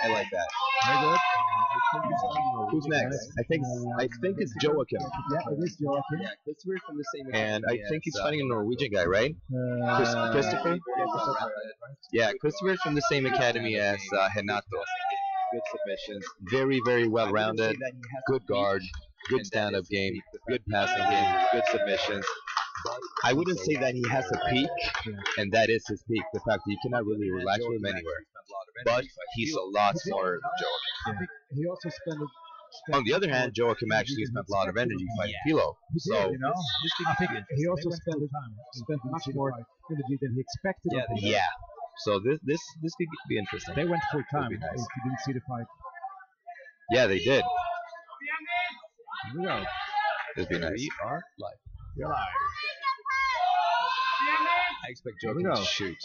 I like that. Very good. Who's next? I think it's Joachim. Yeah, it is Joachim. Yeah, Christopher from the same And I academy think he's as, fighting a Norwegian guy, right? Christopher? Yeah, Christopher from the same academy as Renato. Good submissions. Very, very well rounded. Good guard. Good stand-up game. Good passing game. Good submissions. I wouldn't say that he has a peak, and that is his peak. The fact that you cannot really relax with him anywhere. But he's a lot smarter than Joachim. He also spent. On the other hand, Joachim actually spent a lot of energy fighting Pilo. So I think he also spent much more energy than he expected. yeah. So this could be interesting. They went full time. Could be nice. If you didn't see the fight. Yeah, they did. Here we go. It'd be nice. We are live. We're live. I expect Joachim to shoot.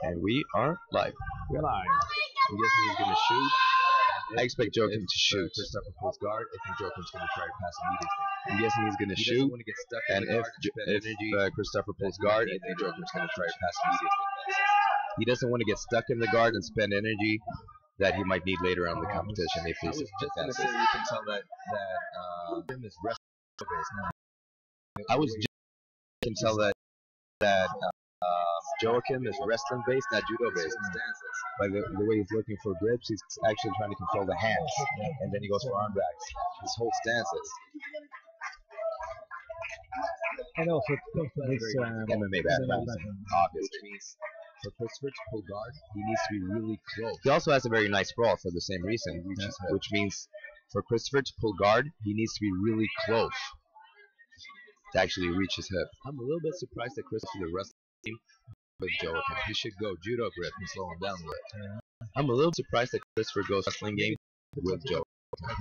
And we are live. We're live. I'm guessing he's going to shoot. I expect Joachim to shoot. Christopher pulls guard, I think Joachim's going to try to pass immediately. I'm guessing he's going to He shoot. doesn't want to get stuck in And the guard, spend energy. if Christopher pulls guard, I think Joachim's going to try to pass immediately. He doesn't want to get stuck in the guard and spend energy that he might need later on in the competition if I he's was just going to say, you can tell that Jim is wrestling based now. I was just can tell that Joachim is wrestling based, not judo based. By the way he's looking for grips, he's actually trying to control the hands, and then he goes for arm drags. His whole stances. And also, it's MMA background, obviously. For Christopher to pull guard, he needs to be really close. He also has a very nice sprawl for the same reason, which means for Christopher to pull guard, he needs to be really close to actually reach his hip. I'm a little bit surprised that Christopher the wrestling team with Joachim. He should go judo grip and slow him down a bit. I'm a little surprised that Christopher goes wrestling game with Joe.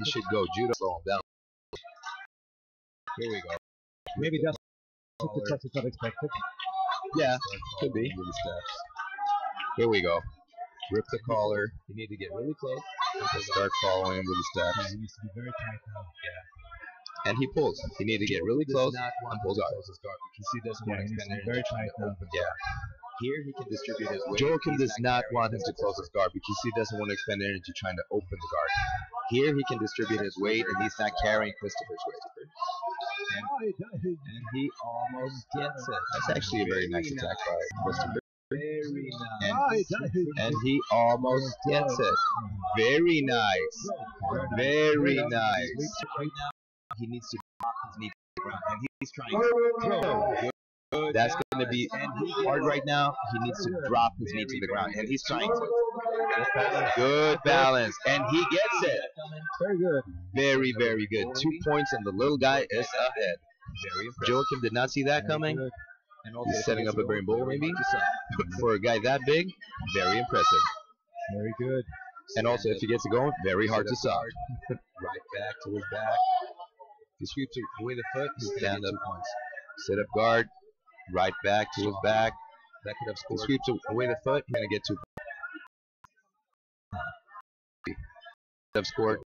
He should go judo, slow him down. Here we go. maybe that's the touch is not expected. Yeah, could be. Here we go. Rip the collar. You need to get really close. Start following with the steps. He needs to be very tight now. And he pulls. You need to get really close and pull guard. Because he doesn't Yeah, want he to needs to expend be very energy. tight now. Yeah. Here he can distribute his weight. Joachim He's does not carrying want him his to close his guard because he doesn't want to expend energy trying to open the guard. Here he can distribute his weight and he's not carrying Christopher's weight. And he almost gets it. That's actually a very nice attack by Christopher. Very nice. And he almost gets it. Very nice. Very nice. Right now, he needs to drop his knee to the ground. And he's trying to. That's going to be hard right now. He needs to drop his knee to the ground. And he's trying to. Good balance. And he gets it. Very good. Very, very good. 2 points and the little guy is ahead. Very impressive. Joachim did not see that coming. And also He's setting up a brain bowl maybe. For a guy that big, very impressive. Very good. And also if he gets it going, very hard to stop. Right back to his back. If he sweeps away the foot, he's going to get 2 points. Sit up guard, right back to his back. That could have If he scored. sweeps away the foot, he's going to get 2 points. Have scored.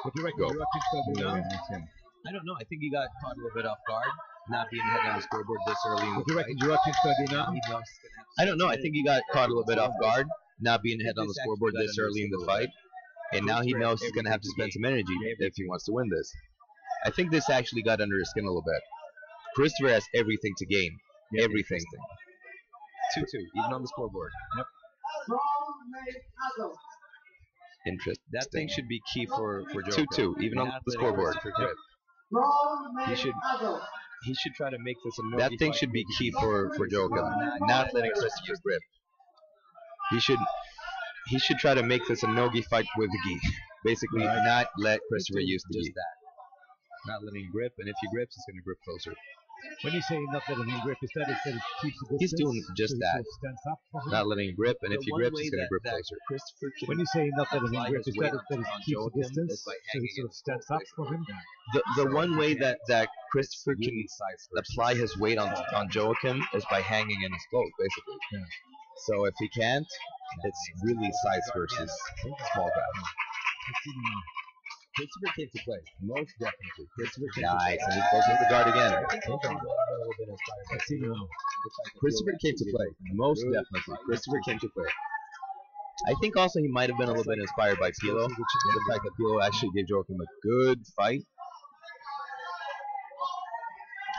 What do you reckon? Go. Do you reckon it's gonna be I don't know. I think he got caught a little bit off guard, not being ahead on the scoreboard this early in the What do you fight. reckon? Do you reckon it's gonna be now? He knows he's gonna have to I don't know. I think he got caught a little bit off guard, not being ahead on the scoreboard this early in the fight. And now he knows he's going to have to spend some energy if he wants to win this. I think this actually got under his skin a little bit. Christopher has everything to gain. Everything. 2-2, even on the scoreboard. Interesting. That thing should be key for Joe. 2-2, even on the scoreboard. For grip. He should try to make this a That thing should be key for Joachim. Not letting Christopher grip. He should try to make this a no-gi fight with the gi. Basically, not let Christopher use the gi. Just that. Not letting him grip, and if he grips, he's going to grip closer. When you say not letting him grip, is that it keeps the distance? He's doing just so he that. sort of stands up for him? Not letting him grip, and if he one grips, way he's going to grip that closer. Christopher can When you say not letting him apply grip, his is that weight it on keeps the Joachim distance? is by So he hanging sort of his stands up for him? The one way that Christopher can really size versus apply his weight on Joachim is by hanging in his clothes, basically. Yeah. So if he can't, it's really size versus small guy. Christopher came to play, most definitely. Christopher came Nice, to and play. he closes the guard again. I think he's a little bit inspired by Pilo. Christopher came to play, most definitely. Christopher came to play. I think also he might have been a little bit inspired by Pilo. The fact that Pilo actually gave Joachim a good fight.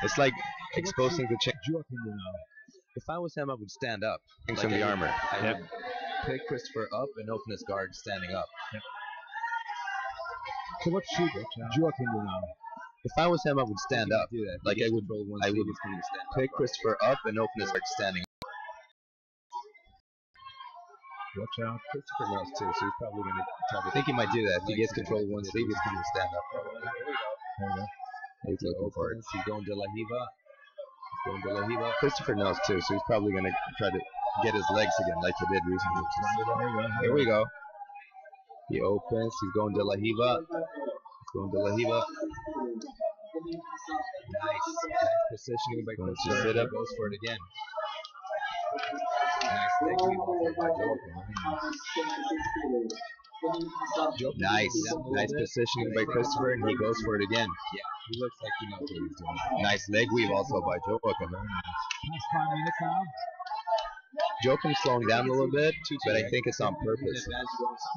It's like exposing the change. If I was him, I would stand up. Like in the armor. I would pick Christopher up and open his guard standing up. Yep. So what should Joachim do now? If I was him, I would stand up. Like I would pick Christopher up and open his guard standing up. Watch out. Christopher knows too, so he's probably going to try to. I think he might do that. If he gets control of one sleeve, he's going to stand up. There you go. He's looking for it. He's going to La Hiva. Christopher knows too, so he's probably going to try to get his legs again like he did recently. There you go. Here we go. He opens. He's going to La Hiva. Nice positioning by Going to Christopher. sit up. He goes for it again. Nice leg sweep by Joachim. Nice positioning by Christopher, and he goes for it again. Yeah, he looks like he knows what he's doing. Nice leg weave also by Joachim. Last 5 minutes now. Joachim's slowing down a little bit, but I think it's on purpose.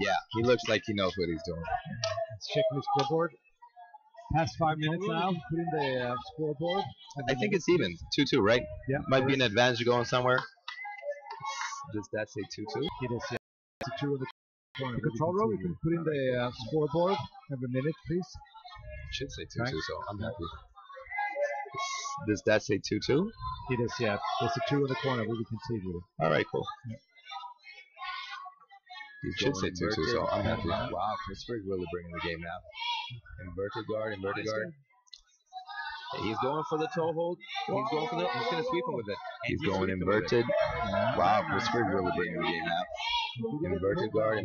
Yeah, he looks like he knows what he's doing. Let's check the scoreboard. Past 5 minutes now. Put in the scoreboard. I think it's even 2-2, right? Yeah. Might be an advantage going somewhere. Does that say 2-2? It is, yeah. It's a 2 on the corner. The control room, you can put in the scoreboard every minute, please. Should say 2-2, so I'm happy. Does that say 2-2? It is, yeah. There's a 2 on the corner where we can see it. Alright, cool. Yeah. You should say 2-2, so I'm happy. Wow, Christopher's really bringing the game now. Inverted guard. He's going for the toe hold. He's going for the. He's going to sweep him with it. He's going inverted. Wow, Christopher's really bringing the game now. Inverted guard.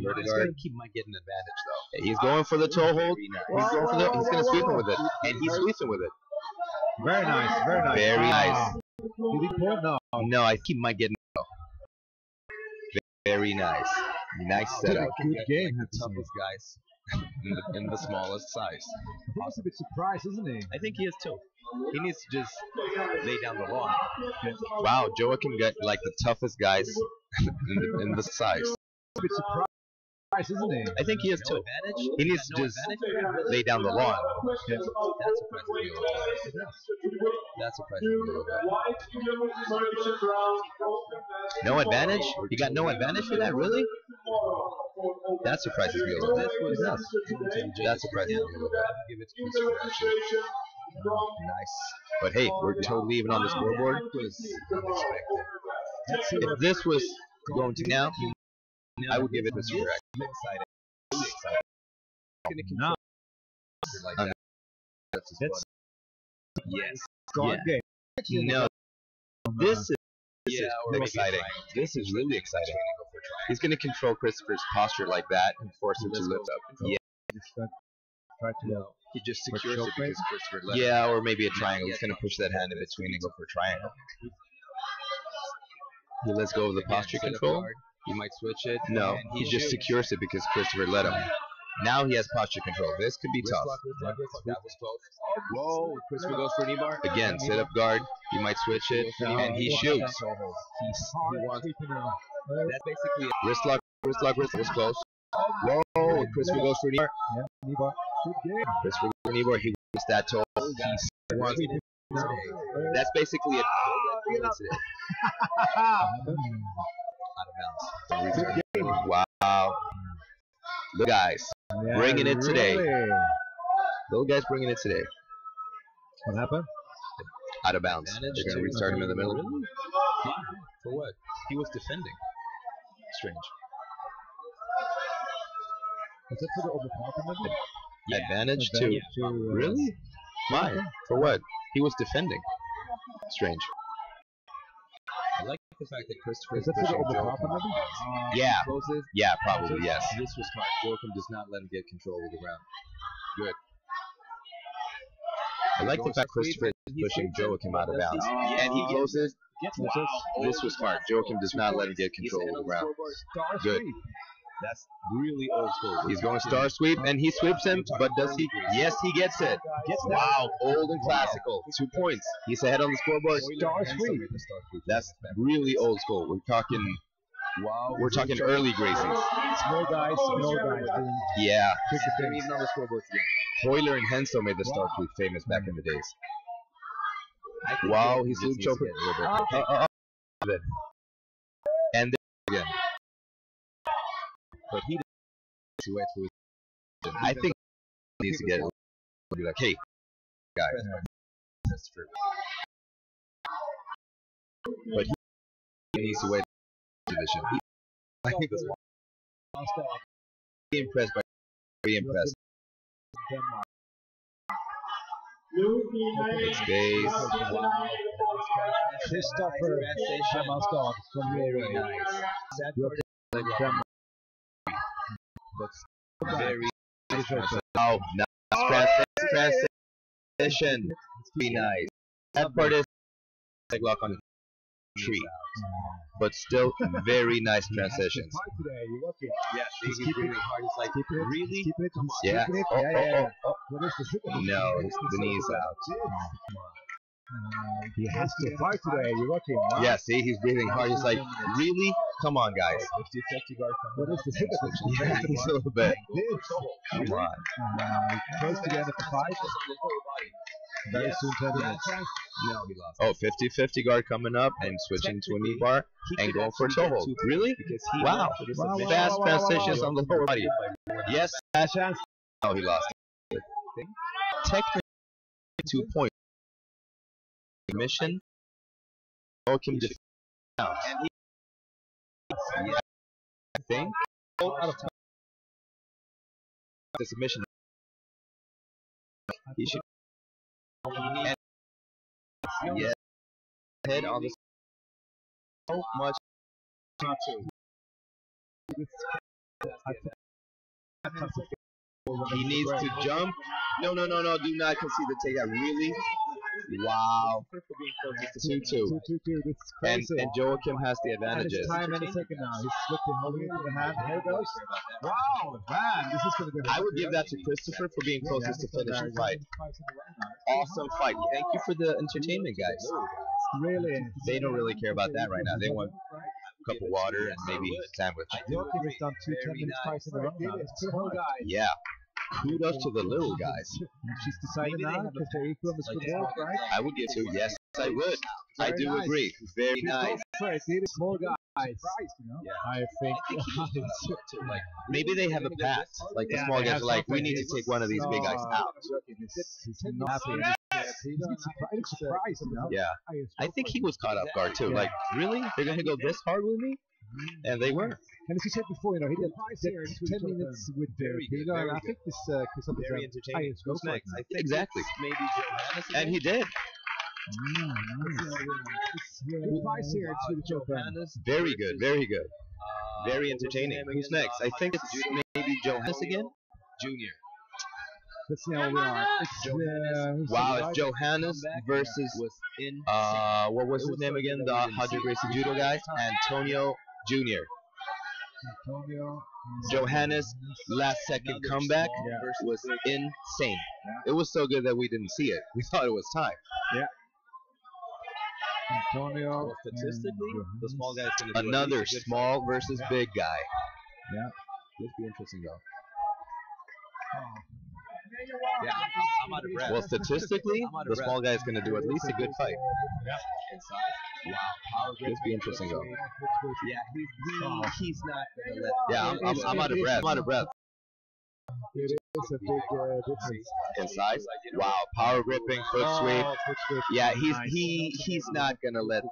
He might get an advantage though. He's going for the toe hold. He's going to sweep him with it, and he's sweeping with it. Very nice, very nice. Very nice. Did he pull? No. No, I think he might get no. Very nice. Nice setup. Good game. The toughest guys in the smallest size. He's a bit surprised, isn't he? I think he is too. He needs to just lay down the law. Wow, Joachim got like the toughest guys in the size. A bit surprised, isn't he? I think he is too. He needs to just lay down the law. That surprises me a little bit. That surprises me a little bit. No advantage? You got no advantage for that, really? That surprises me a little bit. That surprises me a little bit. Give it to Christopher, actually. Nice. But hey, we're totally even on the scoreboard. It was unexpected. If this was going to now, I would give it to Christopher. I'm excited. Really excited. Going to control like that. That's his That's yes. God game. No, this is or exciting. This is really exciting. He's going to control Christopher's posture like that and force him to lift up. Yeah. Try to He just secures it because Christopher left. Yeah, or maybe a triangle. He's going to push that hand in between and go for a triangle. He lets go of the posture control. He might switch it. No, and he just secures it because Christopher let him. Now he has posture control. This could be tough. That was close. Whoa, Christopher goes for an E-bar. Again, sit up guard. He might switch it, and he shoots. He wants. That's basically it. Wrist lock, wrist close. Whoa, Christopher goes for an E-bar. Good game. Christopher goes for an E-bar. He wants that toe. He wants. That's basically it. Out of bounds. Wow. Little guys bringing it today. Little guys bringing it today. What happened? Out of bounds. They're going to restart him in the middle. For what? He was defending. Strange. Was that for the overpower maybe? Advantage to really? Why? For what? He was defending. strange. I like the fact that Christopher Is is that pushing over the top Joachim. maybe? Yeah, Closes. yeah, probably yes. This was smart. Joachim does not let him get control of the ground. Good. I like the fact Christopher is pushing Joachim out of bounds, and he closes. Wow, this was smart. Joachim does not let him get control of the ground. Good. That's really old school. He's going star sweep, and he sweeps him, but does he? Yes, he gets it. Wow, old and classical. 2 points. He's ahead on the scoreboard. Star sweep. That's really old school. We're talking early Gracies. Small guys, Yeah. They're even on the scoreboard today. Hoyler and Hensel made the star sweep famous back in the days. Wow, he's loop choking. And there again. But he didn't see way through his. I think he needs to get it. Be like, hey, guy. Christopher. But he needs to wait position. I think that's be impressed by be impressed. Space. Christopher Hemmelstad from Norway. But very nice. Oh, nice transition. Be nice. That part is like lock on a tree. But still very nice transitions. Yeah, he's really hard. It's like, really? Yeah. Oh. No, the knee's out. He has to fight today. You're watching. Huh? Yeah, see, he's breathing hard. He's like, really? Come on, guys. What is the situation? Yeah, he's a little bit. Come on. Close to the end of the fight. Very soon 20 minutes. No, he lost. Oh, 50-50 guard coming up and switching to a knee bar and going for a toe hold. Really? Wow. Fast transitions on the lower body. Yes. Oh, he lost. Technically, 2 points. Mission. Joachim defends. I think. Out of time. The submission. He should. And yeah. Head on the. So much. He needs to jump. No. Do not concede the takeout. Really? Wow. 2-2. And Joachim has the advantages. Time in a second now. He's flipping, holding it in the hand. Here it goes. Wow, man. This is going to be. I would give that to Christopher for being closest to finishing fight. Awesome fight. Thank you for the entertainment, guys. Really? They don't really care about that right now. They want a cup of water and maybe a sandwich. Joachim has done 2 10-minute fights in a row now. It's too hard. Yeah. Kudos to the little guys. She's decided now because they're equal on the scoreboard, right? I would give to. Yes, I would. I do agree. Very nice. Small guys. Yeah. I think. Maybe they have a pact. Like the small guys are like, we need to take one of these big guys out. He's not happy. He's surprised, you know? Yeah. I think he was caught off guard too. Like, really? They're going to go this hard with me? And they were. And as you said before, you know, he did 10 minutes with Peter, and I think this Christopher very entertaining. Who's next? I think Exactly. maybe Johannes. And he did. Very good. Very good. Very entertaining. Who's next? I think it's maybe Johannes again? Junior. Let's see how we are. Wow, it's Johannes versus what was his name again? The 100 Gracie Judo guy? Antonio Jr. Johannes' last second comeback was insane. It was so good that we didn't see it. We thought it was time. Yeah. Antonio. Well, statistically, the small guy's going to do another small versus big guy. Yeah. This be interesting though. Yeah, I'm out of breath. Well, statistically, the small guy is going to do at least a good fight. Wow. This be interesting though. Yeah, he's not going to let. Yeah, I'm out of breath. I'm out of breath. It is a big difference. In size? Wow, power gripping, foot sweep. Yeah, he's not going to let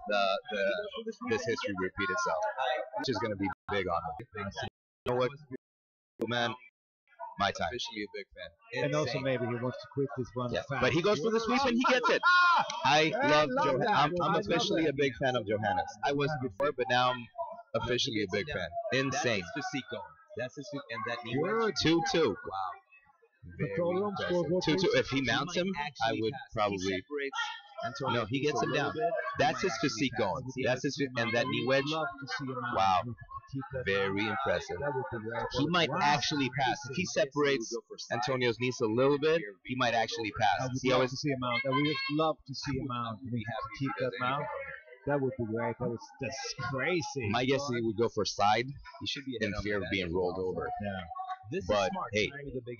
this history repeat itself. Which is going to be big on him. You know what, man? My time. Officially a big fan. And also Insane. maybe he wants to quit this one. Yeah, fast. but he goes for the sweep and he gets it. I love Johannes. I'm officially a big fan of Johannes. I was before, but now I'm officially a big fan. Insane. That's his physique going. That's his physique, and that knee Good. wedge. 2-2. Wow. Very Control room, impressive. scoreboard, 2-2. please. If he mounts him, I would probably. No, he gets him down. That's his physique going. That's his and that knee wedge. Love to see him out. Wow. Keep that Very impressive. That would be great. He might Wow. actually pass. If he separates Antonio's knees a little bit, he might actually I pass. would He love always to see him out. I would just love to see him out. We have to keep that mount. That would be great. That's crazy. my guess is he would go for side He should be in fear of being rolled over. Yeah. This But, is smart. hey, Trying the big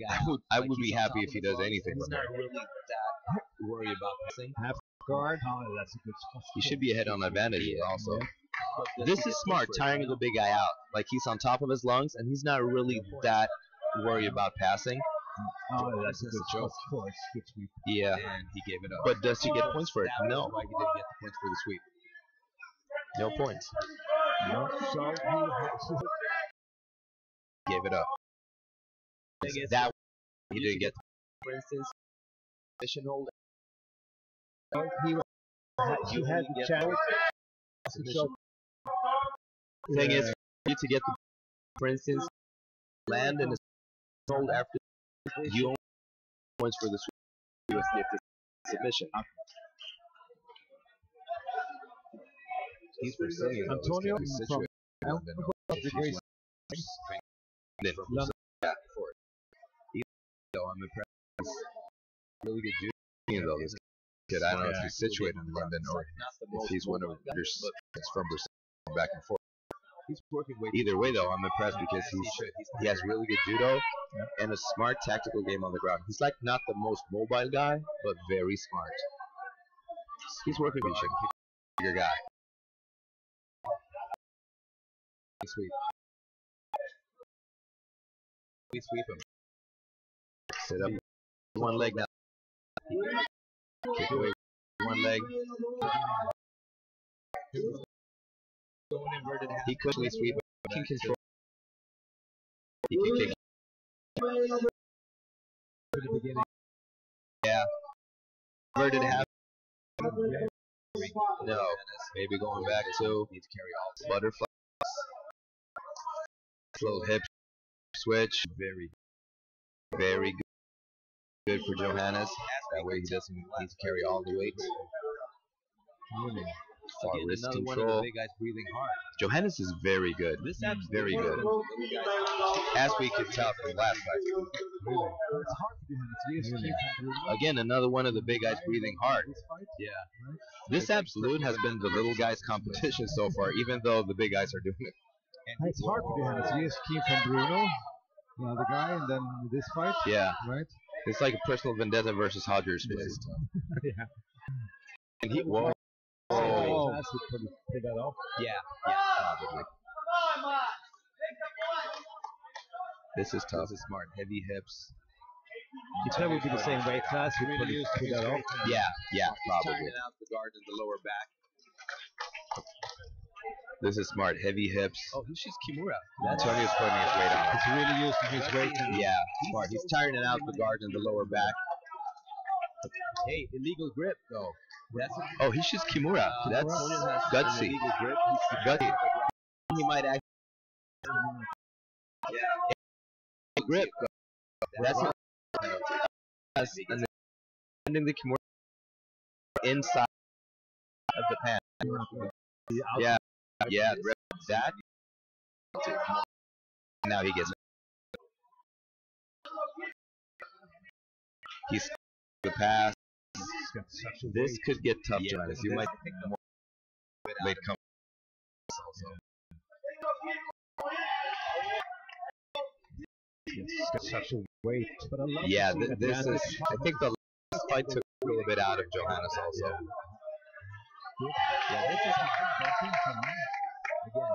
I would be happy if he does anything He's with not that. really that worried about passing. Half guard. Oh, that's a good spot. He should be ahead on advantage also. But This is smart, tiring the big guy out. Like he's on top of his lungs, and he's not really that worried about passing. Oh, that's a good joke. Of course, good sweep. Yeah, And he gave it up. but does he get points for it? That No, was why he didn't get the points for the sweep. no points. No, so he has Gave it up. Thing is, That he didn't get. for instance, mission hold. he had the chance. So, Thing is, for you to get the, for instance, land and hold after you only get points for the sweep. Submission. He's for saying it, though. It's Antonio gonna be from situated, and then London. So I'm impressed. Really good juice. You know, this kid, I don't know if he's situated in London or if he's one of your from Brazil, back and forth. He's working way Either way, though, I'm impressed because he has really good judo and a smart tactical game on the ground. He's like not the most mobile guy, but very smart. He's working with bigger guy. sweep. We sweep him. Sit up, one leg now. Kick away, one leg. Going inverted half. He could sweep, but he can control. He can kick. To the beginning. Yeah. Inverted half. No. Maybe going back to Needs to carry all. butterfly. Little hip switch. Very good. Good for Johannes. That way he doesn't need to carry all the weight. Far Again, wrist another one of control. the big guys breathing hard. Johannes is very good. This Very good. As we could tell from last fight. It's hard to do him. It's really Again, another one of the big guys breathing hard. Yeah. This absolute has been the little guys' competition so far, even though the big guys are doing it. It's hard to do him. It's really came from Bruno, the other guy, and then this fight, Yeah. right? It's like a personal vendetta versus Hodgers play. Yeah. And he, whoa. Oh, that's put that off. Yeah. Probably. This is tough. This is smart. Heavy hips. That would be the same weight class. We Really put that off. Yeah, probably. Tiring out the guard in the lower back. This is smart. Heavy hips. Oh, he's just Kimura. Antonio's putting his weight on. He's really used to his weight. Yeah, smart. He's tiring out the guard in the lower back. Hey, illegal grip though. That's Oh, he shoots Kimura. That's gutsy. illegal grip. Gutsy. He might actually grip. That's and then sending the Kimura inside of the pan. Yeah, that. Now he gets it. He's the pass. This could get tough, Johannes. You might think more late come. He's got such a weight. But I love Yeah, to see the this is. advantage. I think the last fight took a little bit out of Johannes also. Yeah, this is again,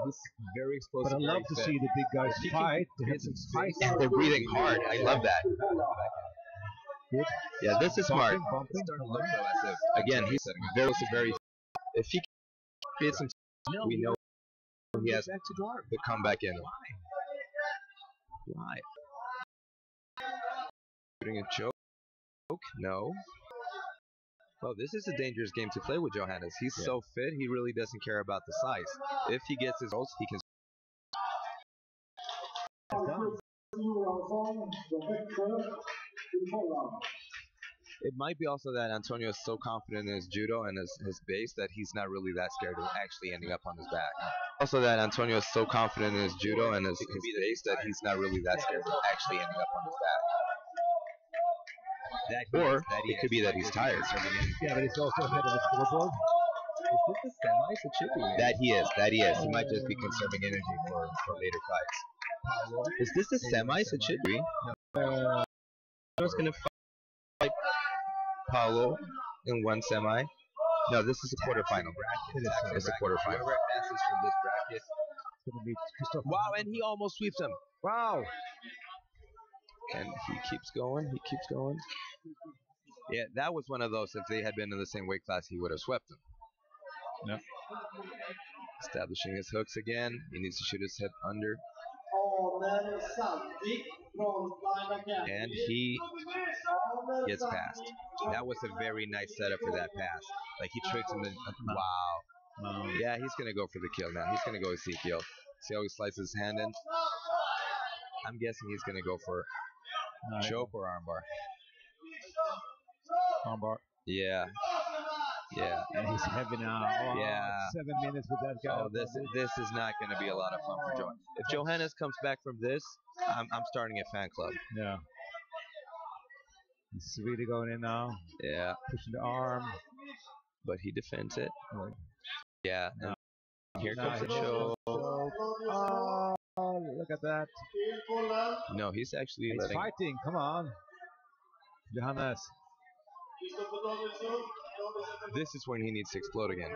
he's very explosive. But I love to see the big guys fight. They have some fight. And they're breathing hard. I love that. Good. Yeah, this is smart. Bumping. starting to look though as if Again, he's very. If he creates some, we know he has back to guard. the comeback in him. Why? Shooting a choke? No. Well, this is a dangerous game to play with Johannes. He's so fit, he really doesn't care about the size. If he gets his rolls, he can. It might be also that Antonio is so confident in his judo and his base that he's not really that scared of actually ending up on his back. Also that Antonio is so confident in his judo and his base that he's not really that scared of actually ending up on his back. Or it could be that he's tired. Yeah, but he's also ahead of the scoreboard. Is this the semis? It should be. That he is. He might just be conserving energy for later fights. Is this the semis? It should be. Who's going to fight Paulo in one semi? No, this is a quarterfinal. It's a quarterfinal. Whoever advances from this bracket. Wow, and he almost sweeps him. Wow. And he keeps going. Yeah, that was one of those. If they had been in the same weight class, he would have swept him. Yeah. Establishing his hooks again. He needs to shoot his head under. And he gets past. That was a very nice setup for that pass. Like he tricks him. Wow. Yeah, he's going to go for the kill now. He's going to go Ezekiel. See how he slides his hand in? I'm guessing he's going to go for choke or armbar. Armbar. Yeah. And he's heavy now. Oh, yeah. 7 minutes with that guy. Oh, this is not going to be a lot of fun for Johannes. If Johannes comes back from this, I'm starting a fan club. Yeah. He's really going in now. Yeah. Pushing the arm. But he defends it. Right. Yeah. And here comes the choke. Oh, look at that. No, he's actually He's fighting. Come on. Johannes. This is when he needs to explode again.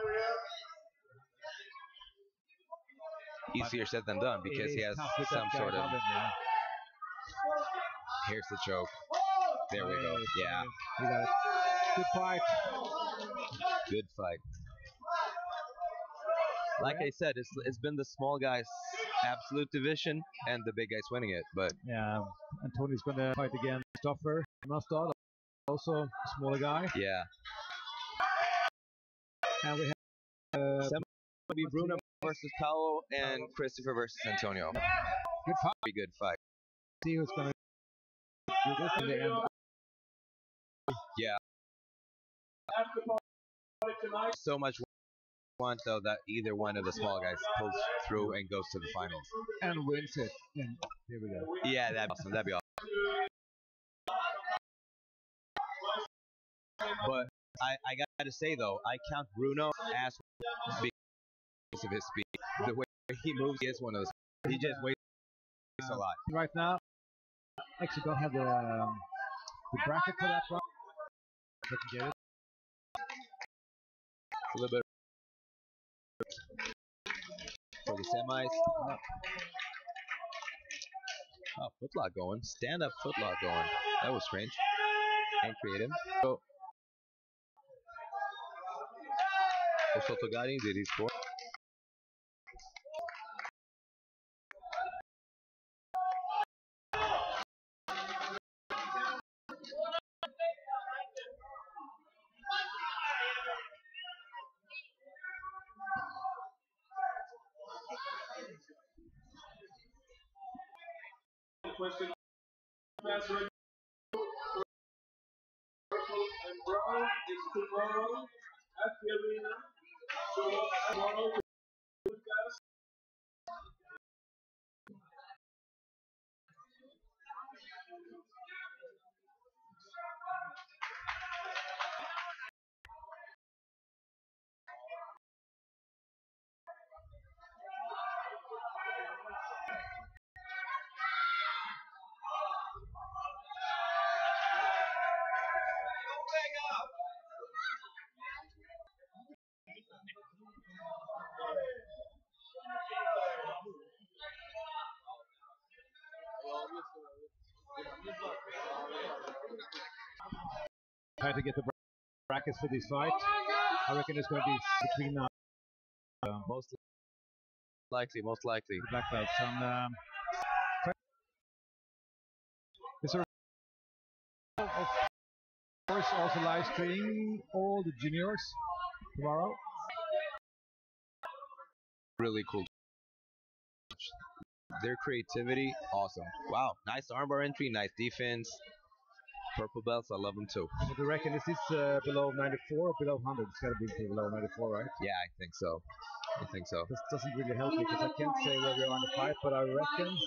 Easier said than done because he has some sort of. Here's the choke. There we go. Yeah. We got it. Good fight. Good fight. Like I said, it's been the small guys' absolute division and the big guys winning it. But yeah, Antonio's going to fight again. Stoffer, Mustard, also a smaller guy. Yeah. And we have Bruno versus Paolo and Christopher versus Antonio. Good fight. Good fight. See who's going to do this in the end. Yeah. So much want though that either one of the small guys pulls through and goes to the finals and wins it. And here we go. Yeah, that'd be awesome. That'd be awesome. But I gotta say though, I count Bruno as because of his speed. The way he moves, he is one of those. He just weighs a lot. Right now, actually don't have the bracket for that one. I can get it. A little bit for the semis. Oh, footlock going. Stand up footlock going. That was strange and creative. So, Sotogari, did he score? Question Master and Brown is tomorrow at the arena. So tomorrow guys. Try to get the brackets for this fight. I reckon it's going to be between most likely black belts. And course, also live streaming all the juniors tomorrow. Really cool. Their creativity, awesome. Wow, nice armbar entry, nice defense. Purple belts, I love them too. What do you reckon? Is this below 94 or below 100? It's got to be below 94, right? Yeah, I think so. I think so. This doesn't really help me because I can't say where we are on the fight, but I reckon.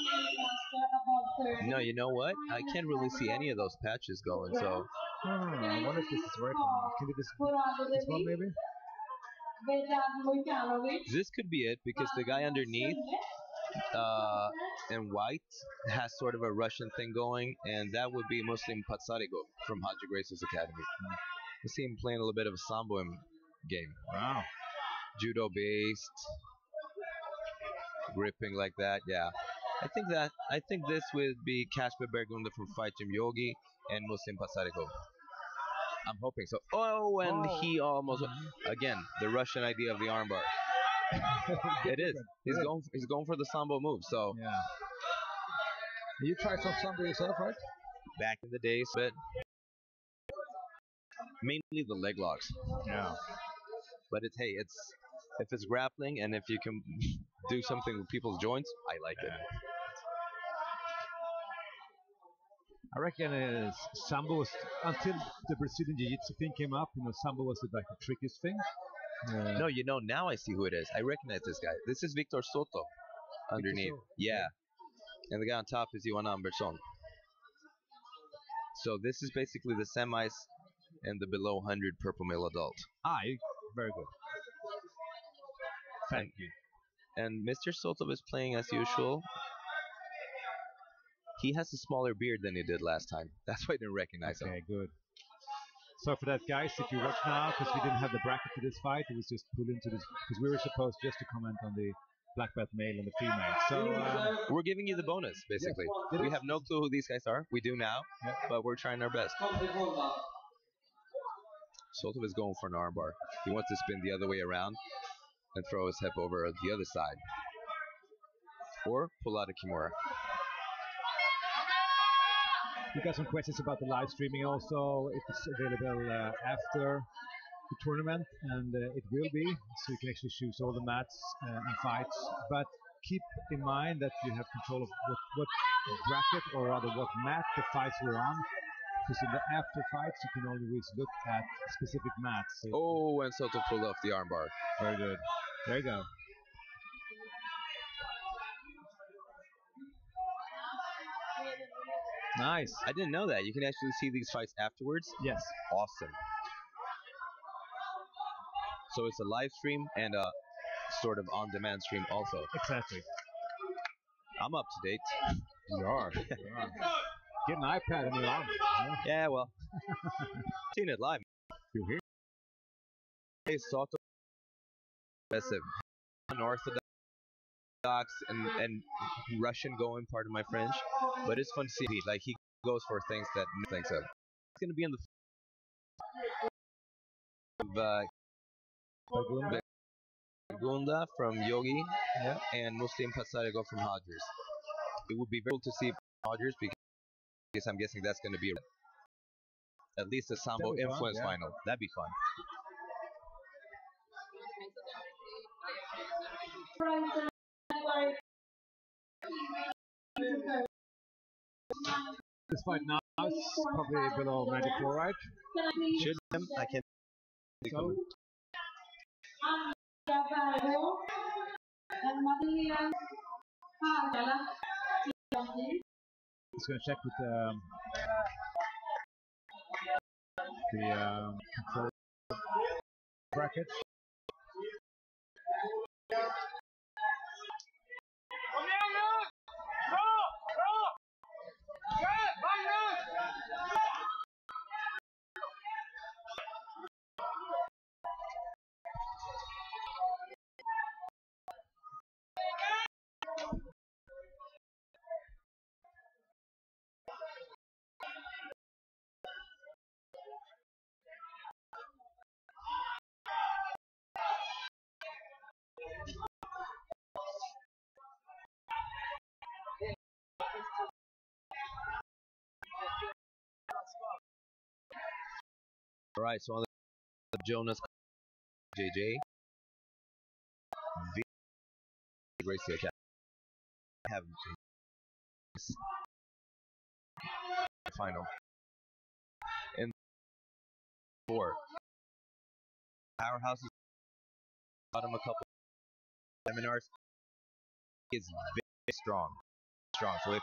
No, you know what? I can't really see any of those patches going, so. I wonder if this is right. Can it be this one maybe? This could be it because the guy underneath in white has sort of a Russian thing going, and that would be Muslim Patsarigo from Haji Grace's Academy. You see him playing a little bit of a sambo game. Wow. Judo based, gripping like that. Yeah, I think this would be Kasper Bergunda from Fight Gym Yogi and Muslim Patsarigo. I'm hoping so. Oh, and he almost again the Russian idea of the armbar. It is. He's going for the sambo move. So yeah. You tried some sambo yourself, right? Back in the days, but mainly the leg locks. Yeah. But it's if it's grappling and if you can do something with people's joints, I like it. I reckon sambo was until the Brazilian Jiu-Jitsu thing came up. Sambo was like the trickiest thing. No, now I see who it is. I recognize this guy. This is Victor Soto underneath. Yeah. And the guy on top is Johan Amberson. So this is basically the semis and the below 100 purple male adult. Very good. Thank you. And Mr. Soto is playing as usual. He has a smaller beard than he did last time. That's why I didn't recognize him. Okay, good. So for that, guys, if you watch now, because we didn't have the bracket for this fight, it was just pulled into this, because we were supposed just to comment on the black belt male and the female. So we're giving you the bonus, basically. Yes, we have no clue who these guys are. We do now, but we're trying our best. Soto is going for an armbar. He wants to spin the other way around and throw his hip over the other side. Or pull out a Kimura. We got some questions about the live streaming also. If it's available after the tournament, and it will be, so you can actually choose all the mats and fights. But keep in mind that you have control of what bracket, or rather what mat the fights were on. Because in the after fights, you can always look at specific mats. So and Soto pulled off the armbar. Very good. There you go. Nice. I didn't know that. You can actually see these fights afterwards? Yes. Awesome. So it's a live stream and a sort of on-demand stream also. Exactly. I'm up to date. You are. Get an iPad and you're on. Yeah, well. Seen it live. You hear? Hey, Soto. Aggressive. Unorthodox and Russian going, pardon my French. But it's fun to see. Like, he goes for things that no thinks of. It's going to be in the Gunda from Yogi and Muslim Patsarigo from Hodgers. It would be very cool to see Hodgers because I'm guessing that's going to be at least a Sambo influence final. That'd be fun. This fight now is probably below 94, right? Should I can't. So, just gonna check with the control bracket. Alright, so on the Jonas JJ Gracie Academy. I have final in 4 powerhouses. Got him a couple seminars. He is very strong. So if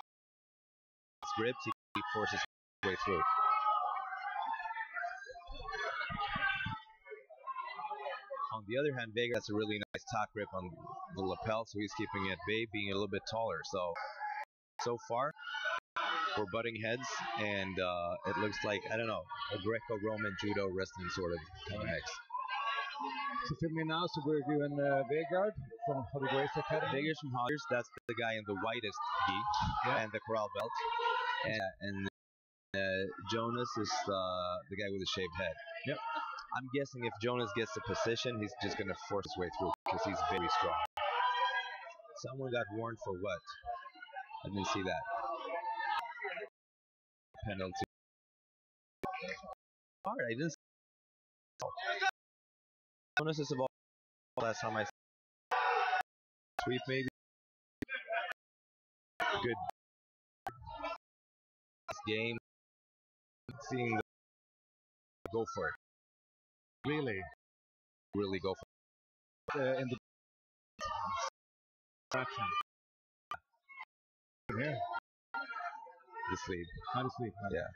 it's grips, he forces his way through. On the other hand, Vega has a really nice top grip on the lapel, so he's keeping it at bay, being a little bit taller. So far, we're butting heads, and it looks like, I don't know, a Greco-Roman judo wrestling sort of mix. So fill me now, so we're doing Vegard from the Grace Academy. Vega's from Hollers, that's the guy in the whitest gi and the corral belt. And Jonas is the guy with the shaved head. Yep. I'm guessing if Jonas gets the position, he's just going to force his way through because he's very strong. Someone got warned for what? I didn't see that. Penalty. Alright, I didn't see. Jonas is about last time I sweep maybe. Good game. Seeing the go for it. Really go for it. In the action. Here. The sleeve. How to sleep. Yeah.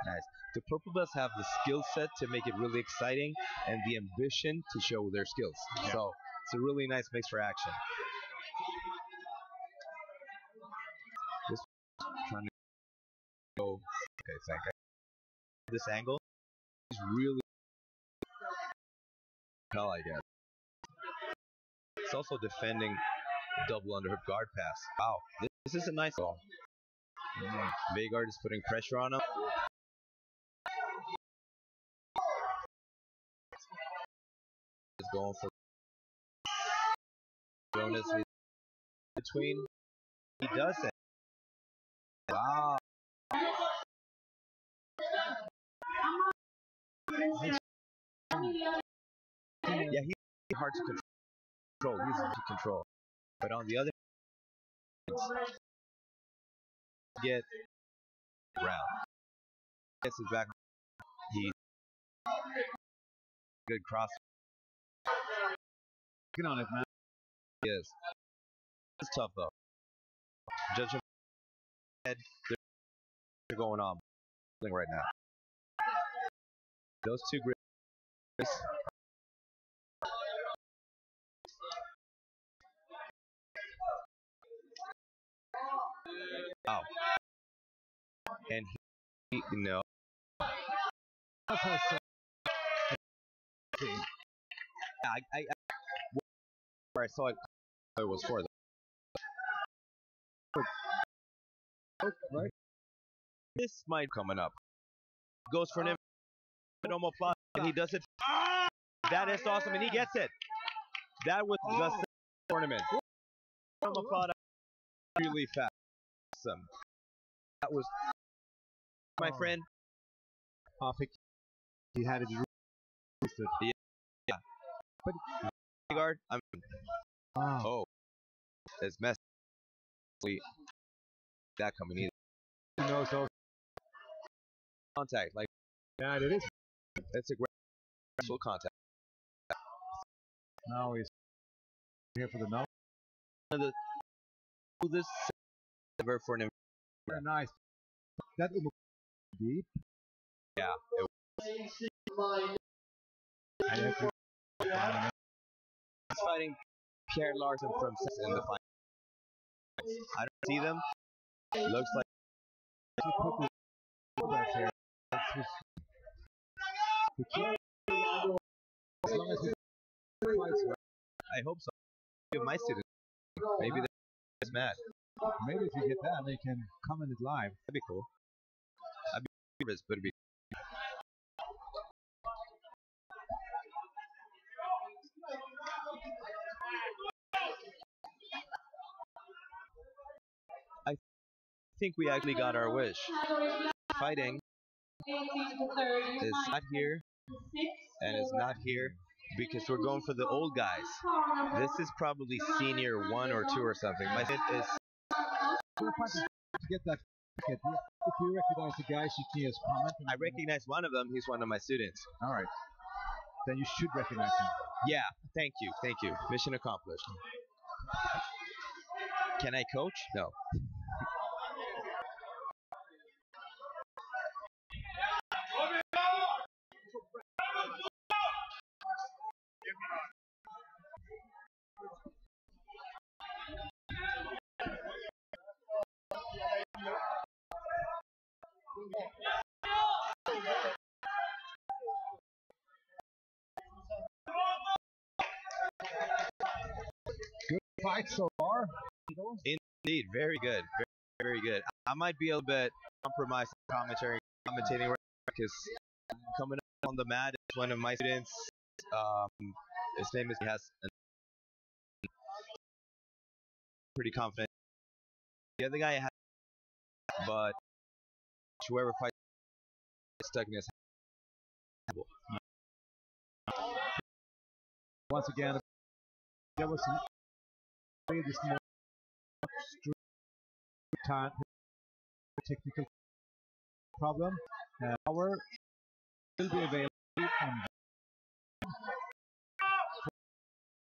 Nice. The purple belts have the skill set to make it really exciting and the ambition to show their skills. Yeah. So it's a really nice mix for action. This trying to go. Okay, thank you. This angle is really hell, I guess. It's also defending double underhook guard pass. Wow, this is a nice ball. Vegard is putting pressure on him. Is going for Jonas between. He does it. Wow. Yeah, he's hard to control. He's hard to control. But on the other hand, get around. Gets his back. He good cross. Get on it, man. He is. It's tough though. Judging head, they're going on right now. Those two grips. Wow. And he, no. Where I saw it was for them. Right. This might coming up. Goes for an omoplata, and he does it. That is awesome, and he gets it. That was the tournament. Omoplata really fast. Awesome. That was my friend. He had it. Yeah. But guard, oh, it's messy. That coming either. He knows also. Contact, like. Yeah, it is. That's a great full contact. Now he's here for the no. This ever for an. Very nice. That deep. Yeah. He's fighting Pierre Larson from in the final. I don't see them. Looks like. I hope so. Give my students. Maybe they're mad. Maybe if you get that, they can comment it live. That'd be cool. I'd be nervous, but it'd be. I think we actually got our wish. Fighting is not here and is not here because we're going for the old guys. This is probably senior 1 or 2 or something. My hit is. To get that, if you recognize the guys, you can just comment. I recognize one of them. He's one of my students. All right. Then you should recognize him. Yeah. Thank you. Thank you. Mission accomplished. Can I coach? No. Good fight so far. Indeed, very good, very good. I might be a little bit compromised commentating right now because coming up on the mat is one of my students. His name is. He has pretty confident. The other guy has, but whoever fights stuck in his. Once again, there was this more time technical problem. Our will be available on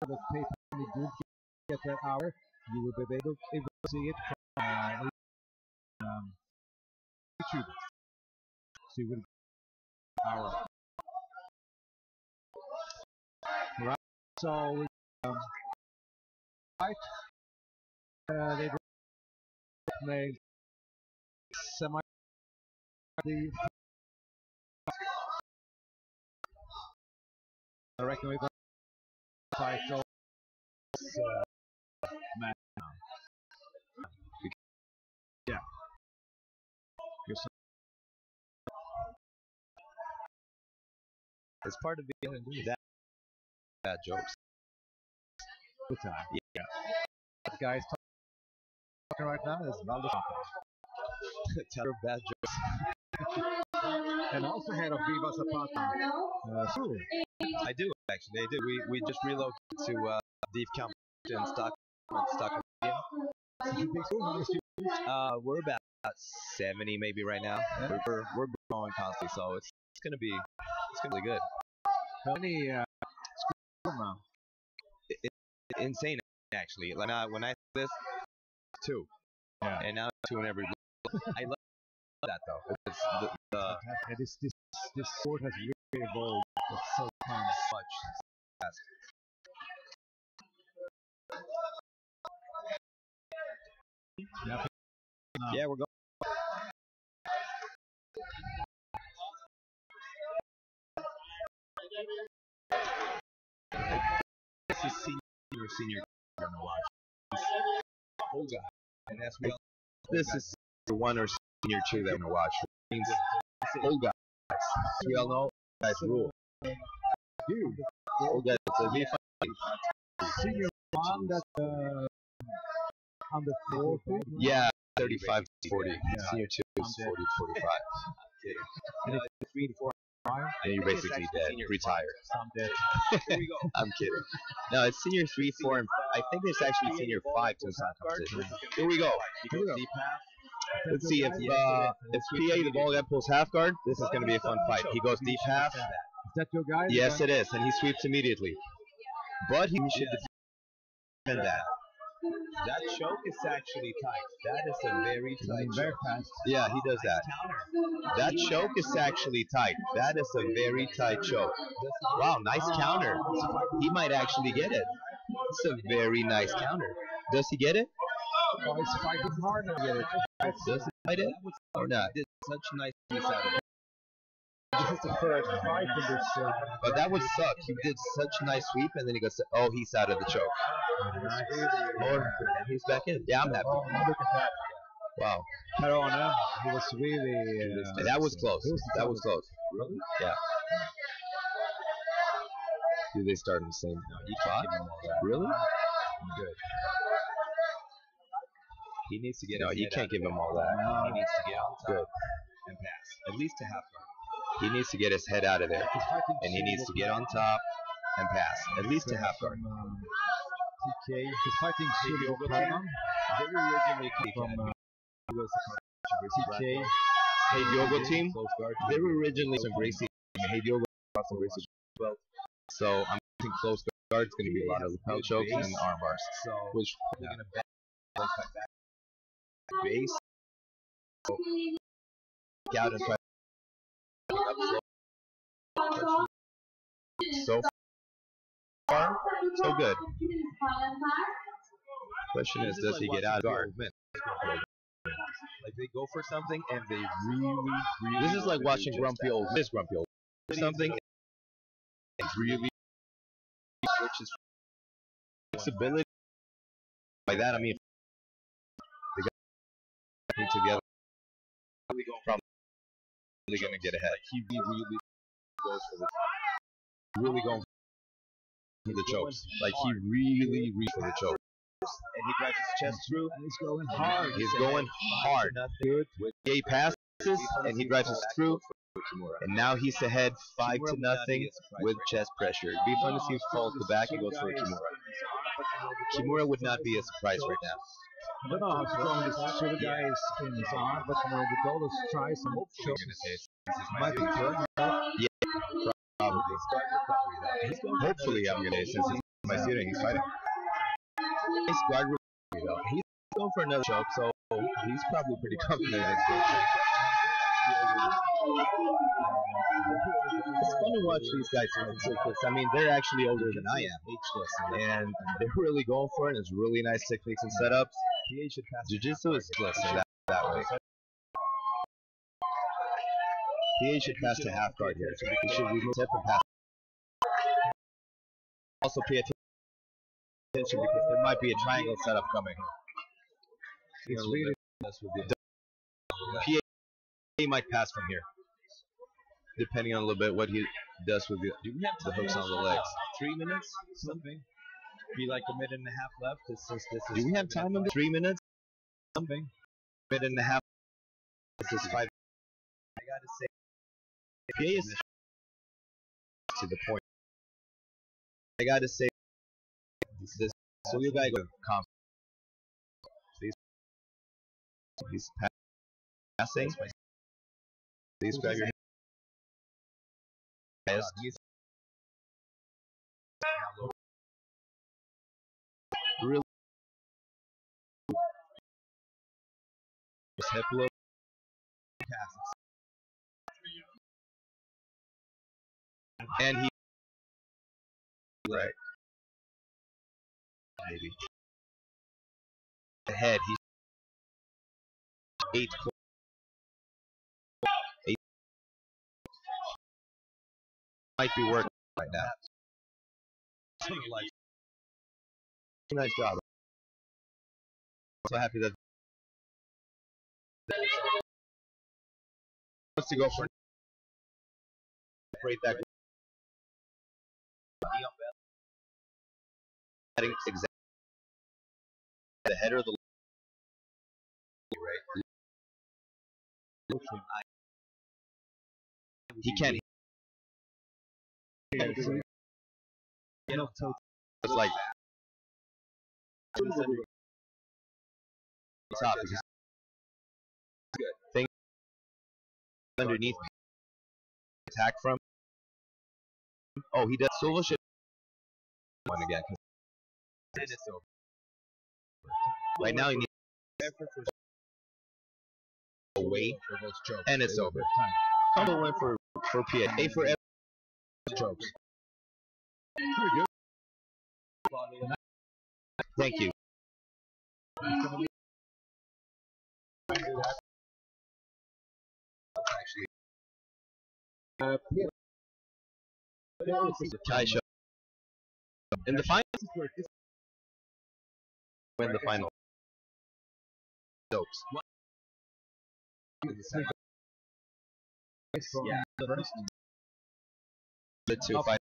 the paper. When you do get that hour, you will be able to see it from YouTube. So you will hour. Right. So right. They made semi the I reckon we've got title man. Yeah. It's part of being that bad jokes. Good time. Yeah. The guys talking right now is Valdo. Tell her bad jokes. And also head of Viva Zapata. I do actually. I do. We just relocated to Deep Camp in Stockholm. We're about 70 maybe right now. Yeah. We're growing constantly, so it's gonna be good. How many schools now? It's insane actually. Like when I this 2, yeah, and now 2 in every. I love that though. It's this sport has really evolved. It's so much. Yeah, we're going. This is senior gonna watch. Olga, and that's what. This is the 1 or senior 2 that we're gonna watch. It means Olga. We all know guys rule. Dude, Olga, it's a senior 1 that under 40. Yeah, 35 to 40. Yeah. Senior 2 is 40 to 45. I'm kidding. 3 to 4. And you're basically dead, retired. I'm dead. Here we go. I'm kidding. No, it's senior 3, 4, and I think there's actually senior 5 to some competition. Here we go. Let's see if PA the ball guy pulls half guard. This is going to be a fun fight. He goes deep half. Is that your guy? Yes, it is, and he sweeps immediately. But he should defend that. That choke is actually tight. That is a very tight choke. Yeah, he does that. That choke is actually tight. That is a very tight choke. Wow, nice counter. He might actually get it. It's a very nice counter. Does he get it? Oh, he's fighting hard to get it. Does he fight it or not? It's such a nice piece out of it. This is the first fight in this. But that would suck. He did such a nice sweep, and then he goes, oh, he's out of the choke. Or he's back in. Yeah, I'm happy. Oh, look at that. Wow. Perona, he was really. That was close. That was close. Really? Yeah. Do they start in the same spot? Really? Good. He needs to get. No, you can't give him all that. He needs to get on top and pass at least to half guard. He needs to get his head out of there, and he needs to get on top and pass, at least to half guard. TK. He's fighting Silvio Palman. They were originally from TK. Hey Diogo team, they were originally some Gracie. Hey Diogo brought some Gracie as well. So I'm thinking close guard. It's going to be a lot of lapel chokes and arm bars. So Which we're going to bet base. Out and try. So far, so good. Question is, does he get out of guard? Like they go for something and they really This is like watching Grumpy Old or something. It's really switches flexibility. By that I mean they got together. Probably gonna get ahead. he really goes for the Really going for the chokes. Like he really reached for the choke. and he drives his chest through And he's going hard. He's going hard. Good. He passes and he drives us through. And now he's ahead 5-0 with chest pressure. It'd be fun to see if he falls to the back and goes for a Kimura. Kimura would not be a surprise right now. I don't know how strong this Silvio guy is in his arm, but the goal is to try some chokes. Might be good. Yeah, probably. Hopefully I'm gonna since it's my student he's fighting. Nice guard though. He's going for another choke, so he's probably pretty confident in his game. It's fun to watch these guys because I mean they're actually older than I am, and they're really going for it. It's really nice techniques and setups. Jiu-Jitsu is bliss that way. PA should pass to half guard here. He should remove hip and pass. Also pay attention because there might be a triangle setup coming. It's really PA might pass from here, depending on a little bit what he does with the hooks on the legs. 3 minutes, something. Be like a minute and a half left. This is Do we have time in 3 minutes? something? Minute and a half. This is 5. I gotta say, PA is to the point. I gotta say, this so you guys go calm. He's passing. Please grab your hands. Really hip look passes. And he right. Maybe. Ahead, he's 8. Might be working right now. Nice job. So happy that wants to go for separate that. Exactly the header of the right. He can't. It's like top. Thing underneath attack from. Oh, he does. Silva should one again. And it's over. Right now, he needs away, and it's over. Combo went for PA. A for every strokes. Pretty good. Thank you. Tie show. In the final, win the final. Dopes. Yeah. The two fight.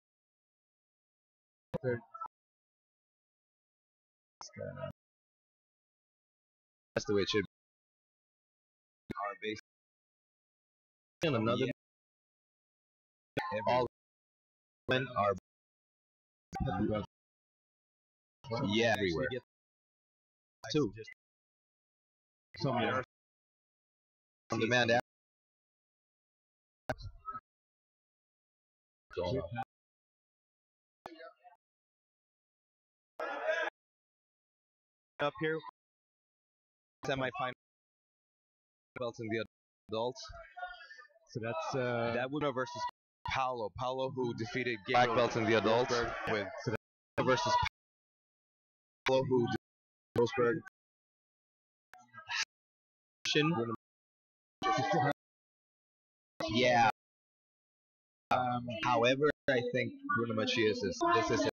That's the way it should be. Our base. And another all women are everywhere. Too. Some On demand. Up here, semi-final belts in the adults. So that's That would versus Paulo. Paulo, who defeated black belts in the adults, with versus Paulo, who defeated Rosberg. Yeah. However, I think Bruno Macias is this is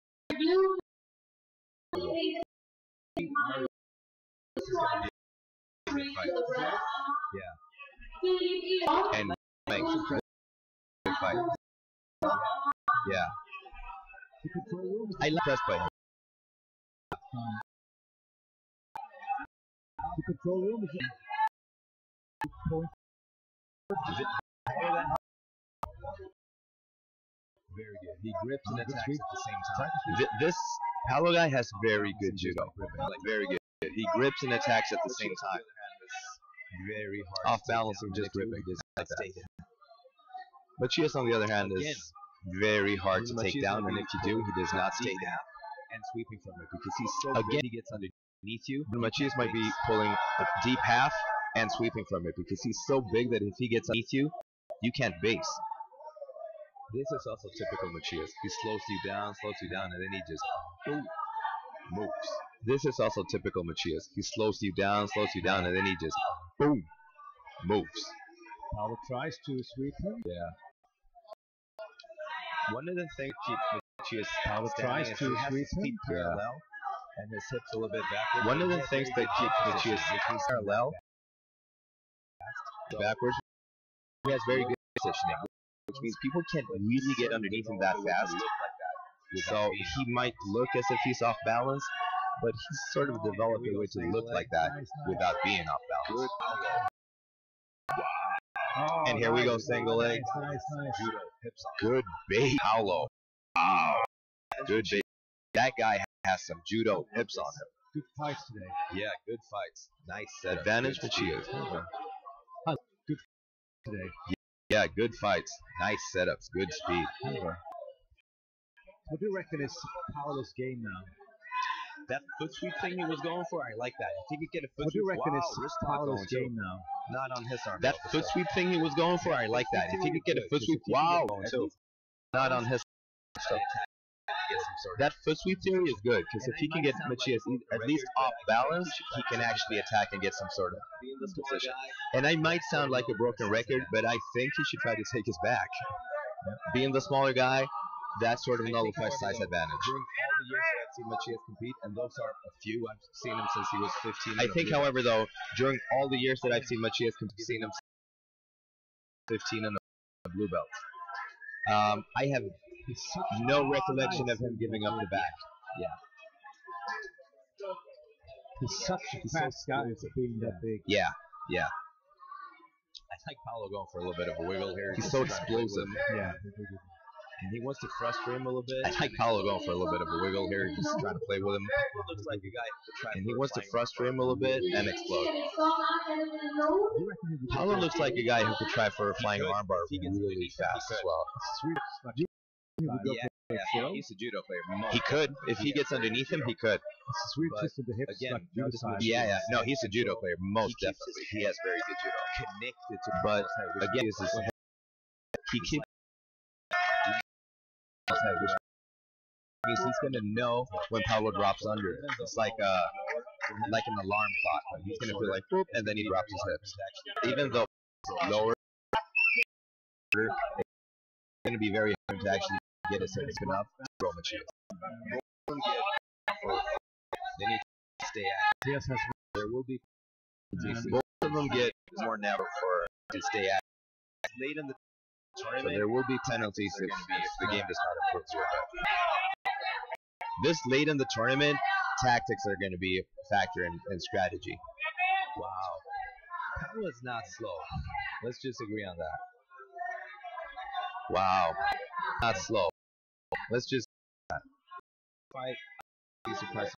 and thanks. Good fight. Yeah. I like press play. the control room. Very good. He grips and attacks at the same time. This Paulo guy has very good judo. Like very good. He grips and attacks at the same time. Very hard. Off balance and just gripping. Just like that. Macias, on the other hand, is very hard to take down, and if you do, he does not stay down. And sweeping from it because he's so big, he gets underneath you. Macias might be pulling a deep half and sweeping from it because he's so big that if he gets underneath you, you can't base. This is also typical Macias. He slows you down, and then he just moves. This is also typical Macias. He slows you down, and then he just boom moves. Paulo tries to sweep him. Yeah. One of the things Macias Paulo tries to sweep him. Parallel, and his hips a little bit backward. One of the things that Macias is parallel backwards. He has very good positioning, which means people can't really get underneath him that fast. So he might look as if he's off balance, but he's sort of developed a way to look like that without being off balance. And here we go, single leg. Good bait, Paulo. Wow. Good bait. That guy has some judo hips on him. Good fights today. Yeah, good fights. Nice Advantage Macias. Good today. Yeah, good fights. Nice setups. Good speed. What do you reckon is Paulo's game now? That foot sweep thing he was going for, I like that. If he could get a foot What do you sweep, reckon wow, is wrist lock Paulo's going too. game now? Not on his arm. That foot sweep thing he was going for, I like that. If he could get a foot sweep, wow, too. Not on his stuff. That foot sweep theory is good because if he can get Macias at least off balance, he can actually attack and get some sort of position. And I might sound like a broken record, but I think he should try to take his back. Being the smaller guy, that sort of nullifies size advantage. During all the years that I've seen Macias compete, and those are a few, I've seen him since he was 15. I think, however, though, during all the years that I've seen Macias compete, seen him 15 and a blue belt. I have no recollection of him giving up the back. Yeah. He's such a fast guy for being that big. Yeah. I like Paulo going for a little bit of a wiggle here. He's so explosive. Yeah. And he wants to frustrate him a little bit. I like Paulo going for a little bit of a wiggle here, just trying to play with him. He looks like a guy who could try. And he wants to frustrate him a little bit and explode. Paulo looks like a guy who could try for a flying armbar really fast as well. Yeah, he's a judo player. He could. If he gets underneath him, he could. It's a sweep But system to hips. again, Like judo notice style. Yeah. No, he's a judo player, most He keeps definitely. his He has very good judo. connected to But Paulo's head, which again, means he keeps which means he's gonna know when Paulo drops under it. It's like an alarm clock. He's gonna feel like boop, and then he drops his hips. Even though lower, it's gonna be very hard to actually get his hips enough to throw Macias. they need to stay active. Yes, that's There will be Both of them get more narrow to stay active. late in the So tournament. there will be penalties if the game does not improve to it. This late in the tournament, tactics are going to be a factor in strategy. Wow. Paulo is not slow. Let's just agree on that. Wow. Not slow. Let's just Fight. Be surprised.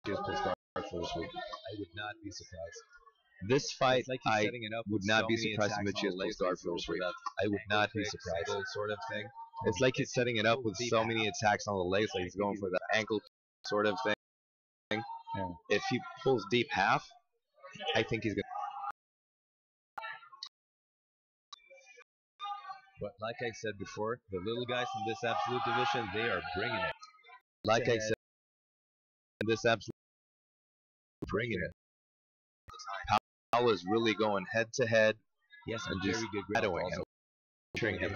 If Machias puts guard for this week. I would not be surprised. this fight. Like he's I setting it up would with not so be many surprised if attacks on Machias the pulls legs, guard like for this for week. that I would not be kicks, surprised. sort of thing. It's like he's setting it up with so many attacks on the legs, like he's going for the ankle sort of thing. Yeah. If he pulls deep half, I think he's gonna. But like I said before, the little guys in this absolute division, they are bringing it. Like I said, this absolutely bringing it. Powell is really going head to head Yes, and very just good grip shadowing him, also. entering him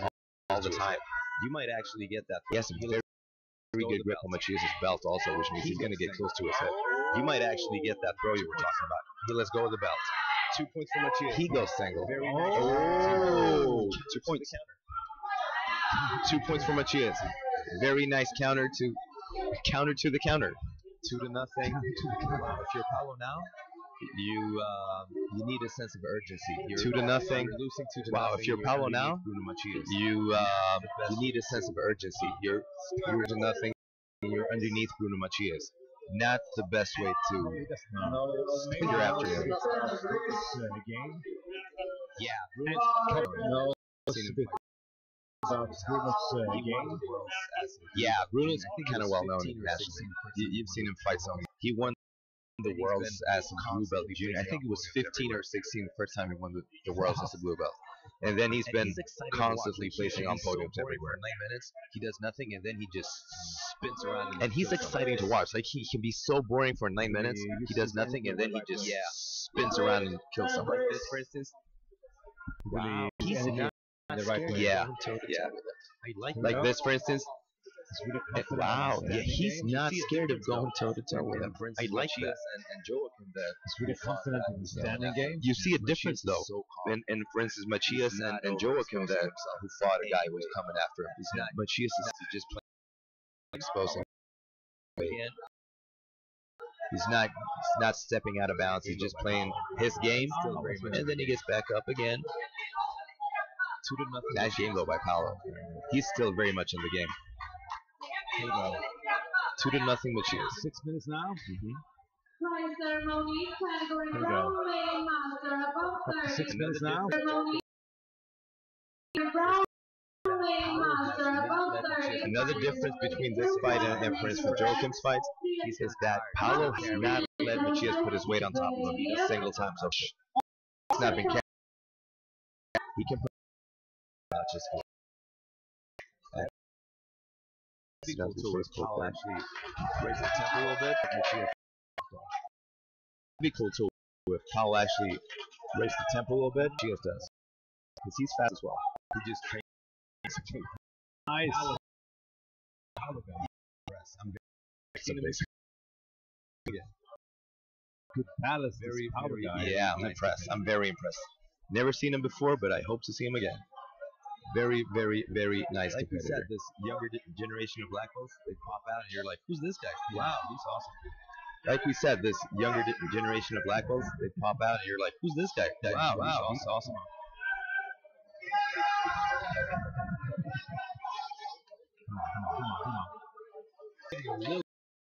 all the time. You might actually get that. He has some very good grip on Machias' belt also, which means he's going to get close to his head. You might actually get that throw you were talking about. He lets go of the belt. 2 points for Machias. He goes single. Very nice. Oh, 2 points. 2 points for Machias. Very nice counter to the counter. 2-0. Wow, if you're Paulo now, you need a sense of urgency. You're 2-0. You're losing 2-0. Wow, if you're Paulo now, Bruno Machias. you need a sense of urgency. You're 2-0. You're underneath Bruno Machias. Not the best way to spend your afternoon. Yeah, Bruno's No. seen him fight. Yeah, Bruno's kind of well known 15 or internationally. 16%. You've seen him fight so many. He won the worlds as a blue belt junior. I think it was 15 or 16 the first time he won the worlds as a blue belt. And then he's been constantly placing on podiums everywhere. 9 minutes, he does nothing, and then he just spins around. And he's exciting to watch. Like he can be so boring for 9 minutes. He does nothing, and then he just spins around and kills someone. Like this, for instance. Wow. He's not the right way. Yeah, I like like this, for instance. Wow, yeah, Yeah, he's you not see a scared of difference, going toe to toe with him. For I instance, like that. Machias and Joachim that He's really confident in the standing game. You see a Machias difference is though, so calm. and for instance, Machias He's not and Joachim that overexposing who fought a guy who was coming after him. He's not. Machias is just exposing. playing. He's not stepping out of bounds. He's just playing his game, Still very much and then he gets back up again. 2-0. Nice game though by Paulo. He's still very much in the game. Here we go. 2-0 Machias. 6 minutes now. Prize ceremony, category Here we go. brown weighing master above Up to 6 minutes now. ceremony. Brown weighing master above 30. Another difference between this fight and for instance Joachim's fights is that Paulo has not let Machias put his weight on top of him a single time so far. He's not been careful. He can put just Be cool too if Paulo actually raise the tempo a little bit. It'd be cool too if Paulo actually raised the tempo a little bit. Machias does, because he's fast as well. He just trains. Nice. I'm Some basic- Good balance. Very, Power very guy. Yeah, I'm impressed. I'm very impressed. Never seen him before, but I hope to see him again. Very, very, very nice Like we said, competitor. this younger generation of black belts, they pop out and you're like, who's this guy? Wow, he's awesome. Like we said, this younger generation of black belts, they pop out and you're like, who's this guy? Wow, he's awesome.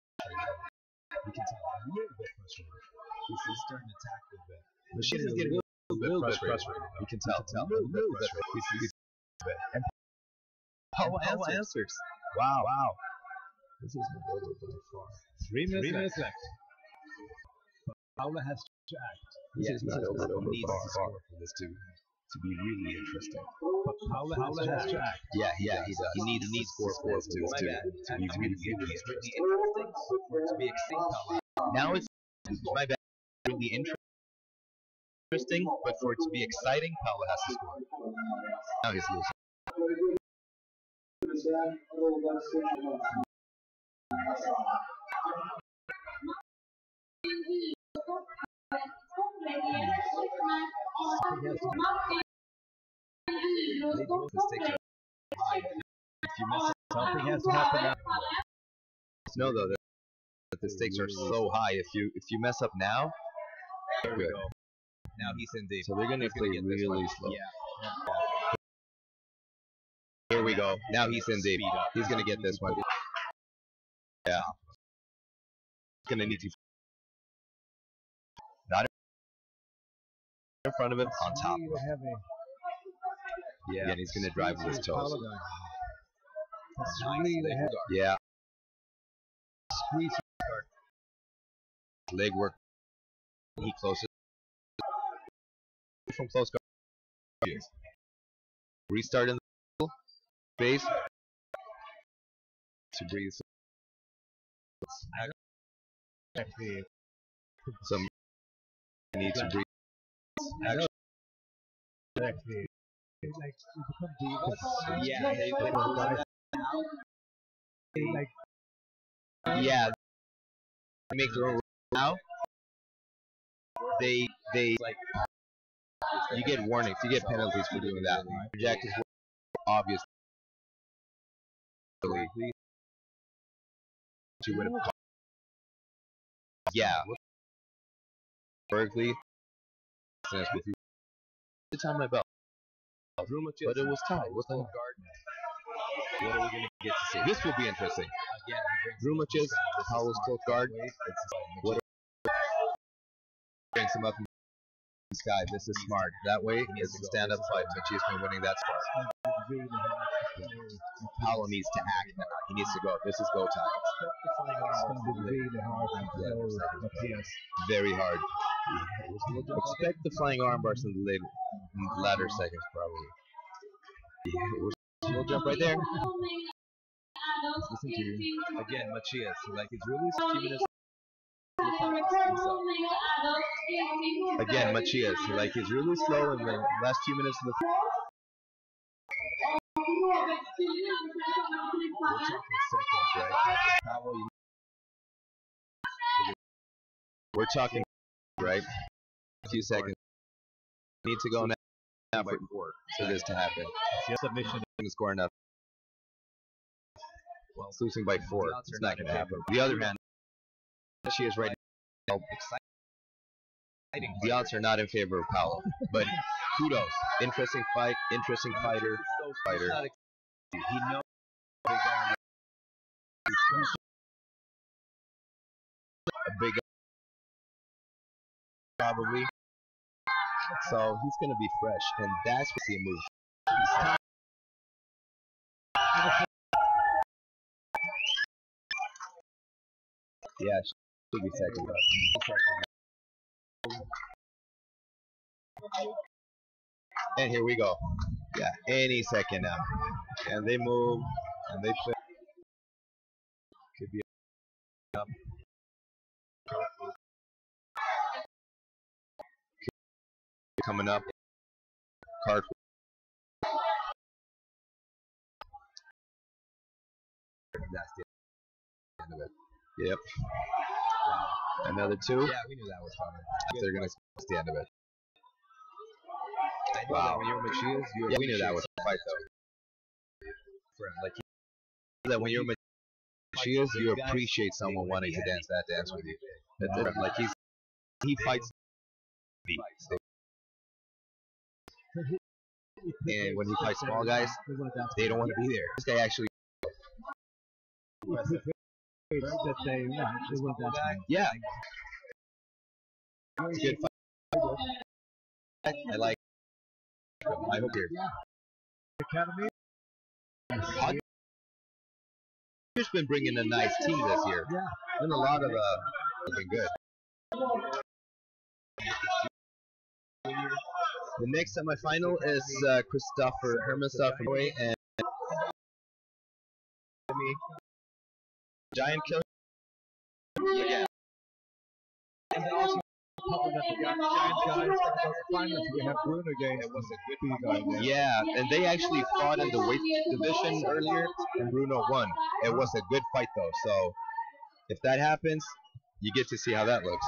You can tell a little bit frustrated. He's starting to attack a little bit. Machias is getting a little bit frustrated. You can tell. A little bit frustrated. And Paulo answers. Wow. This isn't over by far. 3 minutes left. Paula has to act. This is not over He needs by to far. score for this to be really interesting. But Paula has to act. Yeah, he does. He needs to score for this to My bad. be really It's really interesting. interesting, but for it to be exciting, Paulo. Now it's my bad. Really interesting, but for it to be exciting, Paulo has to score. Now he's losing. They both mistakes are high. If you mess up, Something has to happen now. Know though that the stakes are so high. If you mess up now, there we good. go. Now he's in deep. So they're gonna He's play get this really one. slow. Yeah. Here we go. Now he's in deep. He's going to get this one. Yeah. Going to need to. Not in front of him, on top of him. Yeah, and he's going to drive with his toes. Yeah. Leg work. He closes. From close guard. Restart in the base. To breathe. Some need to breathe. Yeah, yeah. They make their own now. They like. You get warnings. You get penalties for doing that. Jack is obviously. You would have. Yeah. Berkeley. The time my belt. But it was tied. What are we going to get to see? This will be interesting. Rumach's, Powell's close guard. What brings him up in the sky? This is smart. That way, it's a stand-up fight. Machia's been winning that spot. Powell needs to act now. He needs to go. This is go time. Very hard. Expect the flying arm bars in the latter seconds, probably. We'll jump right there. Listen to you. Again, Machias. Like his really few minutes. Again, Machias. Like he's really slow in the last few minutes of the. We're talking seconds, right? We're talking, right? A few seconds. Need to go now for this to happen. Submission is scoring up. Well, it's losing by 4. It's not going to happen. On the other hand, she is right now. The odds are not in favor of Powell, but kudos. Interesting fight. Interesting fighter. He knows. A big probably. So he's going to be fresh, and that's what he moves. Yeah, should be second. And here we go. Yeah, any second now. And they move, and they play. Could be up. Coming up. Card. That's the end of it. Yep. Another 2. Yeah, we knew that was coming. They're gonna. That's the end of it. Wow. When you're Machias, yeah, we knew that was a fight though. Like that when you're Machias, you appreciate someone wanting to dance that dance with you. Like he fights. And when he fights small guys, they don't want to be there. This guy actually. Yeah. It's a good fight. I like. I hope here. Academy. He's been bringing a nice team this year. And a lot of been good. The next semifinal is Christopher Hermestad from Norway and Giant Kill. Yeah. And then also couple that the Giant guys finals we have Bruno against. It was a good guy. Yeah, and they actually fought in the weight division earlier, and Bruno won. It was a good fight though. So if that happens, you get to see how that looks.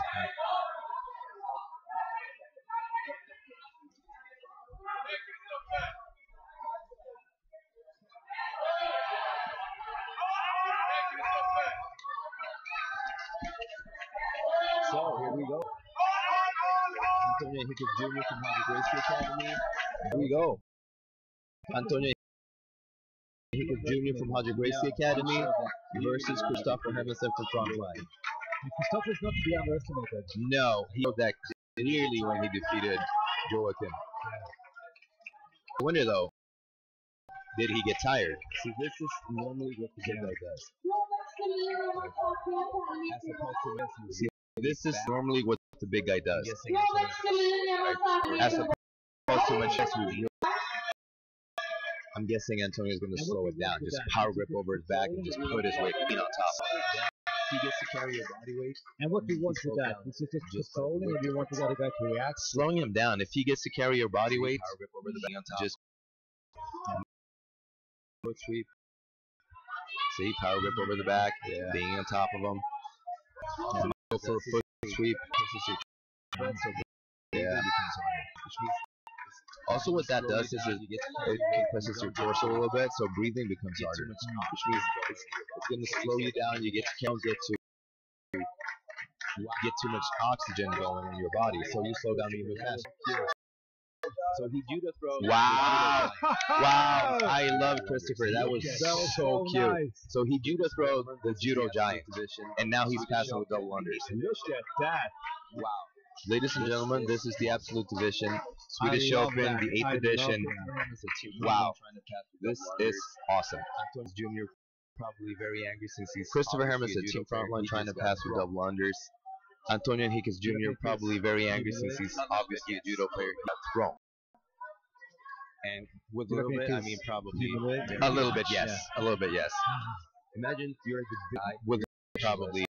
So here we go. Antonio Hickett Jr. from Harvard Gracie Academy. Here we go. Antonio Jr. from Hodge Gracie Academy versus Christopher Hermansen from Frontline. Christopher is not to be underestimated. No, he showed that clearly when he defeated Joachim. I wonder though, did he get tired? See, this is normally what the big guy does. As opposed to Messi. See, this is normally what the big guy does. Guessing Antonio. As opposed to Manchester. I'm guessing Antonio's going to slow it down. Just power grip over his back and just put his weight on top. He gets to carry your body weight. And what do you want with that? Is it just controlling, or do you want the other guy to react? Slowing him down. If he gets to carry your body weight, Power grip over the back on top. just foot sweep. See, power grip over the back, being on top of him. Go for a foot sweep. Yeah. Also, what that does is it compresses your torso a little bit, so breathing becomes harder. Which means it's going to slow you down. You don't get too much oxygen going in your body, so you slow down even faster. So he judo throws. Wow! Wow! I love Christopher. That was so cute. Nice. So he judo throws the judo giant, and now he's passing with double unders. Look at that. Wow. Ladies and gentlemen, this is the Absolute Division, Swedish Open, the 8th edition. Wow, this is awesome. Antonio Jr. probably very angry since he's Christopher Hermansen, Team Frontline, trying to pass with double unders. Antonio Henriquez Jr. probably very angry since he's obviously a judo player. He got thrown. And with a little bit, I mean probably A little bit, yes. A little bit, yes. Imagine you're the guy With probably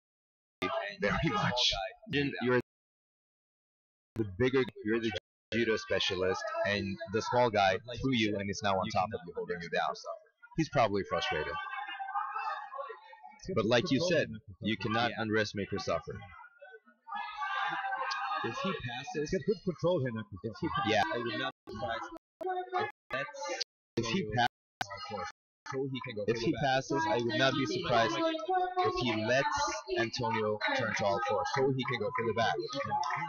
very much. You're the bigger, you're the judo specialist, and the small guy threw you and is now on top of you, holding you down. He's probably frustrated. But like you said, you cannot underestimate Christopher. if he passes, Get good control here, Yeah. I would not be surprised. If he passes, if he passes, I would not be surprised if he lets Antonio turn to all fours, so he can go for the back.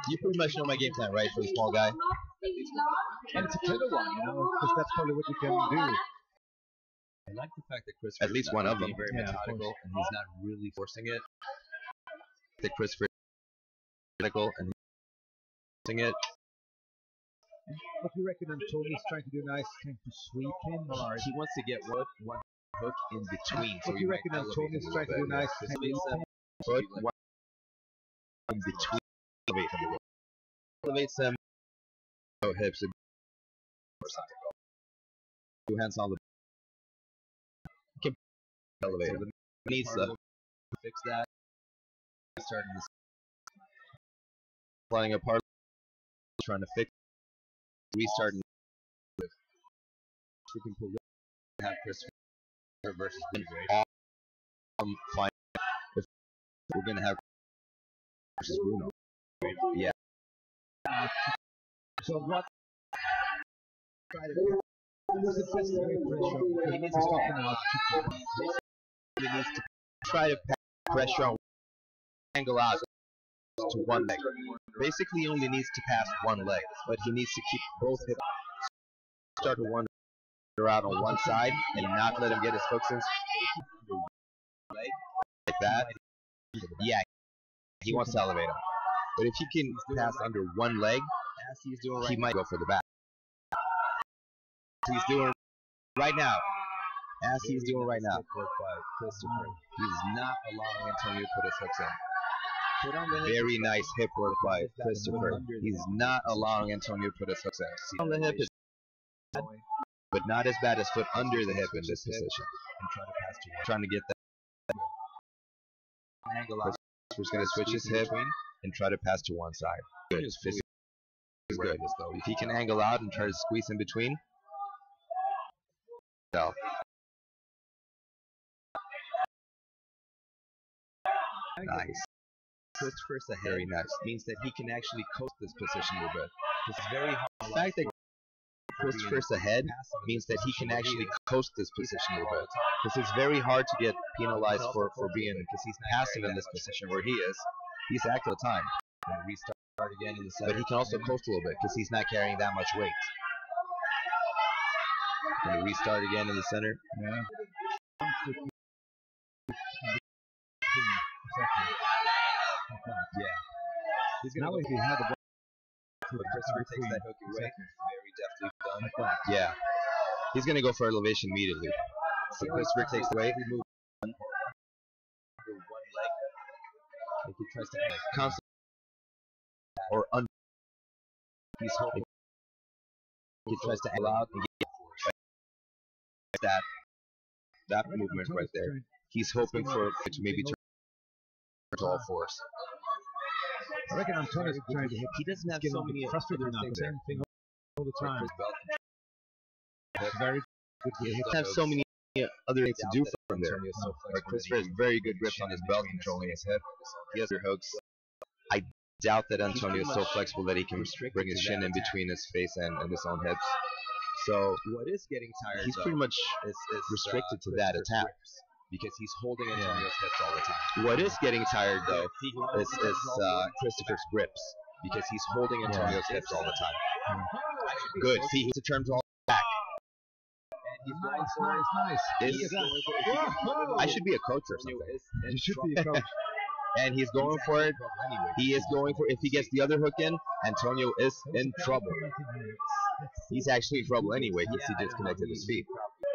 You pretty much know my game plan, right, for the small guy? And it's a clever one, because that's probably what you can do. I like the fact that Chris At least one of them. very methodical and he's not really forcing it. That Christopher is critical and forcing it. What do you reckon Antonio's trying to do nice, trying to sweep him, or He wants to get one hook in between. So what do he you might reckon elevate Antonio's him a trying to little do bit. nice, This trying to leaves sweep him him? Put one in between. Elevate him a little. Elevates them. Go hips. Two hands on the. Can elevate him. Needs to fix that. Starting to flying apart. Trying to fix. Restarting. we can pull this have Christopher versus Big, right? Fine. If we're gonna have versus Bruno. Yeah. So what? He needs to stop him out. He needs to try to pass pressure on angle out to one leg. Basically, he only needs to pass one leg, but he needs to keep both hips. Start to wander out on one side and not let him get his hooks in. Like that. Yeah, he wants to elevate him. But if he can pass under one leg, As he's doing right he might go for the back. He's doing right now. As he's doing right now. Work by Christopher. He's not allowing Antonio to put his hooks in. Put on the hip. Very nice hip work by Christopher. He's not allowing Antonio to put his hooks in. On the hip is bad, but not as bad as foot under the hip in this position. And try to pass to one. Trying to get that. Angle out. Christopher's going to switch his hip and try to pass to one side. Good. His physical is good. If he can angle out and try to squeeze in between. So. Nice. Christopher's ahead. Very nice. Means that he can actually coast this position a little bit. This is very hard. The fact that Christopher's ahead means that he can actually coast this position a little bit. Because it's very hard to get penalized for being passive in this position where he is. He's active all the time. And restart again in the center. But he can also coast a little bit because he's not carrying that much weight. Going to restart again in the center. Yeah. He's gonna Now if he had the ball, but Christopher takes that hook away. Very deftly done. like that. Yeah. He's going to go for elevation immediately. So Christopher takes the away. Move one leg. Like he tries to Constant or under. He's hoping. He tries to allow and get that movement right there. He's hoping for it to maybe turn to all fours. I reckon Antonio's trying to hit. He doesn't have Get so him many frustrated other now. things Same thing all the time. His belt Very good He hit. doesn't have so many other things to do from there. Antonio's so Like flexible. Christopher has very good grips on his belt, controlling his hip. He has their hooks. I doubt that Antonio is so flexible that he can bring his shin in between his face and his own hips. So What is getting tired? he's though, pretty much is restricted to that Christopher's attack. grips, because he's holding Antonio's hips all the time. What is getting tired though He is Christopher's grips, because he's holding Antonio's hips all the time. Good. See, he turns all back. And he's going for it. Nice. This- He is going for it. I should be a coach or something. You should be a coach. And he's going for it. He is going for it. If he gets the other hook in, Antonio is in trouble. He's actually in trouble anyway because he disconnected his feet.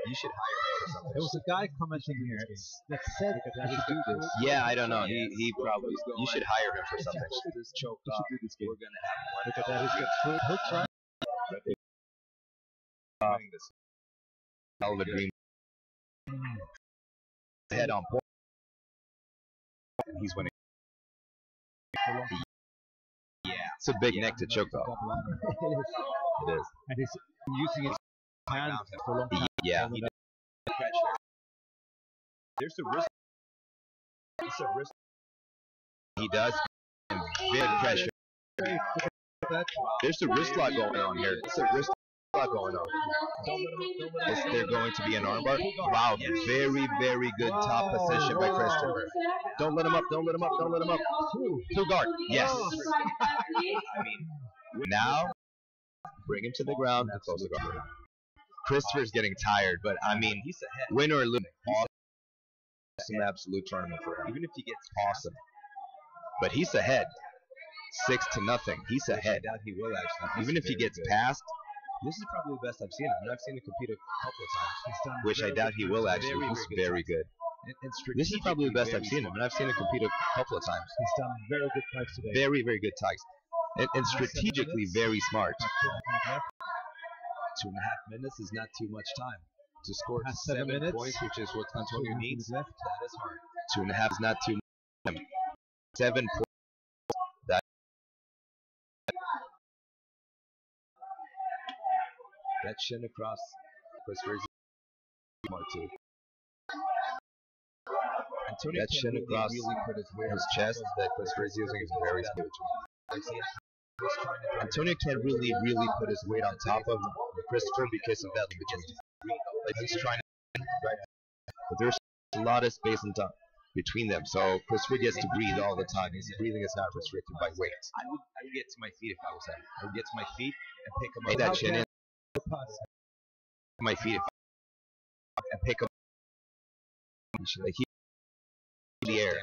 You should hire him for something. There was a guy commenting here that said that he should do this. Yeah, I don't know. He probably. You should hire him for something. This choke He off. should do this game. We're gonna have one. Look at that. He's got full hooks right. Doing this. Hell of a dream. Head on point. And he's winning. Yeah, it's a big neck to choke though. It is. And he's using his hand for a long time. Yeah. Pressure. There's a risk. It's a risk. He does. And big pressure. There's a wrist lock going on here. There's a wrist lock going on. Is there going to be an armbar? Wow, very, very good top position by Christopher. Don't let him up, don't let him up, don't let him up. Two guard, yes. I mean, Now, bring him to the ground and close the guard. Christopher's getting tired, but I mean, he's ahead. win or lose, awesome absolute tournament for him. Even if he gets Awesome. But he's ahead. 6-0. He's I ahead. doubt he will actually. Even if he Very gets good. past, This is probably the best I've seen him, and I've seen him compete a couple of times. He's done which I very doubt he good. will actually. He's very good. And This is probably the best I've strategically seen him, and I've seen him compete a couple of times. He's done very good fights today. Very, very good tags. And strategically very smart. 2.5 minutes is not too much time. To score Has 7 7 minutes. points, which is what Antonio needs, left. that is hard. 2.5 is not too much. 7 points. That shin across Christopher's smart too. Antonio That can't shin really, across really put his weight his on chest top of that Christopher is using is very smooth. Like, he was trying to Antonio can't really put his weight on top of Christopher because of that between. Like he's trying to, right? But there's a lot of space on top between them, so Christopher gets to breathe all the time. His breathing is not restricted by weight. I would get to my feet if I was him. I would get to my feet and pick him Make up. that chin in. My feet and pick up. Like he in the air.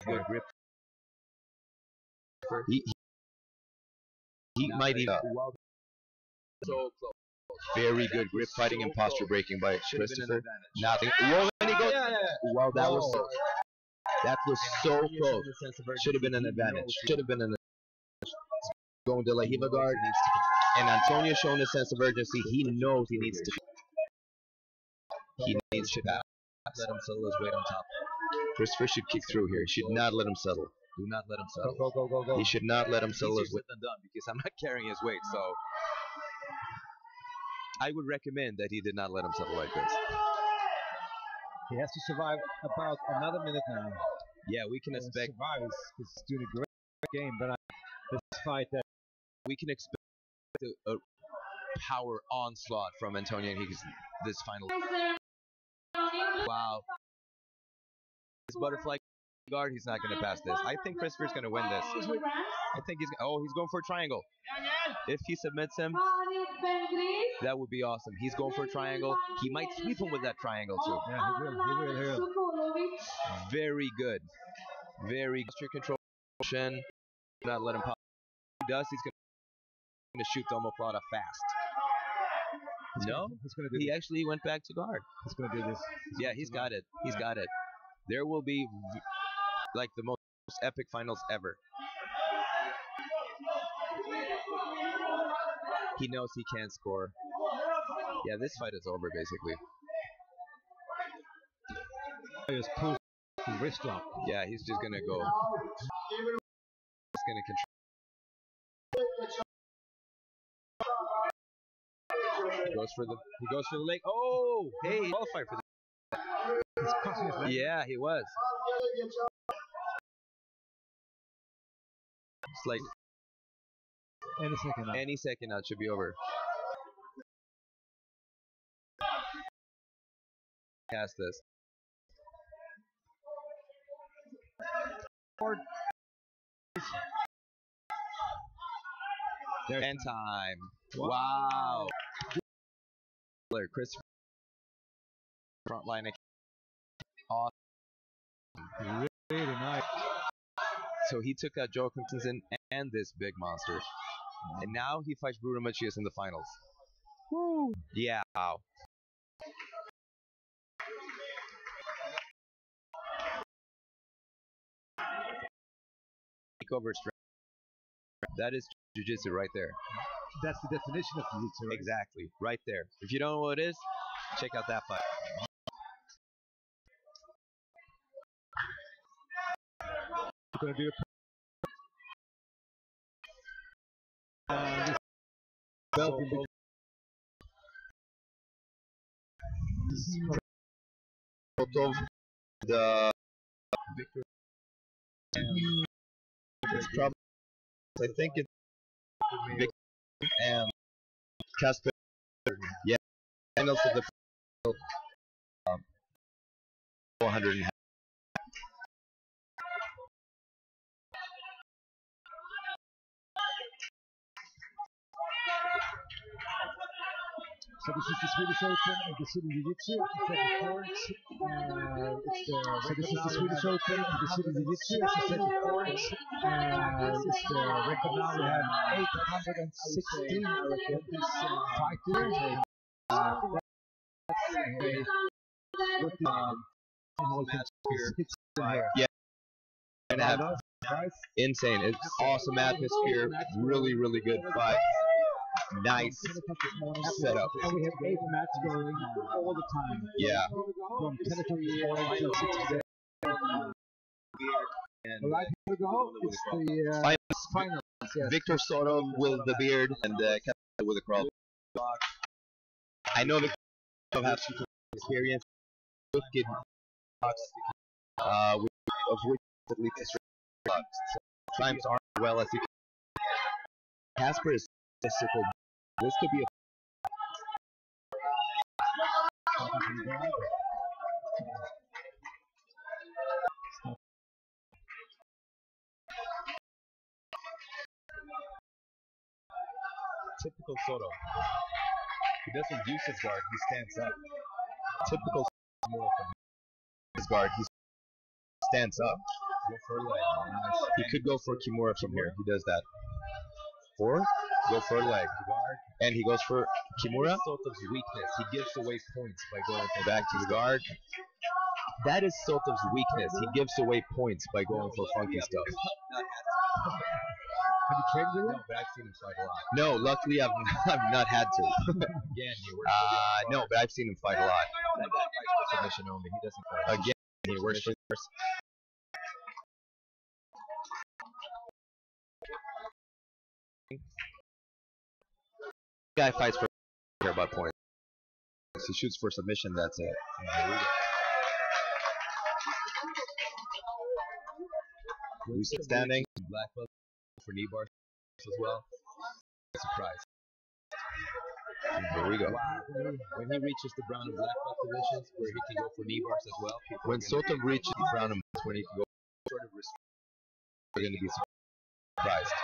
Good grip. He might even So close. very good grip fighting and posture breaking by Should have been an Christopher. advantage. Nothing. Whoa, and he goes. Wow, that was Oh. close. That was so Antonio showed close. a sense of Should have been an urgency. advantage. He Should have been an going to La knows Hiva guard. he needs to And Antonio showing a sense of urgency. He knows he needs to. He needs to pass. let him settle his weight on top. Christopher should kick through here. He should not let him settle. Do not let him settle. Go. He should not let him settle Easier his weight. said than done because I'm not carrying his weight, so I would recommend that he did not let him settle like this. He has to survive about another minute now. Yeah, we can expect He's doing a great game, but this fight that a power onslaught from Antonio Higgins this final. Wow. His butterfly guard, he's not going to pass this. I think Christopher's going to win this. I think he's going for a triangle. If he submits him, that would be awesome. He's going for a triangle. He might sweep him with that triangle too. Yeah, he will. Very good. Very good control. Not let him pop. He does. He's going to shoot the omoplata fast. He actually went back to guard. He's going to do this. Yeah, he's got it. He's got it. There will be like the most epic finals ever. He knows he can't score. Yeah, this fight is over basically. Just pull the wrist lock. Yeah, he's just gonna go. He's gonna control. He goes for the leg. Oh, hey, he qualified for the. Yeah, he was. It's like any second now it should be over. Cast this. End time. Wow. Chris front line. Awesome. Really nice. So he took out Joe Christensen and this big monster. And now he fights Bruno Macias in the finals. Woo. Yeah. Wow. Takeover strength. That is jiu-jitsu right there. That's the definition of jiu-jitsu, right? Exactly. Right there. If you don't know what it is, check out that fight. We're going to do the Victor it's probably I think it's Victor and Casper. Yeah, finals of the 400. So this is the Swedish Open and the City Jiu-Jitsu. So this is the Swedish Open and the City Jiu-Jitsu. It's the second points. It's the record now. We have 816, I reckon, fighters. Yeah. And have insane. It's awesome atmosphere. Really, really good fight. Nice setup. And we have 8 matches going all the time. Yeah. From 10 o'clock this morning till 6 today. Right, here we go. It's the finals. Yes. Victor Soto with the beard and Kevin with the crawl. I know Victor has some experience with kid of which at least times aren't well as you can. Casper is physical. This could be a typical Soto. He doesn't use his guard, he stands up. Typical more from his guard, he stands up. Go for a leg. He could go for Kimura from here. He does that. Or go for a leg. And he goes for Kimura. Soto's weakness. He gives away points by going back to the guard. That is Soto's weakness. He gives away points by going for funky stuff. Have you trained with him? No, but I've seen him fight a lot. No, luckily I've not had to. Again, he works for no, but I've seen him fight a lot. that guy fights for submission only. He doesn't fight. Again, he works for the guy fights for care about points. He shoots for submission, that's it. Who's standing? Black belt for knee bars as well. Surprise. And here we go. When he reaches the brown and black belt positions, where he can go for knee bars as well. When Soto reaches brown and when he can go are going to be surprised.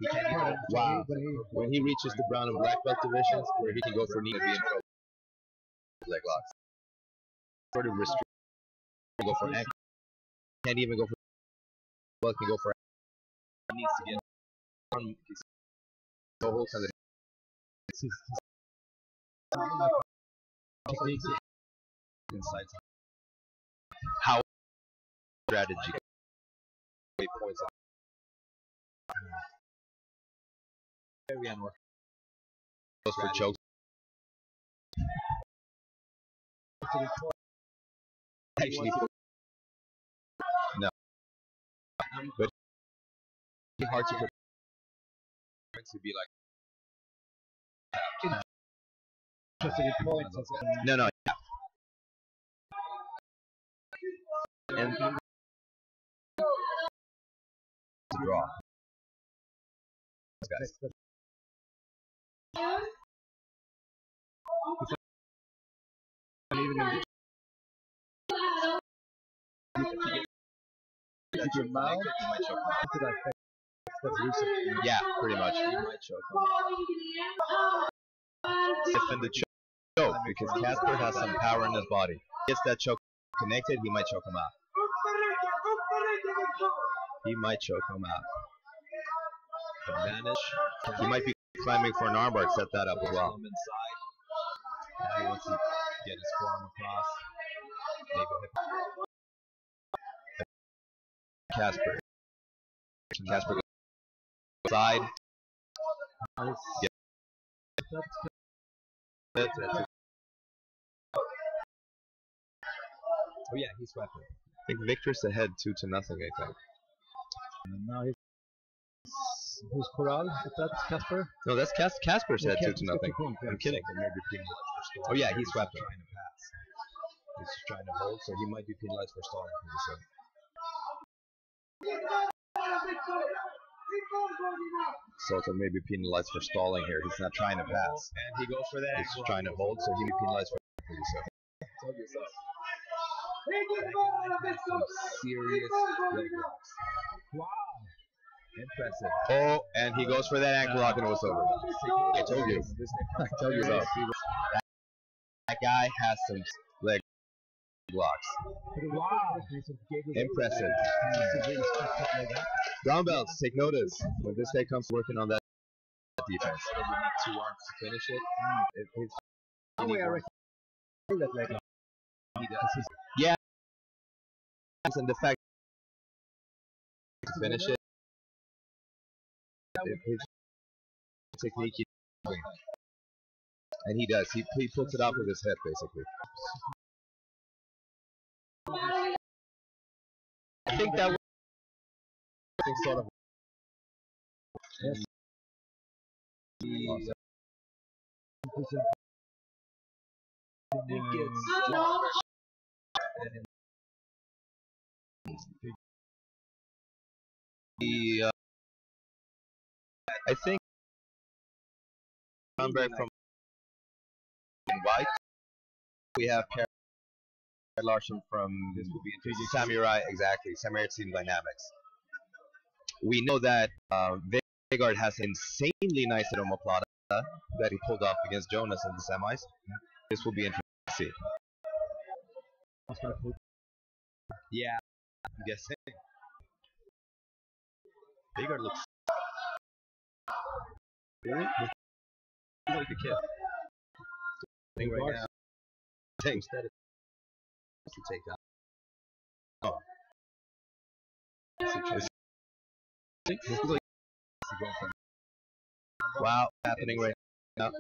He can't even, wow. When he reaches the brown and black belt divisions, where he can go for knee and be in trouble. Leg locks. Sort of restrict. Go for ankle. Can't even go for. Well, can go for. He needs to get on. So whole kind of. Techniques inside. How strategy. 8 points. Very unorthodox. Goes for choke. Actually, no. But it's hard to put to be like. No, no. Yeah. And to draw. Guys. Your mouth, you might choke him out. Yeah, pretty much. You might choke him out. Defend the choke because Casper has some power in his body. Gets that choke connected, he might choke him out. He might choke him out. Advantage. He might be climbing for an armbar. Set that up as well. Now he wants to get his forearm across. Maybe hip. Casper. Casper goes side. Yeah. Oh yeah, he's swept it. I think Victor's ahead 2-0, I think. And now who's Corral? Is that Casper? No, that's Casper's ahead 2-0. I'm kidding. Oh yeah, he swept it. Trying to pass. He's trying to hold, so he might be penalized for stalling. Soto may be penalized for stalling here. He's not trying to pass. And he goes for that. He's trying to hold, so he'll be penalized for 37. Told you so. Some serious leg locks. Wow. Impressive. Oh, and he goes for that ankle lock and it was over. I told you. I told you so. That guy has some leg blocks. Wow. Impressive. Brown belts, take notice. When this guy comes working on that defense. You need 2 arms to finish it. Yeah. And the fact to finish it. His technique, and he does. He puts it off with his head, basically. I think that was sort of. Yes. I think come back from white. We have Larson from Samurai, exactly. Samurai Team Dynamics. We know that Vegard has an insanely nice omoplata that he pulled off against Jonas in the semis. This will be interesting to see. Yeah, I'm guessing. Vegard looks like a kid. Thing right now. Thanks. That is to take that. Oh. Wow, happening right now.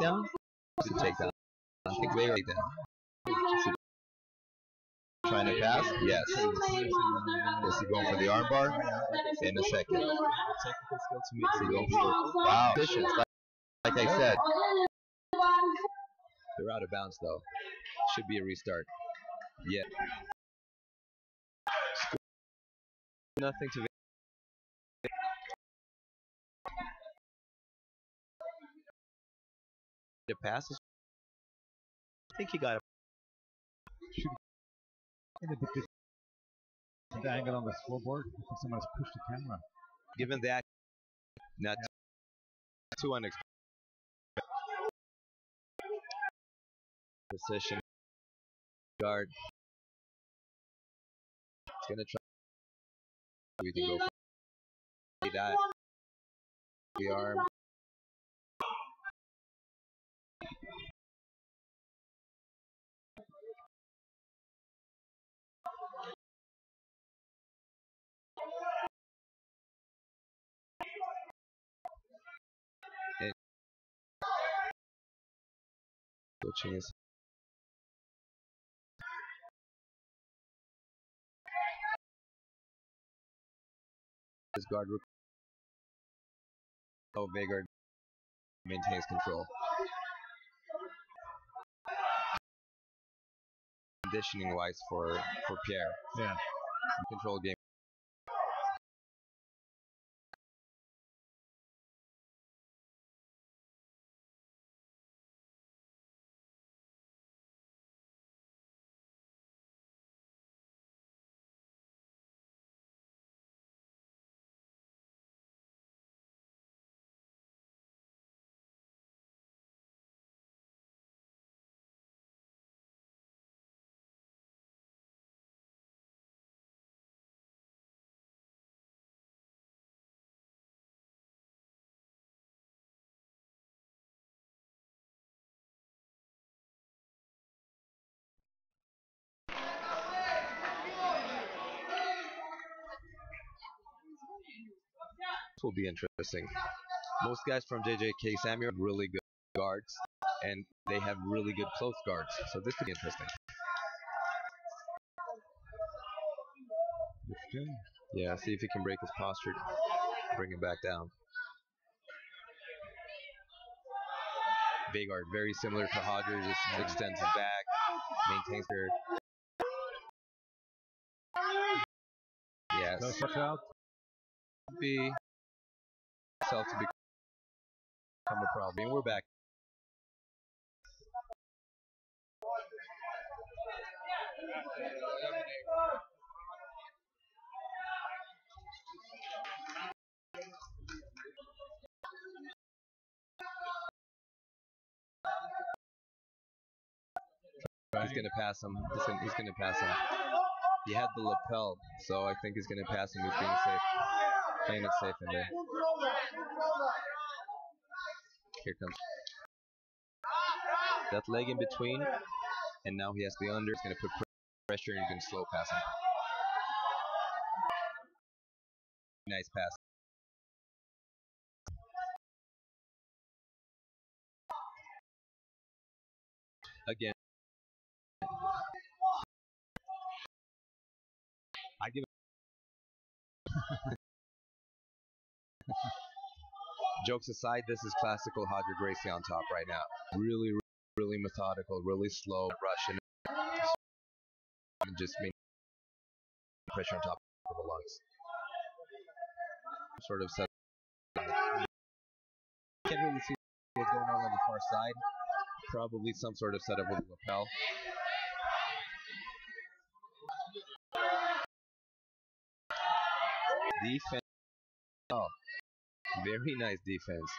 Down? To take that. I think way right down. Trying to pass? Yes. Is he going for the armbar? In a second. Technical skill to meet. Is he going for wow. Positions. Like I said. They're out of bounds though. Should be a restart. Yeah. Nothing to the passes. I think he got a the angle on the scoreboard. I think someone has pushed the camera. Given that, not too unexpected. Position guard. It's gonna try. We can go for that. The arm. And switching his guard. Oh, Vegard maintains control. Conditioning wise for Pierre. Yeah. Control game. This will be interesting. Most guys from JJK Samuel have really good guards, and they have really good close guards. So this could be interesting. Yeah, see if he can break his posture, bring him back down. Vegard, very similar to Hodger, just extends his back, maintains her. Yes. Be self to become a problem. And we're back. He's going to pass him. He's going to pass him. He had the lapel, so I think he's going to pass him. He's being safe. Playing it safe in there. Here comes that leg in between, and now he has the under. He's going to put pressure and he's going to slow pass him. Nice pass. Again. I give it. Jokes aside, this is classical Hodger Gracie on top right now. Really, really methodical, really slow, rushing, and just making pressure on top of the lungs. Sort of set. Can't really see what's going on the far side. Probably some sort of setup with the lapel. Defense. Oh, very nice defense.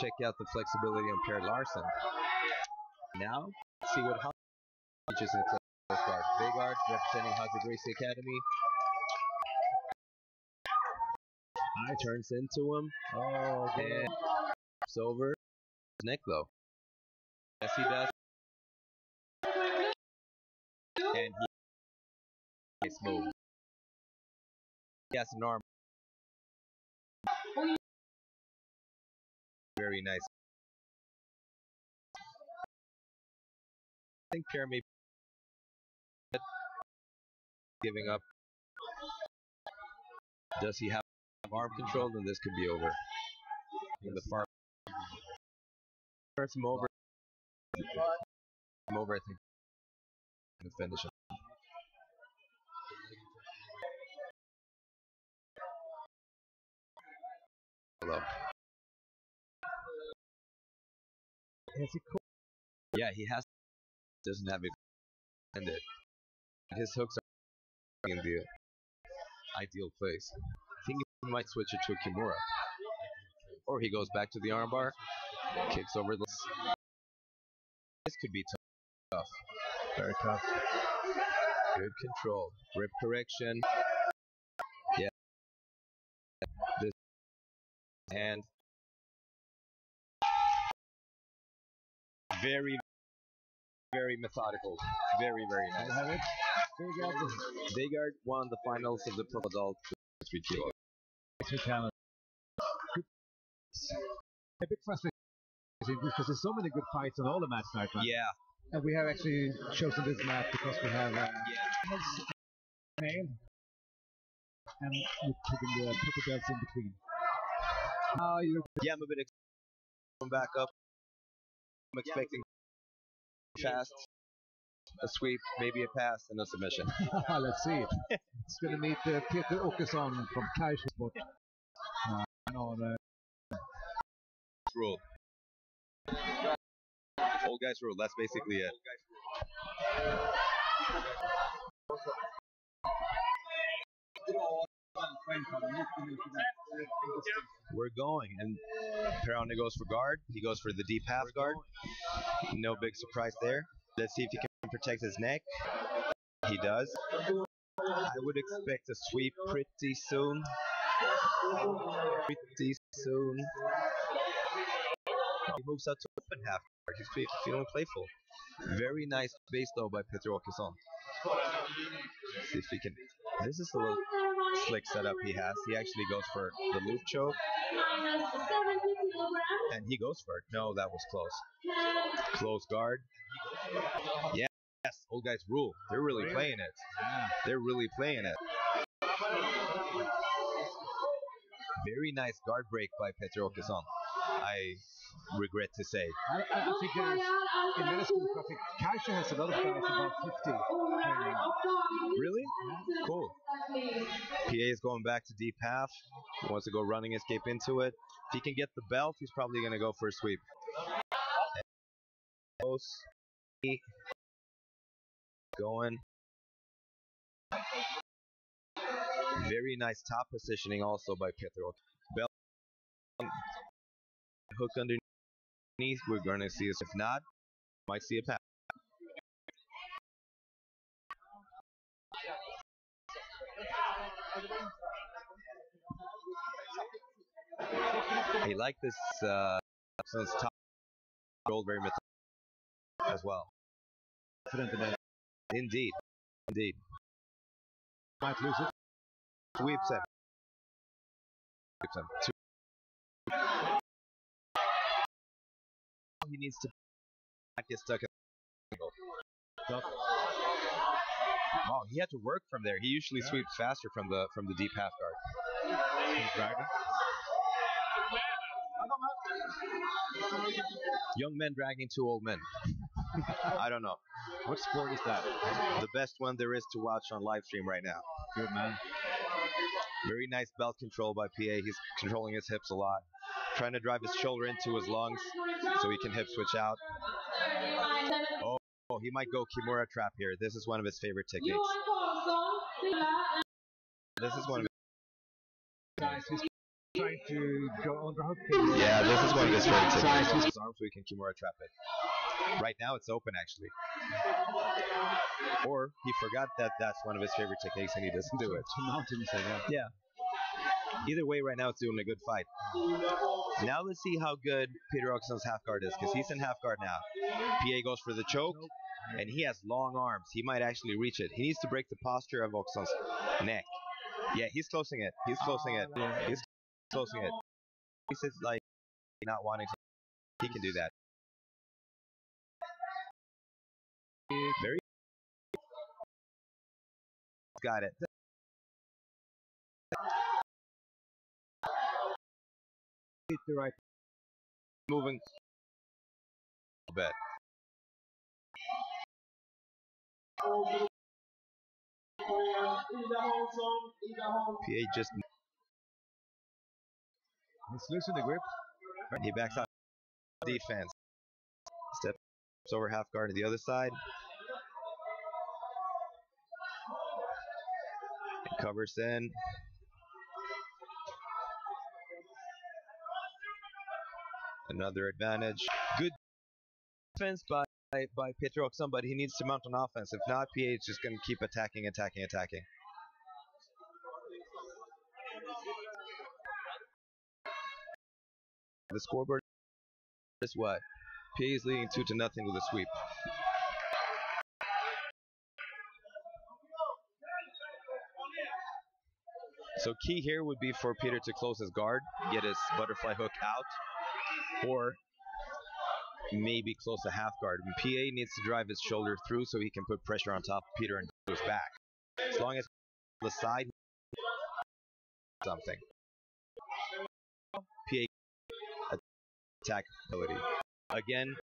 Check out the flexibility on Pierre Larson. Now, see what Hodger teaches in the close guard. Vegard representing Hodger Gracie Academy. Turns into him. Oh, and it's over. His neck though. Yes, he does. And he smooth. He has an arm. Very nice. I think Pierre may be giving up. Does he have arm control? Then this could be over. In the far. Turns him over. I think. To finish him. Hello. Is he cool? Yeah, he has. Doesn't have it ended. His hooks in the ideal place. I think he might switch it to a Kimura. Or he goes back to the armbar, kicks over the... This could be tough. Very tough. Good control. Grip correction. Yeah. This hand. Very, very methodical. Very, very nice. Have it. Vegard won the finals of the Pro Adult 3 kilo. A bit frustrating because there's so many good fights on all the mats tonight, man. Yeah. And we have actually chosen this mat because we have male and we're putting the purple belts in between. Yeah, I'm a bit coming back up. I'm expecting fast, a sweep, maybe a pass, and a submission. Let's see. It's going to meet Peter Åkesson from Kaisersport. Rule. Old guys rule. That's basically it. We're going, and Per-Arne goes for guard. He goes for the deep half guard. No big surprise there. Let's see if he can protect his neck. He does. I would expect a sweep pretty soon. Pretty soon. He moves out to open half guard. He's feeling playful. Very nice base though by Peter Åkesson. See if he can. This is a little slick setup he has. He actually goes for the loop choke. And he goes for it. No, that was close. Close guard. Yes, old guys rule. They're really playing it. They're really playing it. Very nice guard break by Peter Åkesson. I regret to say. I think in middle school, I think Kaiser has a lot of guys about 50 training. Really? Yeah. Cool. PA is going back to deep half. He wants to go running escape into it. If he can get the belt, he's probably going to go for a sweep. Close. Going. Very nice top positioning also by Peter. Belt. Hook underneath. We're going to see, if not, might see a pass. I like this since top rolled very methodical as well. Indeed. Indeed. Might lose it. Sweeps him. Sweeps him. He needs to not get stuck in the angle. Oh, he had to work from there. He usually sweeps faster from the deep half guard. Young men dragging two old men. I don't know. What sport is that? The best one there is to watch on live stream right now. Good man. Very nice belt control by PA. He's controlling his hips a lot. Trying to drive his shoulder into his lungs so he can hip switch out. Oh, he might go Kimura trap here. This is one of his favorite techniques. This is one of his... He's trying to go underhook. Yeah, this is one of his favorite techniques. His arms so he can Kimura trap it. Right now it's open actually. Or he forgot that that's one of his favorite techniques and he doesn't do it. Yeah. Either way, right now it's doing a good fight. Now let's see how good Peter Åkesson's half guard is, because he's in half guard now. PA goes for the choke, and he has long arms. He might actually reach it. He needs to break the posture of Åkesson's neck. Yeah, he's closing it. He's closing it. He's closing it. He's like not wanting to. He can do that. Very. Got it. The right moving a bit. PA just he's losing the grip. He backs out defense. Steps over half guard to the other side. Covers in. Another advantage. Good defense by Peter Oxon, but he needs to mount on offense. If not, PA is just going to keep attacking. The scoreboard is what? PA is leading 2-0 with a sweep. So key here would be for Peter to close his guard, get his butterfly hook out, or maybe close a half guard. And PA needs to drive his shoulder through so he can put pressure on top of Peter and do his back. As long as the side something. PA attack ability. Again,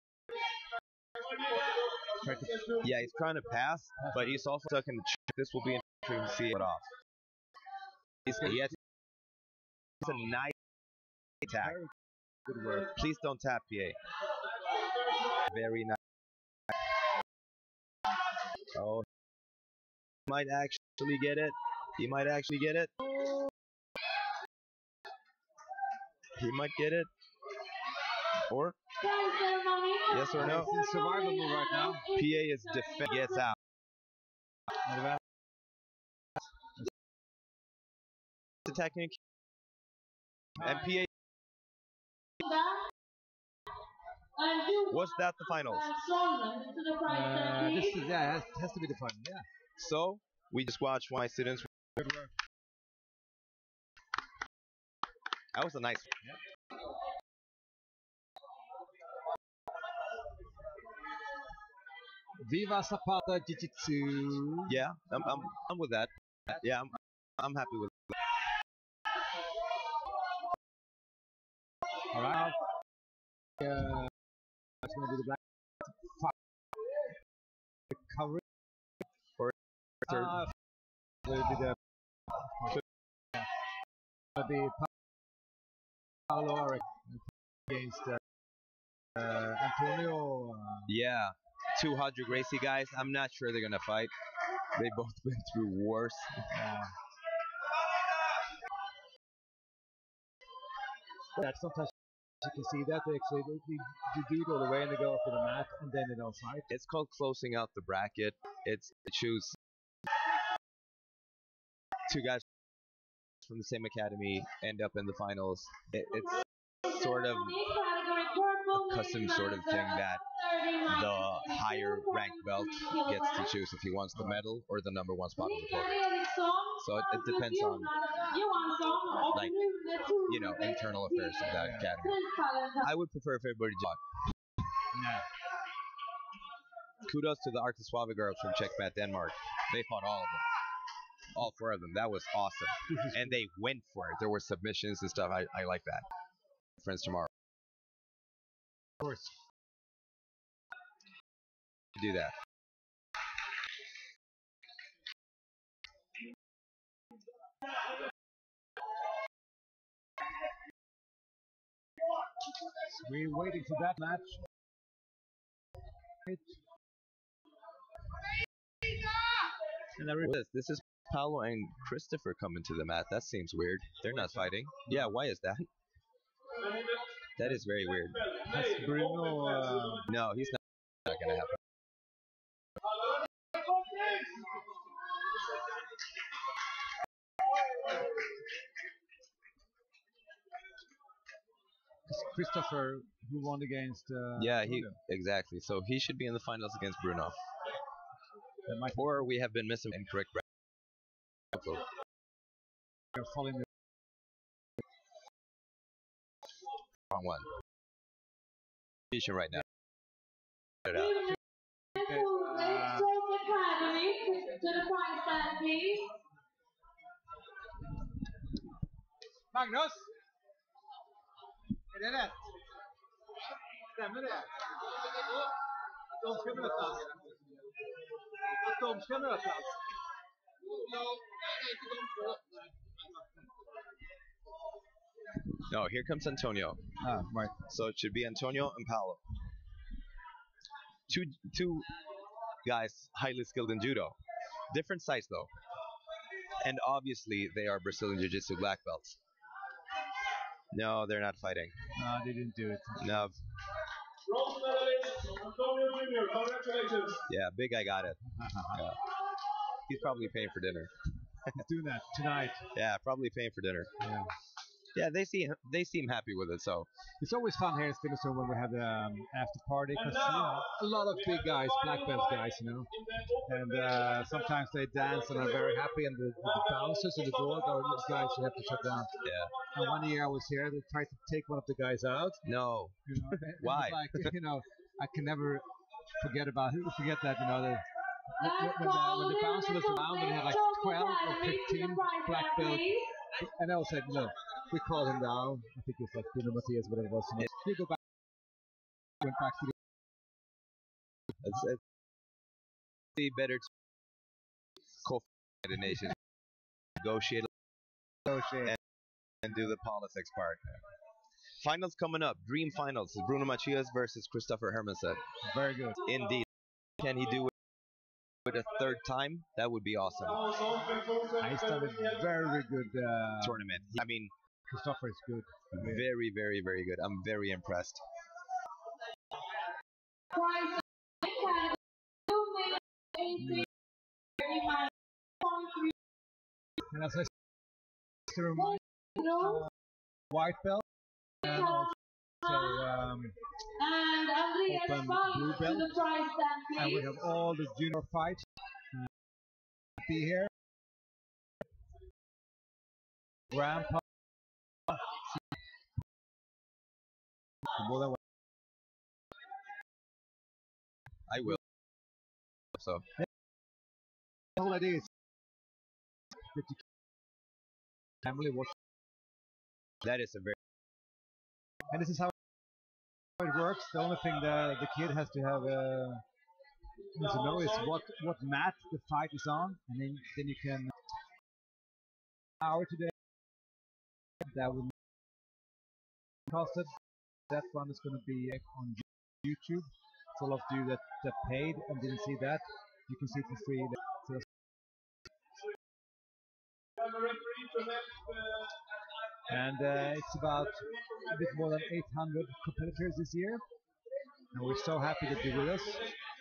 yeah, he's trying to pass, but he's also stuck in the check. This will be interesting to see it off. He has a nice attack. Good work. Please don't tap, PA. Very nice. Oh, he might actually get it. He might get it. Or yes or no? It's in survival mode right now. PA is defend. Gets out. Attacking. And PA. Was that the finals? This is, yeah, it has to be the final, yeah. So, we just watched my students. Good work. That was a nice. Yeah. Viva Zapata Jiu-Jitsu. Yeah, I'm with that. Yeah, I'm happy with it. All right. That's going to be the black recovery. Or third. Will be Paolo Aric against Antonio. Yeah, 200 Gracie guys. I'm not sure they're gonna fight. They've both been through wars. Yeah, sometimes you can see that they actually do it all the way and they go up to the mat and then they don't fight. It's called closing out the bracket. It's choose two guys from the same academy end up in the finals. It's sort of a custom sort of thing that the higher ranked belt gets to choose if he wants the medal or the number one spot on the podium. So it depends on, like, you know, internal affairs of that academy. I would prefer if everybody talked. Kudos to the Arctic Suave girls from Checkmat Denmark. They fought all of them. All four of them. That was awesome. And they went for it. There were submissions and stuff. I like that. Friends tomorrow. Of course. Do that. We're waiting for that match. And this is Paolo and Christopher coming to the mat. That seems weird. They're not fighting. Yeah, why is that? That is very weird. Has Bruno... No, he's not going to happen. Christopher, who won against... yeah, exactly. So he should be in the finals against Bruno. Or we have been missing incorrect. You're following the wrong one. Right now. Magnus! Är det rätt? Stämmer det? Att de ska mötas? Att de ska mötas? No, here comes Antonio. Right. So it should be Antonio and Paolo. Two guys highly skilled in judo. Different size though. And obviously, they are Brazilian Jiu-Jitsu black belts. No, they're not fighting. No, they didn't do it. No. Bronze medalist, Antonio Jr., congratulations. Yeah, big guy got it. Yeah. He's probably paying for dinner. He's doing that tonight. Yeah, probably paying for dinner. Yeah. Yeah, they seem happy with it. So it's always fun here in Stenungsund when we have the after party because a lot of big guys, black belt guys, and sometimes they dance and are very happy, and the bouncers in the door are those guys you have to shut down. Yeah. And one year I was here, they tried to take one of the guys out. No. Why? Like, I can never forget that. When the bouncer was around, and he had like 12 or 15 black belts. And I was like, no, we called him down. I think it's like Bruno Matthias, whatever it was. We go back. Went back to the better to co-nation, negotiate, and do the politics part. Finals coming up. Dream finals. Bruno Matthias versus Christopher Hermansen. Very good. Indeed. Can he do it a third time? That would be awesome. He's done a very good tournament. I mean, Christopher is good. Very, very, very good. I'm very impressed. And as I said, white belt and also open blue belt. And we have all the junior fights. Be here. Grandpa. I will. So. All it is. Family watch. That is a very. And this is how it works. The only thing the kid has to have needs to know is what mat the fight is on, and then you can. Hour today. That will cost it. That one is going to be on YouTube. For all of you that paid and didn't see that, you can see it for free. And it's about a bit more than 800 competitors this year. And we're so happy that you're with us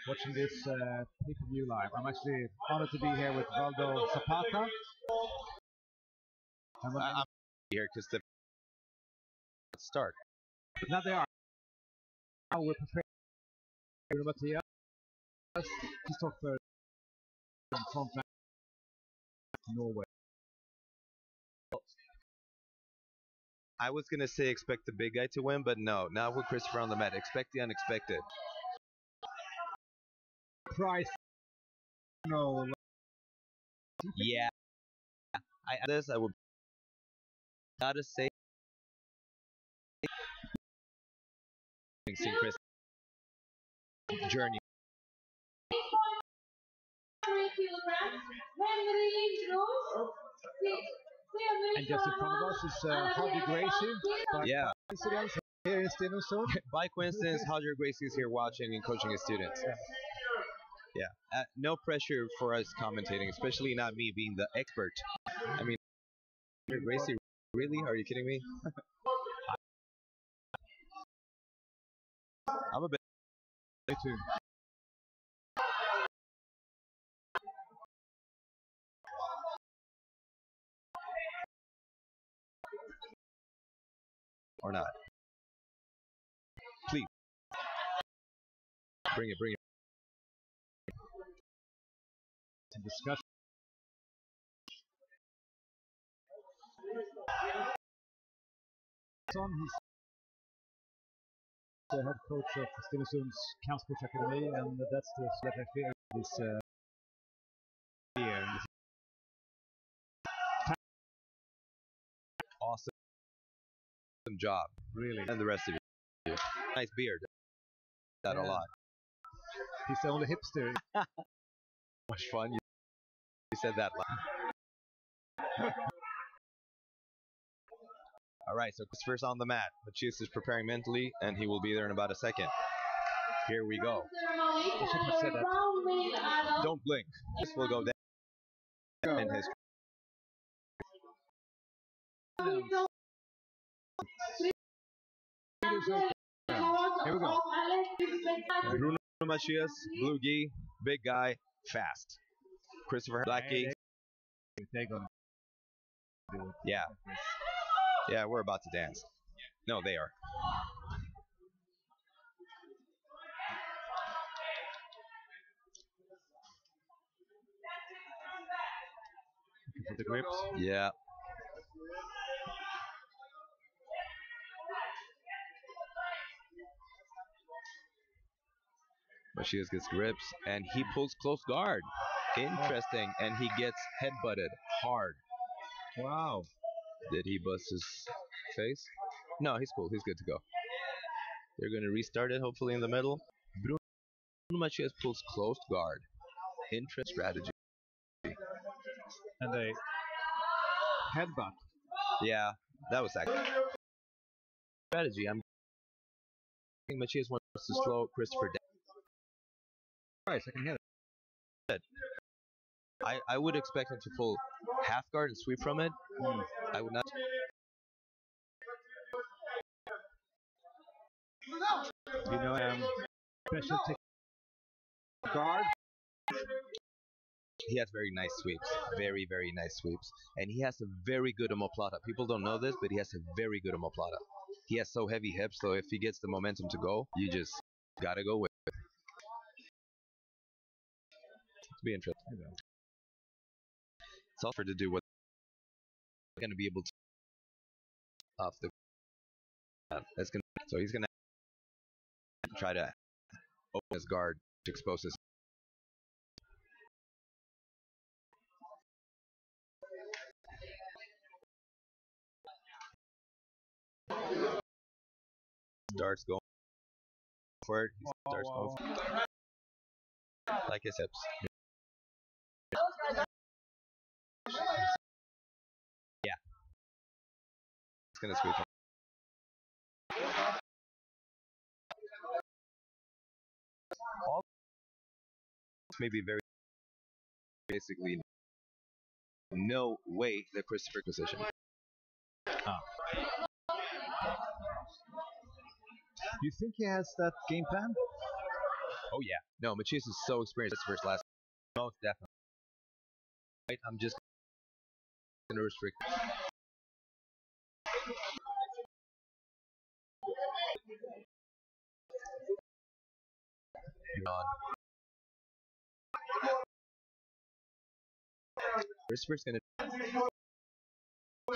watching this pay-per-view live. I'm actually honored to be here with Valdo Zapata. I'm here because the start. Now they are. Now we're preparing Matthias. Christopher from Norway. I was going to say expect the big guy to win, but no. Now with Christopher on the mat, expect the unexpected. Price. No. Yeah. I would gotta say Chris journey. And just in front of us is Hodgie Gracie. Yeah. Coincidence here in Stenungsund. By coincidence, Hodgie Gracie is here watching and coaching his students. Yeah. No pressure for us commentating, especially not me being the expert. I mean, Gracie, really? Are you kidding me? I'm a bit. Me too. Or not. Please. Bring it. Some discussion. He's the head coach of Stenungsund's Kampsport Academy, and that's the that I feel this year. Awesome job, really, and the rest of you. Nice beard. That a lot. He's the only hipster. Much fun. You said that. All right, so Christopher's on the mat. Matthias is preparing mentally, and he will be there in about a second. Here we go. I should have said that. Don't blink. This will go down in history. Here we go. Bruno Macias, blue gi, big guy, fast. Christopher Blackie. Yeah. Yeah, we're about to dance. No, they are. For the grips. Yeah. Macias gets grips, and he pulls close guard. Interesting, and he gets headbutted hard. Wow. Did he bust his face? No, he's cool. He's good to go. They're going to restart it, hopefully in the middle. Bruno Macias pulls close guard. Interesting strategy. And a headbutt. Yeah, that was actually strategy. I'm thinking Macias wants to slow Christopher down. Right, second hit. I would expect him to pull half guard and sweep from it. I would not. You know, special guard. He has very nice sweeps. Very, very nice sweeps. And he has a very good omoplata. People don't know this, but he has a very good omoplata. He has so heavy hips, so if he gets the momentum to go, you just gotta go with it. It's be interesting. It's all for to do what they're gonna be able to off the. That's gonna. So he's gonna try to open his guard to expose his. Starts going for it. He starts going for it. Like his hips. Yeah. It's gonna sweep him. All maybe very basically no way the Christopher position. You think he has that game plan? Oh yeah. No, Macias is so experienced. Christopher's last. Most definitely. Right, I'm just gonna restrict. Christopher's gonna.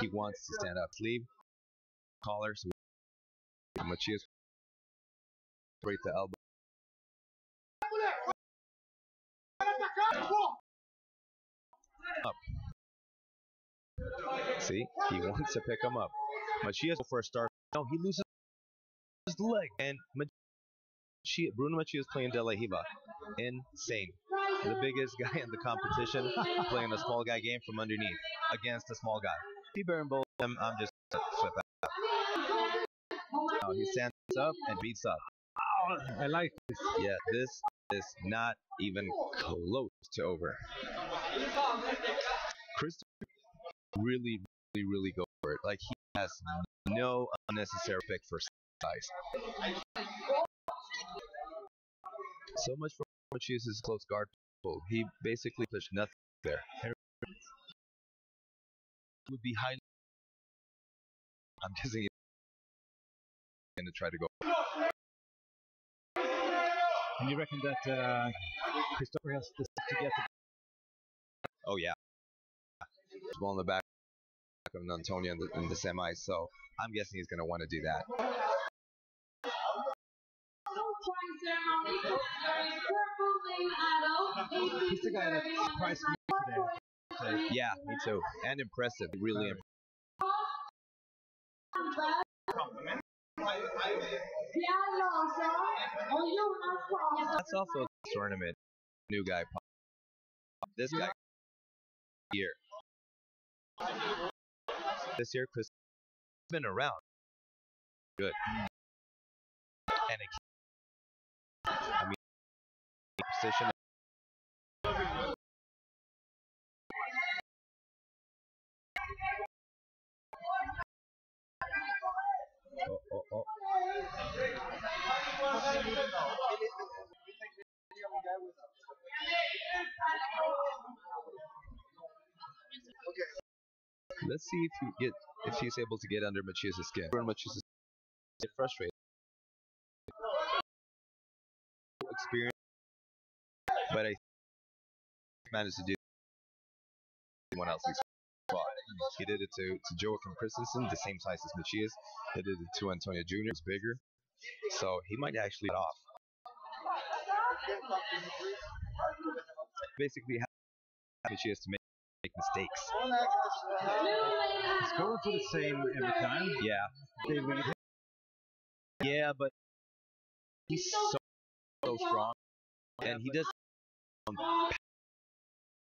He wants to stand up. Sleeve, collar, so Macias break the elbow. Up. See, he wants to pick him up. Macias for a start. No, he loses his leg, and Bruno Macias playing De La Riva. Insane. The biggest guy in the competition playing a small guy game from underneath against a small guy. He bear both of them. I'm just flip out. Now he stands up and beats up. Oh, I like this. Yeah, this is not even close to over. Christopher really go for it. Like he has no unnecessary pick for size. So much for Macias' his close guard pull. He basically pushed nothing there. Would be highly. I'm guessing he's going to try to go. And you reckon that Christopher has this to get the... Oh yeah. He's well in the back of Antonio in the semis, so I'm guessing he's going to want to do that. He's the guy that surprised me today. Yeah, me too. And impressive. Really impressive. That's also a tournament. New guy. This guy. Year. This year, Chris has been around. Good. And I mean, position. Oh. Let's see if he's able to get under Machias' skin. Machias is frustrated. Experience, but I managed to do someone else. He did it to Joachim Christensen, the same size as Machias. He did it to Antonio Jr., who's bigger. So he might actually get off. Basically, Machias to make mistakes. He's going for the same every time. Yeah. They lead him. Yeah, but he's so strong, and he does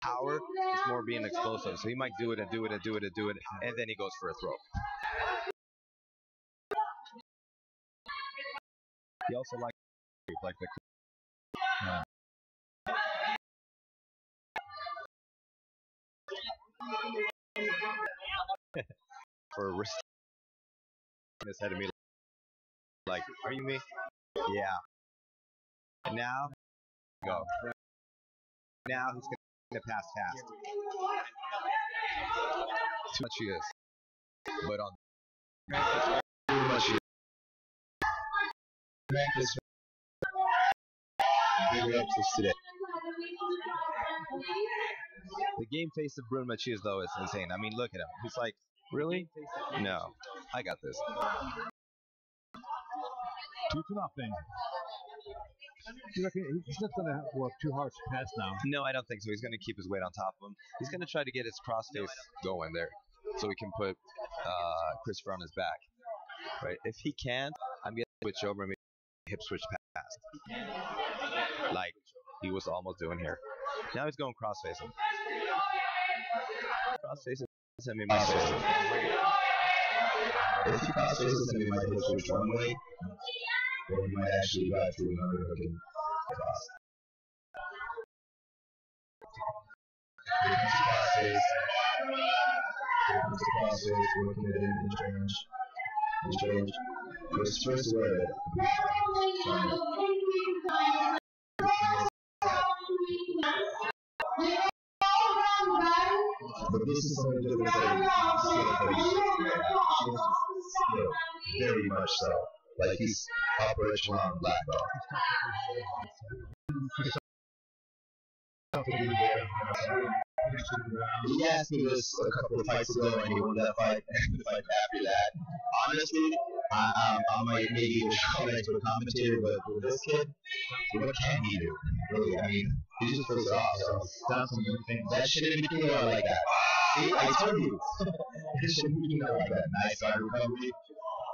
power is more being explosive. So he might do it, and then he goes for a throw. He also likes the for a wrist his head of me. Like, are you me? Yeah. And now, go. Now he's gonna pass fast. Too much he is. But on too much he is. Practice. Today. The game face of Bruno Machias, though, is insane. I mean, look at him. He's like, really? No, I got this. 2-0. He's not going to work too hard to pass now. No, I don't think so. He's going to keep his weight on top of him. He's going to try to get his crossface going there, so he can put Christopher on his back. Right? If he can't, I'm going to switch over and make hip switch past, like he was almost doing here. Now he's going crossfacing. Crossfacing. If he crossfaces him, he might hip switch one way, or he might actually drive through another hook and cross. Here comes the crossface, working it in range. First away. But this is something different than skill, very much so. Like he's upper echelon black belt. He asked me this a couple of fights ago, and he won that fight, and the fight after that. Honestly, I might maybe call it to a commentator, but with this kid, what can he do? Really, I mean, he just throws it off. So that shouldn't be came out like that. See, I told you. It shouldn't be came out like that. Nice side recovery.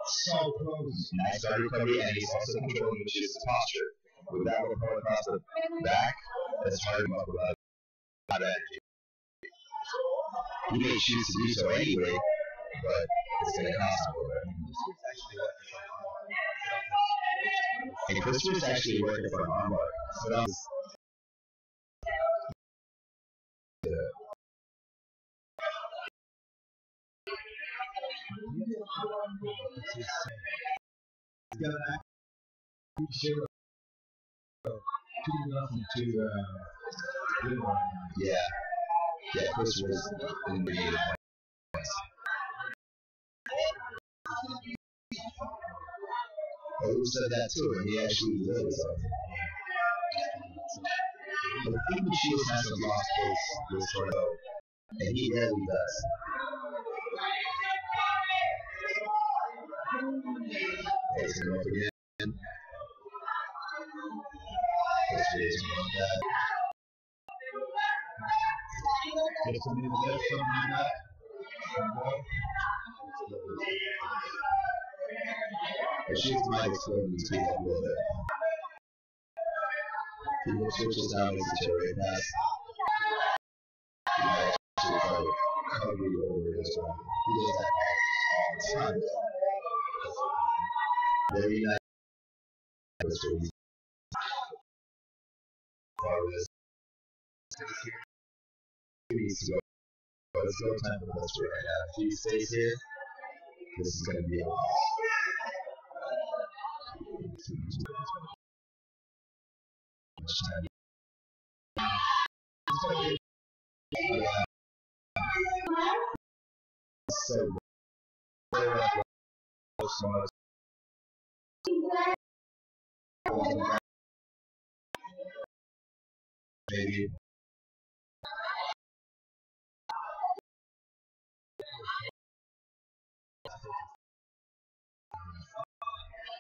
So close. Nice side recovery, and he's also controlling his posture. With that one going across the back, that's hard enough with a lot of energy. He may choose to do so anyway, but it's going to cost him a little bit. And Christopher's actually working for an armbar. So that was he's got an active 2-0 to yeah, Christopher's in the points. Who said that too, and he actually did something. But I think Machias has some lost this sort of, and he rarely does. Takes him up again. Yesterday is more like that. Gets him in the left, something like that. Machias might explode in speed up a little bit. He switches down, makes the chair right pass. He might actually try to cover you over this one. He does that all the time. Very nice. He needs to go. But it's no time for Buster right now. If he stays here, this is going to be a Maybe.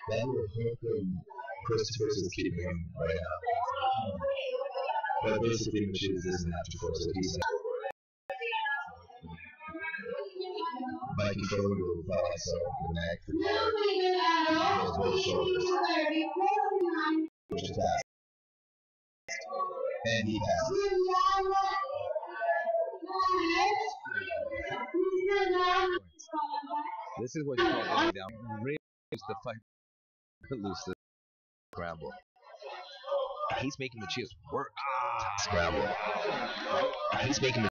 Then we're hoping Christopher's is keeping him right now. But basically, Machias isn't after force, so he's by controlling the fella, so the neck, goes to the shoulders, which is fast. And he passes. This is what you call going down. Really the fight lose the scramble. He's making Machias work. Scramble. He's making